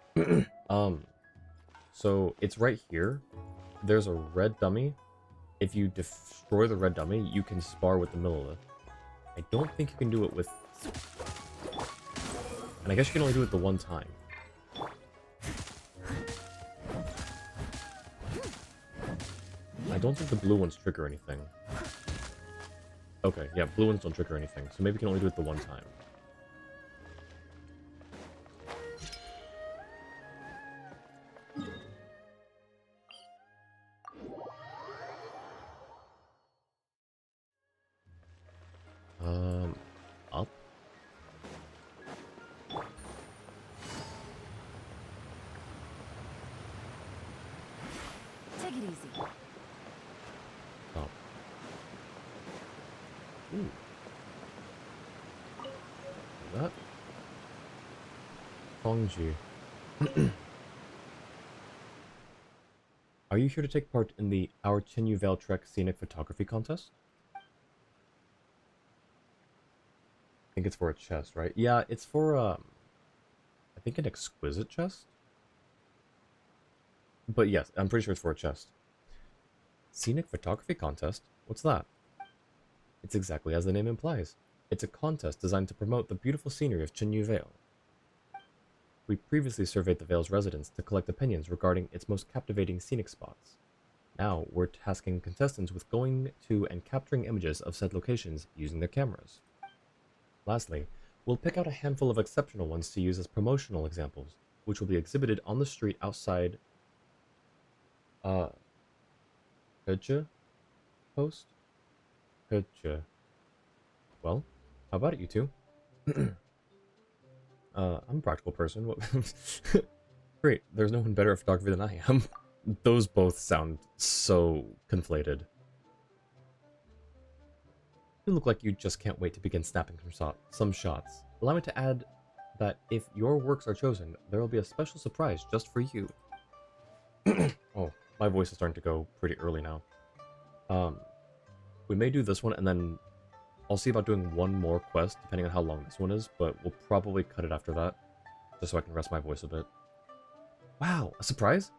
So it's right here. There's a red dummy. If you destroy the red dummy, you can spar with the Millelith. I don't think you can do it with... And I guess you can only do it the one time. I don't think the blue ones trigger anything. Okay, yeah, blue ones don't trigger anything, so maybe you can only do it the one time. Up? Take it easy. Oh. Ooh. That? Hongju. Are you here to take part in the Our Chenyu Vale Trek Scenic Photography Contest? I think it's for a chest, right? Yeah, it's for, I think an exquisite chest? But yes, I'm pretty sure it's for a chest. Scenic Photography Contest? What's that? It's exactly as the name implies. It's a contest designed to promote the beautiful scenery of Chenyu Vale. We previously surveyed the Vale's residents to collect opinions regarding its most captivating scenic spots. Now, we're tasking contestants with going to and capturing images of said locations using their cameras. Lastly, we'll pick out a handful of exceptional ones to use as promotional examples, which will be exhibited on the street outside Heche post? Heche. Well, how about it, you two? I'm a practical person. What? Great, there's no one better at photography than I am. Those both sound so conflated. You look like you just can't wait to begin snapping some shots. Allow me to add that if your works are chosen, there will be a special surprise just for you. Oh, my voice is starting to go pretty early now. We may do this one, and then I'll see about doing one more quest, depending on how long this one is, but we'll probably cut it after that, just so I can rest my voice a bit. Wow, a surprise?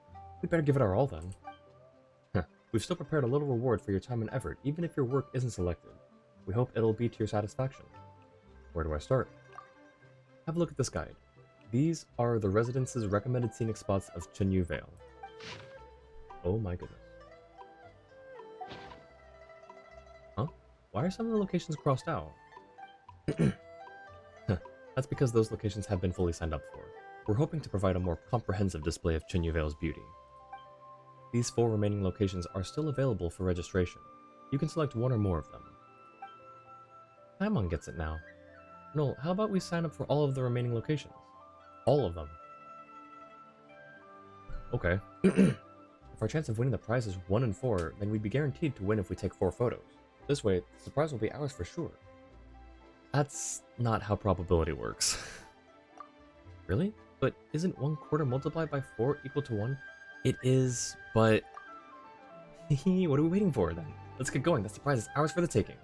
We better give it our all then. We've still prepared a little reward for your time and effort, even if your work isn't selected. We hope it'll be to your satisfaction. Where do I start? Have a look at this guide. These are the residents' recommended scenic spots of Chenyu Vale. Oh my goodness. Huh? Why are some of the locations crossed out? That's because those locations have been fully signed up for. We're hoping to provide a more comprehensive display of Chenyu Vale's beauty. These 4 remaining locations are still available for registration. You can select one or more of them. Paimon gets it now. Noel, how about we sign up for all of the remaining locations? All of them. Okay. If our chance of winning the prize is 1 in 4, then we'd be guaranteed to win if we take 4 photos. This way, the surprise will be ours for sure. That's not how probability works. Really? But isn't 1/4 multiplied by 4 equal to 1? It is, but... what are we waiting for then? Let's get going. The surprise is ours for the taking.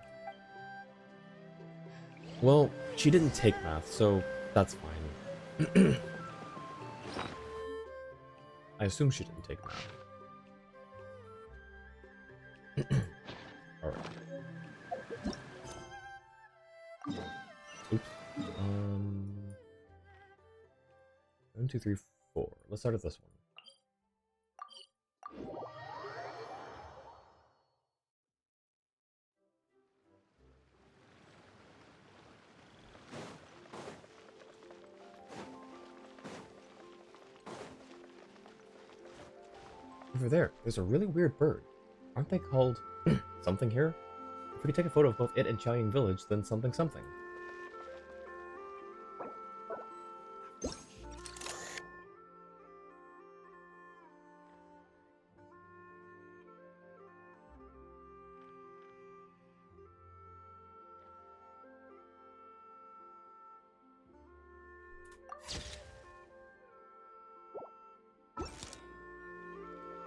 Well, she didn't take math, so that's fine. I assume she didn't take math. Alright. Oops. 1, 2, 3, 4. Let's start at this one. Over there's a really weird bird. Aren't they called something here? If we could take a photo of both it and Chaoying Village, then something something.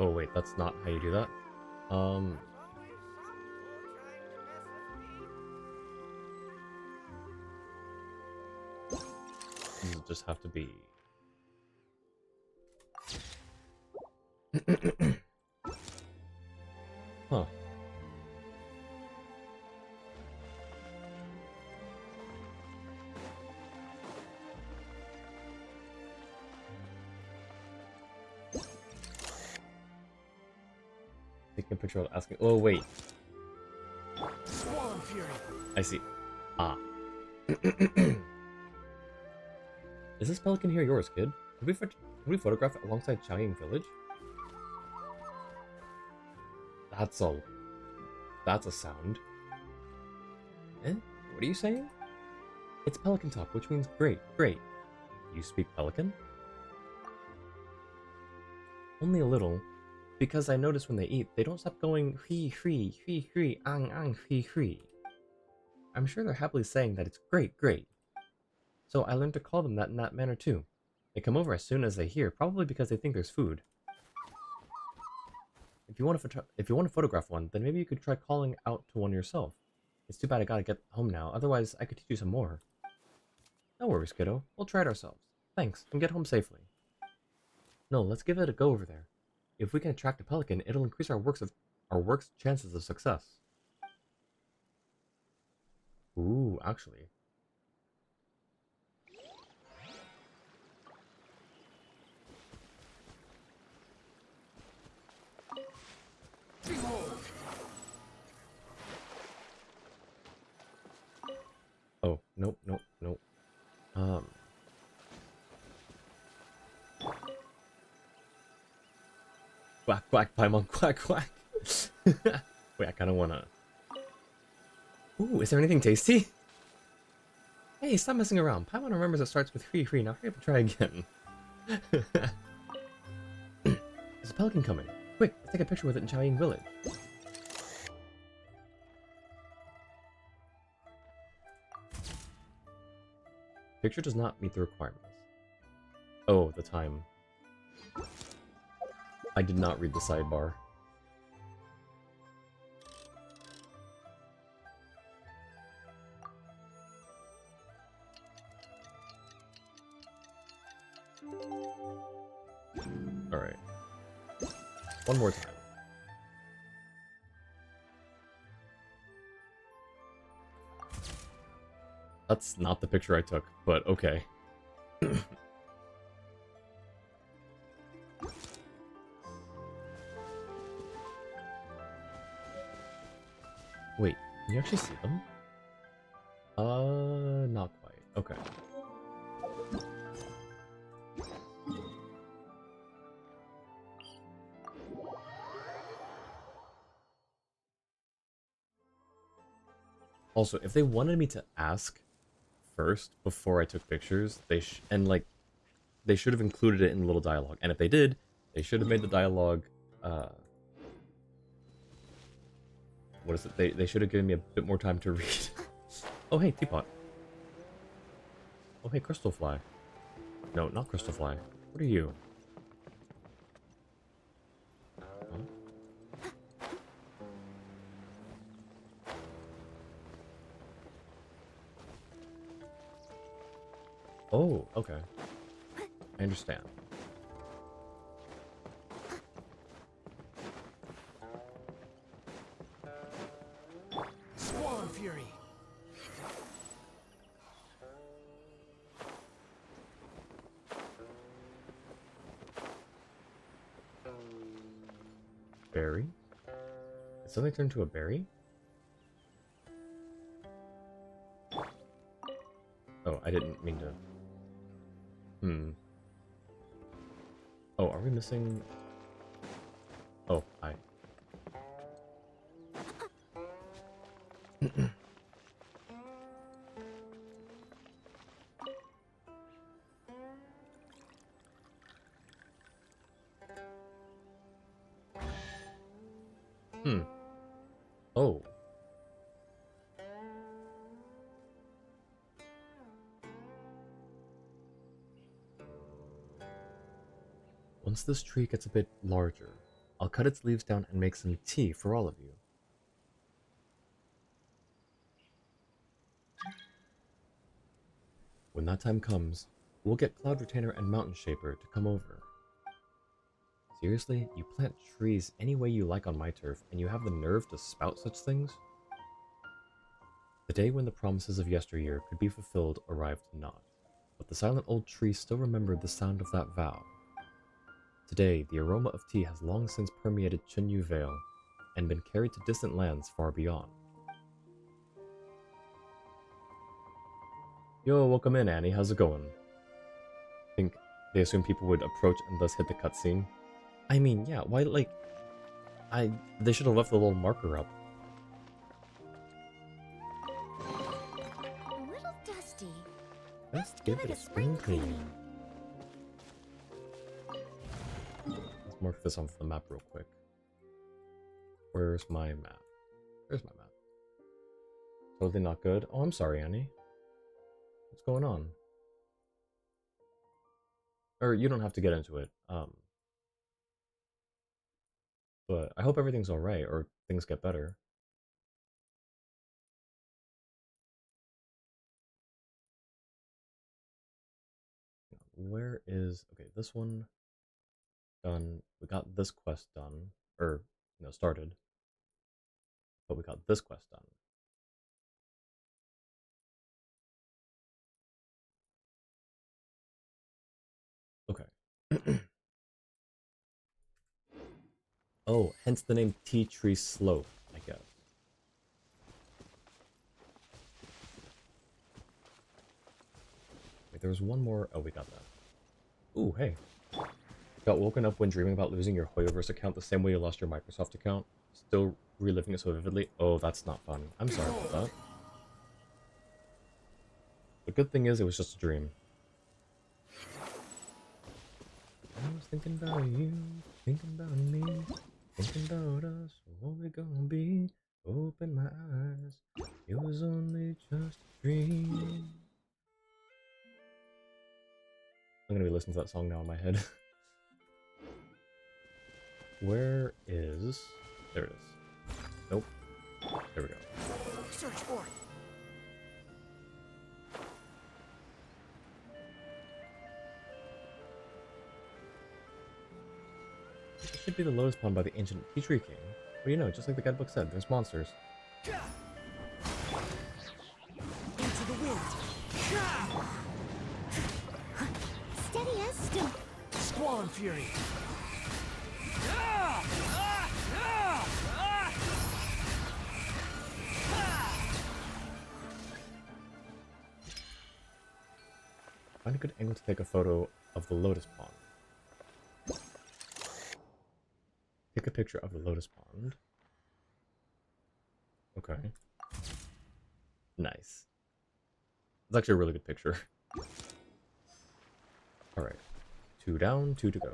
Oh wait, that's not how you do that. Does it just have to be... Huh. Taking a picture of asking... Oh, wait. Swallow Fury. I see. Ah. Is this pelican here yours, kid? Did we photograph it alongside Chaoying Village? That's a sound. Eh? What are you saying? It's Pelican Talk, which means great, great. You speak Pelican? Only a little. because I notice when they eat, they don't stop going hui, ang, hui. I'm sure they're happily saying that it's great, great. So I learned to call them that in that manner too. They come over as soon as they hear, probably because they think there's food. If you want to photograph one, then maybe you could try calling out to one yourself. It's too bad I gotta get home now, otherwise I could teach you some more. No worries, kiddo. We'll try it ourselves. Thanks, and get home safely. No, let's give it a go over there. If we can attract a pelican, it'll increase our work's chances of success. Ooh, actually. Oh, nope. Quack, quack, Paimon, quack, quack. Wait, I kind of want to... Ooh, is there anything tasty? Hey, stop messing around. Paimon remembers it starts with free. Now hurry up and try again. There's a pelican coming. Quick, let's take a picture with it in Chaoying Village. Picture does not meet the requirements. Oh, the time. I did not read the sidebar. Alright. One more time. That's not the picture I took, but okay. Wait, can you actually see them? Not quite. Okay. Also, if they wanted me to ask first before I took pictures, they should have included it in the little dialogue. And if they did, they should have made the dialogue what is it? They should have given me a bit more time to read. Oh hey, teapot. Oh hey, crystal fly. No, not crystal fly. What are you? Huh? Oh, okay. I understand. Swarm Fury. Berry? Did something turn to a berry? Oh, I didn't mean to. Oh, are we missing... Oh, hi. Oh. Once this tree gets a bit larger, I'll cut its leaves down and make some tea for all of you. When that time comes, we'll get Cloud Retainer and Mountain Shaper to come over. Seriously, you plant trees any way you like on my turf, and you have the nerve to spout such things? The day when the promises of yesteryear could be fulfilled arrived not, but the silent old tree still remembered the sound of that vow. Today, the aroma of tea has long since permeated Chenyu Vale, and been carried to distant lands far beyond. Yo, welcome in, Annie. How's it going? Think they assume people would approach and thus hit the cutscene? I mean, yeah, why, like... They should have left the little marker up. A little dusty. Let's give it a spring cleaning. Let's mark this on the map real quick. Where's my map? There's my map. Totally not good. Oh, I'm sorry, Annie. What's going on? Or you don't have to get into it. But I hope everything's alright, or things get better. Where is... Okay, this one done. We got this quest done. Or, started. But we got this quest done. Okay. Oh, hence the name Tea Tree Slope, I guess. Wait, there was one more. Oh, we got that. Ooh, hey. Got woken up when dreaming about losing your Hoyoverse account the same way you lost your Microsoft account. Still reliving it so vividly. Oh, that's not fun. I'm sorry about that. The good thing is it was just a dream. I was thinking about you, thinking about me, thinking about us, what we gonna be. Open my eyes, it was only just a dream. I'm gonna be listening to that song now in my head. Where is... There it is. Nope. There we go. Search for it. It should be the Lotus Pond by the ancient Tea Tree King. What do you know? Just like the guidebook said, there's monsters. Into the wind. Steady as stone. Squall and Fury. Find a good angle to take a photo of the Lotus Pond. Take a picture of the Lotus Pond. Okay. Nice. It's actually a really good picture. Alright. 2 down, 2 to go.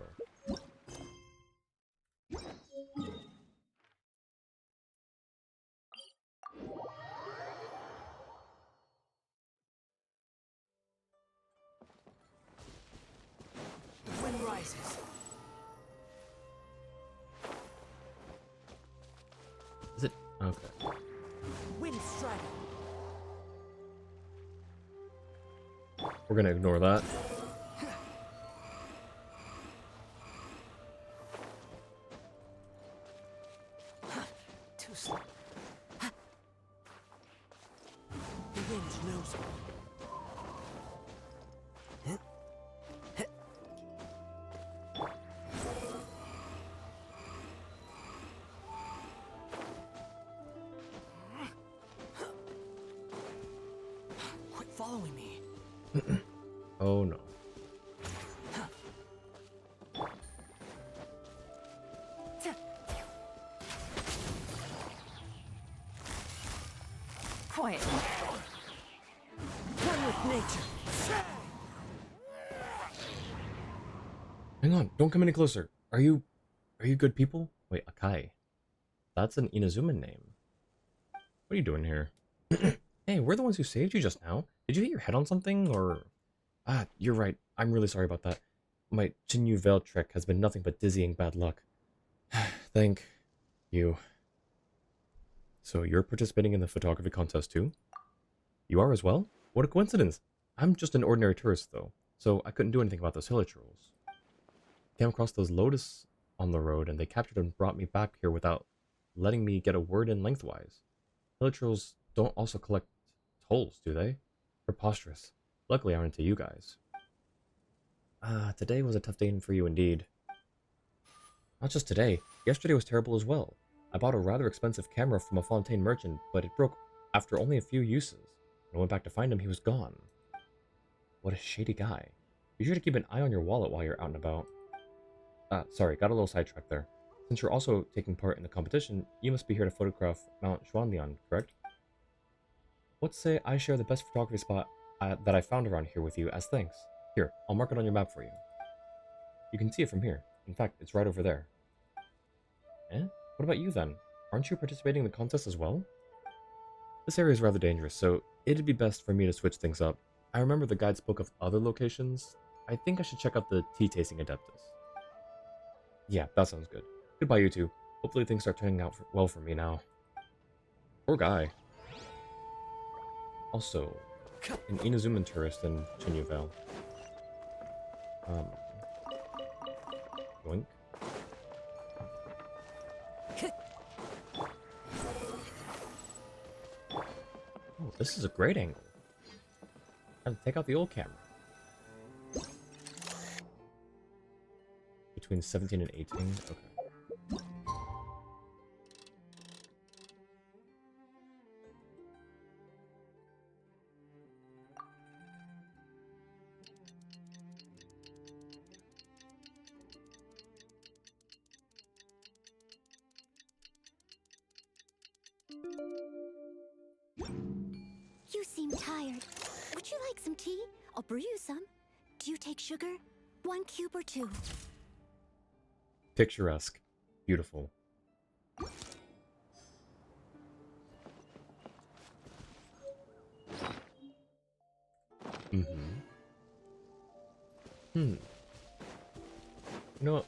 The wind rises. Is it? Okay. Wind strider. We're gonna ignore that. Too slow. The wind knows me. Quit following me. Oh no. Quiet. One with nature. Hang on, don't come any closer. Are you good people? Wait, Akai. That's an Inazuman name. What are you doing here? Hey, we're the ones who saved you just now. Did you hit your head on something, or... Ah, you're right. I'm really sorry about that. My Chenyu Vale trek has been nothing but dizzying bad luck. Thank you. So you're participating in the photography contest too? You are as well? What a coincidence. I'm just an ordinary tourist though, so I couldn't do anything about those hilichurls. Came across those lotus on the road and they captured and brought me back here without letting me get a word in lengthwise. Hilichurls don't also collect tolls, do they? Preposterous. Luckily I ran into you guys. Today was a tough day for you indeed. Not just today. Yesterday was terrible as well. I bought a rather expensive camera from a Fontaine merchant, but it broke after only a few uses. When I went back to find him, he was gone. What a shady guy. Be sure to keep an eye on your wallet while you're out and about. Sorry, got a little sidetracked there. Since you're also taking part in the competition, you must be here to photograph Mount Xuanlian, correct? Let's say I share the best photography spot that I found around here with you as thanks. Here, I'll mark it on your map for you. You can see it from here. In fact, it's right over there. Eh? What about you then? Aren't you participating in the contest as well? This area is rather dangerous, so it'd be best for me to switch things up. I remember the guide spoke of other locations. I think I should check out the tea tasting Adeptus. Yeah, that sounds good. Goodbye, you two. Hopefully things start turning out well for me now. Poor guy. Also, an Inazuman tourist in Chenyu Vale. Yoink. Oh, this is a great angle. Time to take out the old camera. Between 17 and 18? Okay. You seem tired. Would you like some tea? I'll brew you some. Do you take sugar? 1 cube or 2? Picturesque. Beautiful. You know what?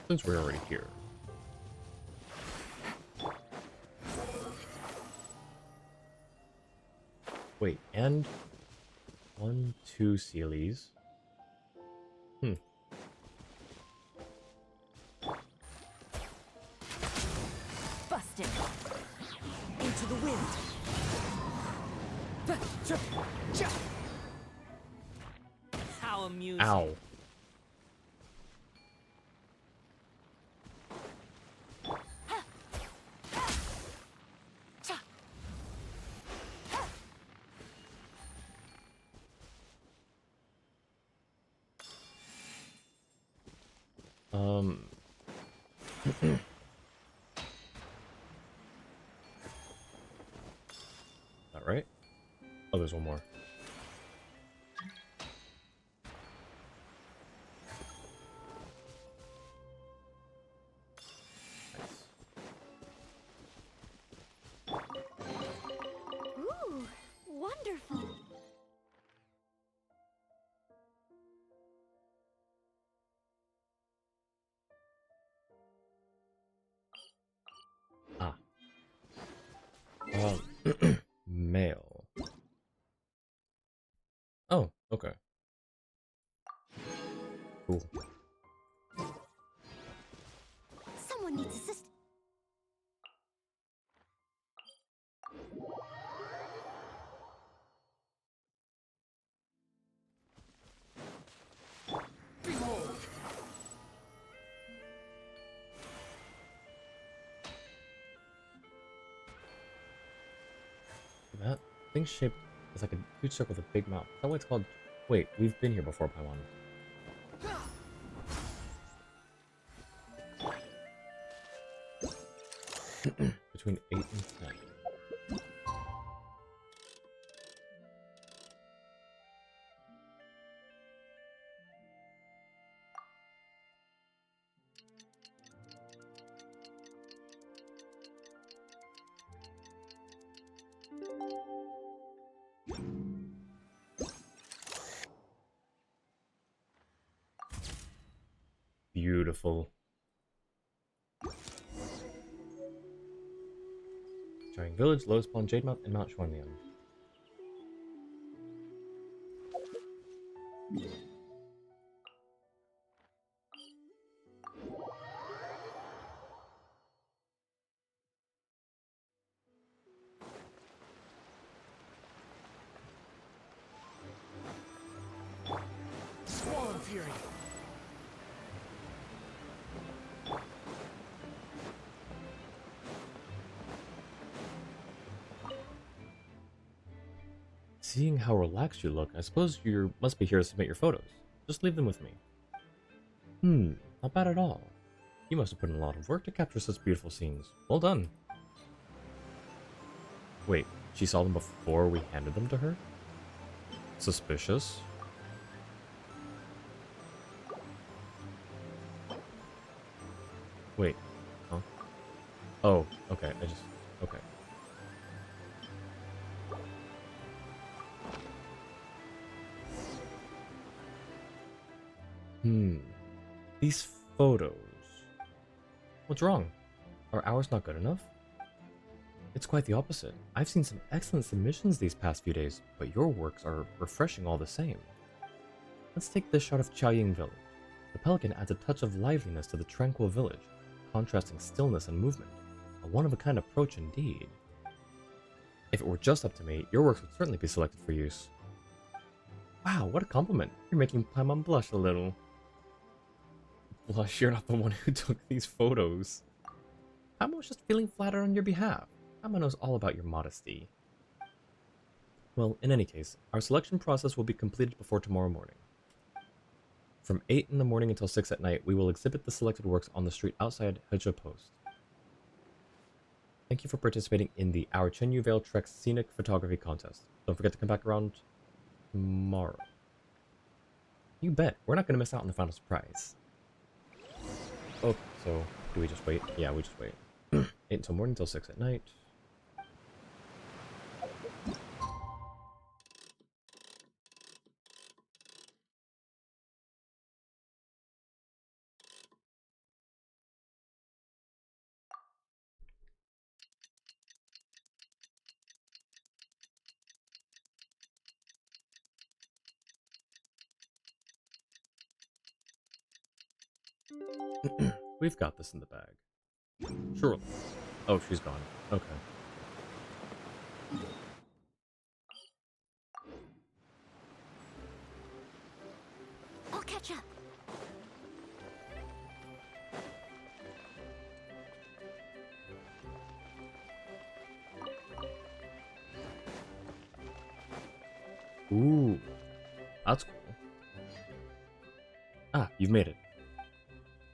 Since we're already here. Wait, and 1, 2 Sealies. Busted. Into the wind. How amusing. Ow. That right? Oh, there's one more. Ooh, wonderful. Ah. Mail. Oh, okay. Cool. Someone needs assistance. That thing's shaped as like a huge circle with a big mouth. Is that why it's called? Wait, we've been here before, Paimon. Between 8 and 10. Beautiful. Giant Village, Lotus Pond, Jade Mount, and Mount Xuanlian. Squall and Fury. Seeing how relaxed you look, I suppose you must be here to submit your photos. Just leave them with me. Not bad at all. You must have put in a lot of work to capture such beautiful scenes. Well done. Wait, she saw them before we handed them to her? Suspicious. Wait. Huh? Oh, okay. Okay. These photos. What's wrong? Are ours not good enough? It's quite the opposite. I've seen some excellent submissions these past few days, but your works are refreshing all the same. Let's take this shot of Chaoying Village. The pelican adds a touch of liveliness to the tranquil village, contrasting stillness and movement. A one-of-a-kind approach indeed. If it were just up to me, your works would certainly be selected for use. Wow, what a compliment. You're making Paimon blush a little. Blush, you're not the one who took these photos. Paimon was just feeling flattered on your behalf. Paimon knows all about your modesty. Well, in any case, our selection process will be completed before tomorrow morning. From 8 in the morning until 6 at night, we will exhibit the selected works on the street outside Heja Post. Thank you for participating in the Our Chenyu Vale Trek Scenic Photography Contest. Don't forget to come back around tomorrow. You bet, we're not going to miss out on the final surprise. Oh, so do we just wait? Yeah, we just wait. 8 until morning until 6 at night. We've got this in the bag. Surely. Oh, she's gone. Okay. I'll catch up. Ooh. That's cool. Ah, you've made it.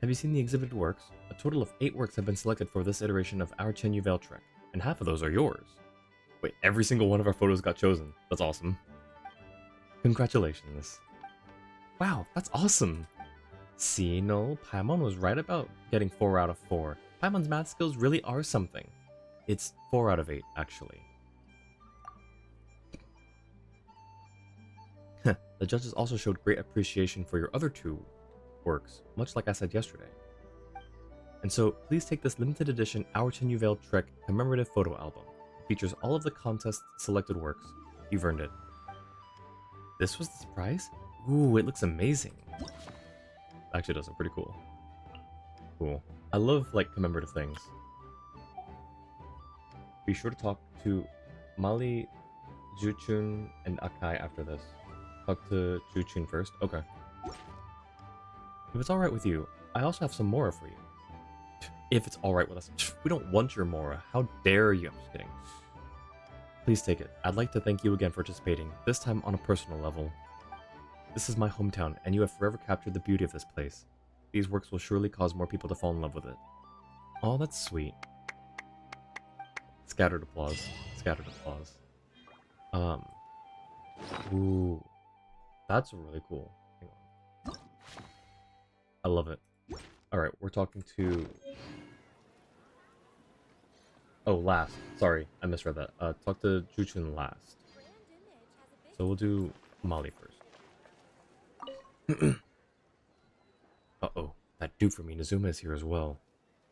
Have you seen the exhibited works? A total of 8 works have been selected for this iteration of our Chenyu Vale Trek, and half of those are yours. Wait, every single one of our photos got chosen. That's awesome. Congratulations. Wow, that's awesome. See, no, Paimon was right about getting 4 out of 4. Paimon's math skills really are something. It's 4 out of 8, actually. The judges also showed great appreciation for your other 2 works, much like I said yesterday. And so, please take this limited edition Our Chenyu Vale Trek commemorative photo album. It features all of the contest selected works. You've earned it. This was the surprise? Ooh, it looks amazing. Actually, it does look pretty cool. Cool. I love, like, commemorative things. Be sure to talk to Mali, Juchun, and Akai after this. Talk to Juchun first? Okay. If it's alright with you, I also have some Mora for you. If it's alright with us. We don't want your Mora. How dare you? I'm just kidding. Please take it. I'd like to thank you again for participating, this time on a personal level. This is my hometown, and you have forever captured the beauty of this place. These works will surely cause more people to fall in love with it. Oh, that's sweet. Scattered applause. Scattered applause. Ooh. That's really cool. Hang on. I love it. Alright, we're talking to... Oh, last. Sorry, I misread that. Talk to Juchun last. So we'll do Molly first. Uh-oh. That dude from Inazuma is here as well.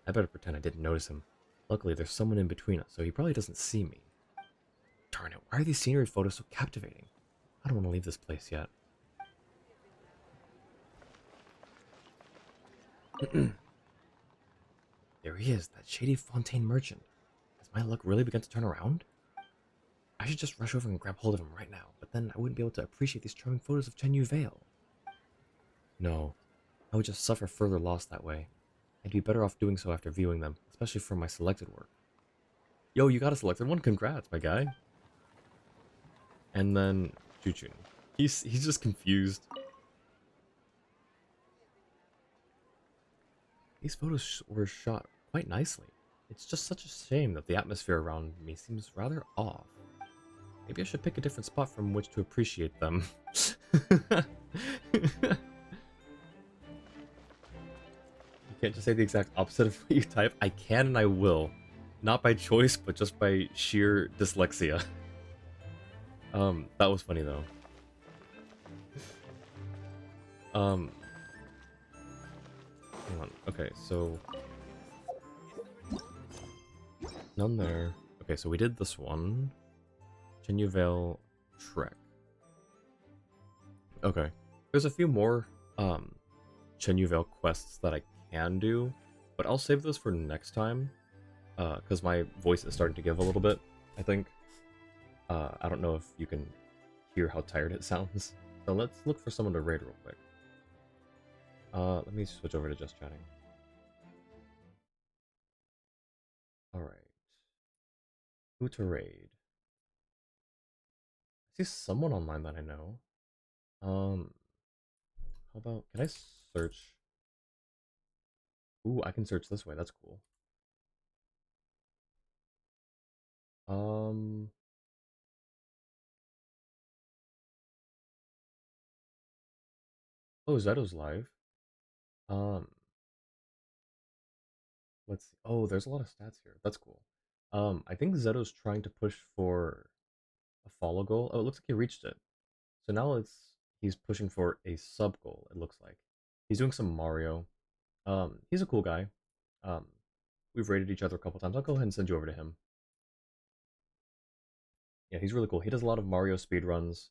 I better pretend I didn't notice him. Luckily, there's someone in between us, so he probably doesn't see me. Darn it, why are these scenery photos so captivating? I don't want to leave this place yet. There he is, that shady Fontaine merchant. Has my luck really begun to turn around? I should just rush over and grab hold of him right now, but then I wouldn't be able to appreciate these charming photos of Chenyu Vale. No, I would just suffer further loss that way. I'd be better off doing so after viewing them, especially for my selected work. Yo, you got a selected one? Congrats, my guy. And then Juchun. He's just confused. These photos were shot quite nicely. It's just such a shame that the atmosphere around me seems rather off. Maybe I should pick a different spot from which to appreciate them. You can't just say the exact opposite of what you type. I can and I will. Not by choice, but just by sheer dyslexia. That was funny though. Hang on. Okay, so none there. Okay, so we did this one. Chenyu Vale Trek. Okay. There's a few more Chenyu Vale quests that I can do, but I'll save those for next time. Because my voice is starting to give a little bit, I think. I don't know if you can hear how tired it sounds. So let's look for someone to raid real quick. Let me switch over to just chatting. Alright. Who to raid? I see someone online that I know. How about, can I search? Ooh, I can search this way, that's cool. Oh, Zeto's live. Let's see. Oh, there's a lot of stats here. That's cool. I think Zeto's trying to push for a follow goal. Oh, it looks like he reached it. So now he's pushing for a sub goal, it looks like. He's doing some Mario. He's a cool guy. We've rated each other a couple times. I'll go ahead and send you over to him. Yeah, he's really cool. He does a lot of Mario speedruns.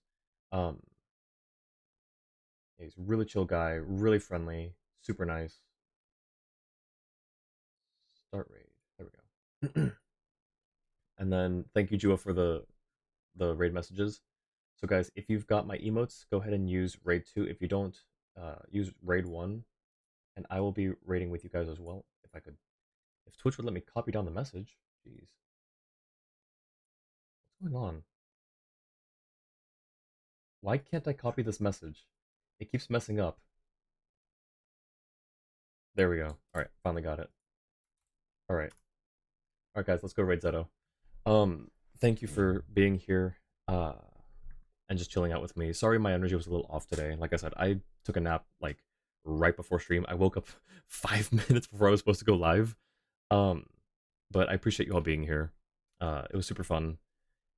He's a really chill guy, really friendly, super nice. Start raid. There we go. And then thank you, Jua, for the raid messages. So guys, if you've got my emotes, go ahead and use raid 2. If you don't, use raid 1, and I will be raiding with you guys as well. If Twitch would let me copy down the message. Jeez. What's going on? Why can't I copy this message? It keeps messing up. There we go. Alright, finally got it. Alright. Alright guys, let's go raid Zeto. Thank you for being here, and just chilling out with me. Sorry my energy was a little off today. Like I said, I took a nap, like, right before stream. I woke up 5 minutes before I was supposed to go live. But I appreciate you all being here. It was super fun.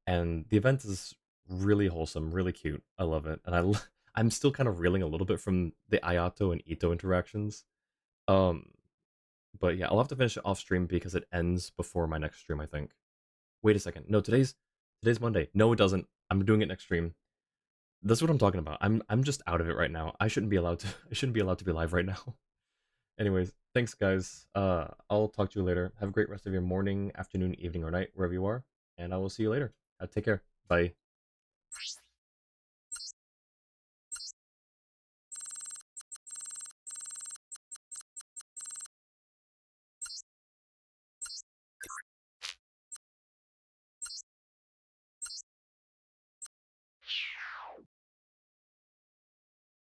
And the event is really wholesome, really cute. I love it. And I'm still kind of reeling a little bit from the Ayato and Ito interactions. But yeah, I'll have to finish it off stream because it ends before my next stream, I think. Wait a second. No, today's Monday. No, it doesn't. I'm doing it next stream. That's what I'm talking about. I'm just out of it right now. I shouldn't be allowed to be live right now. Anyways, thanks guys. I'll talk to you later. Have a great rest of your morning, afternoon, evening, or night, wherever you are, and I will see you later. Take care. Bye.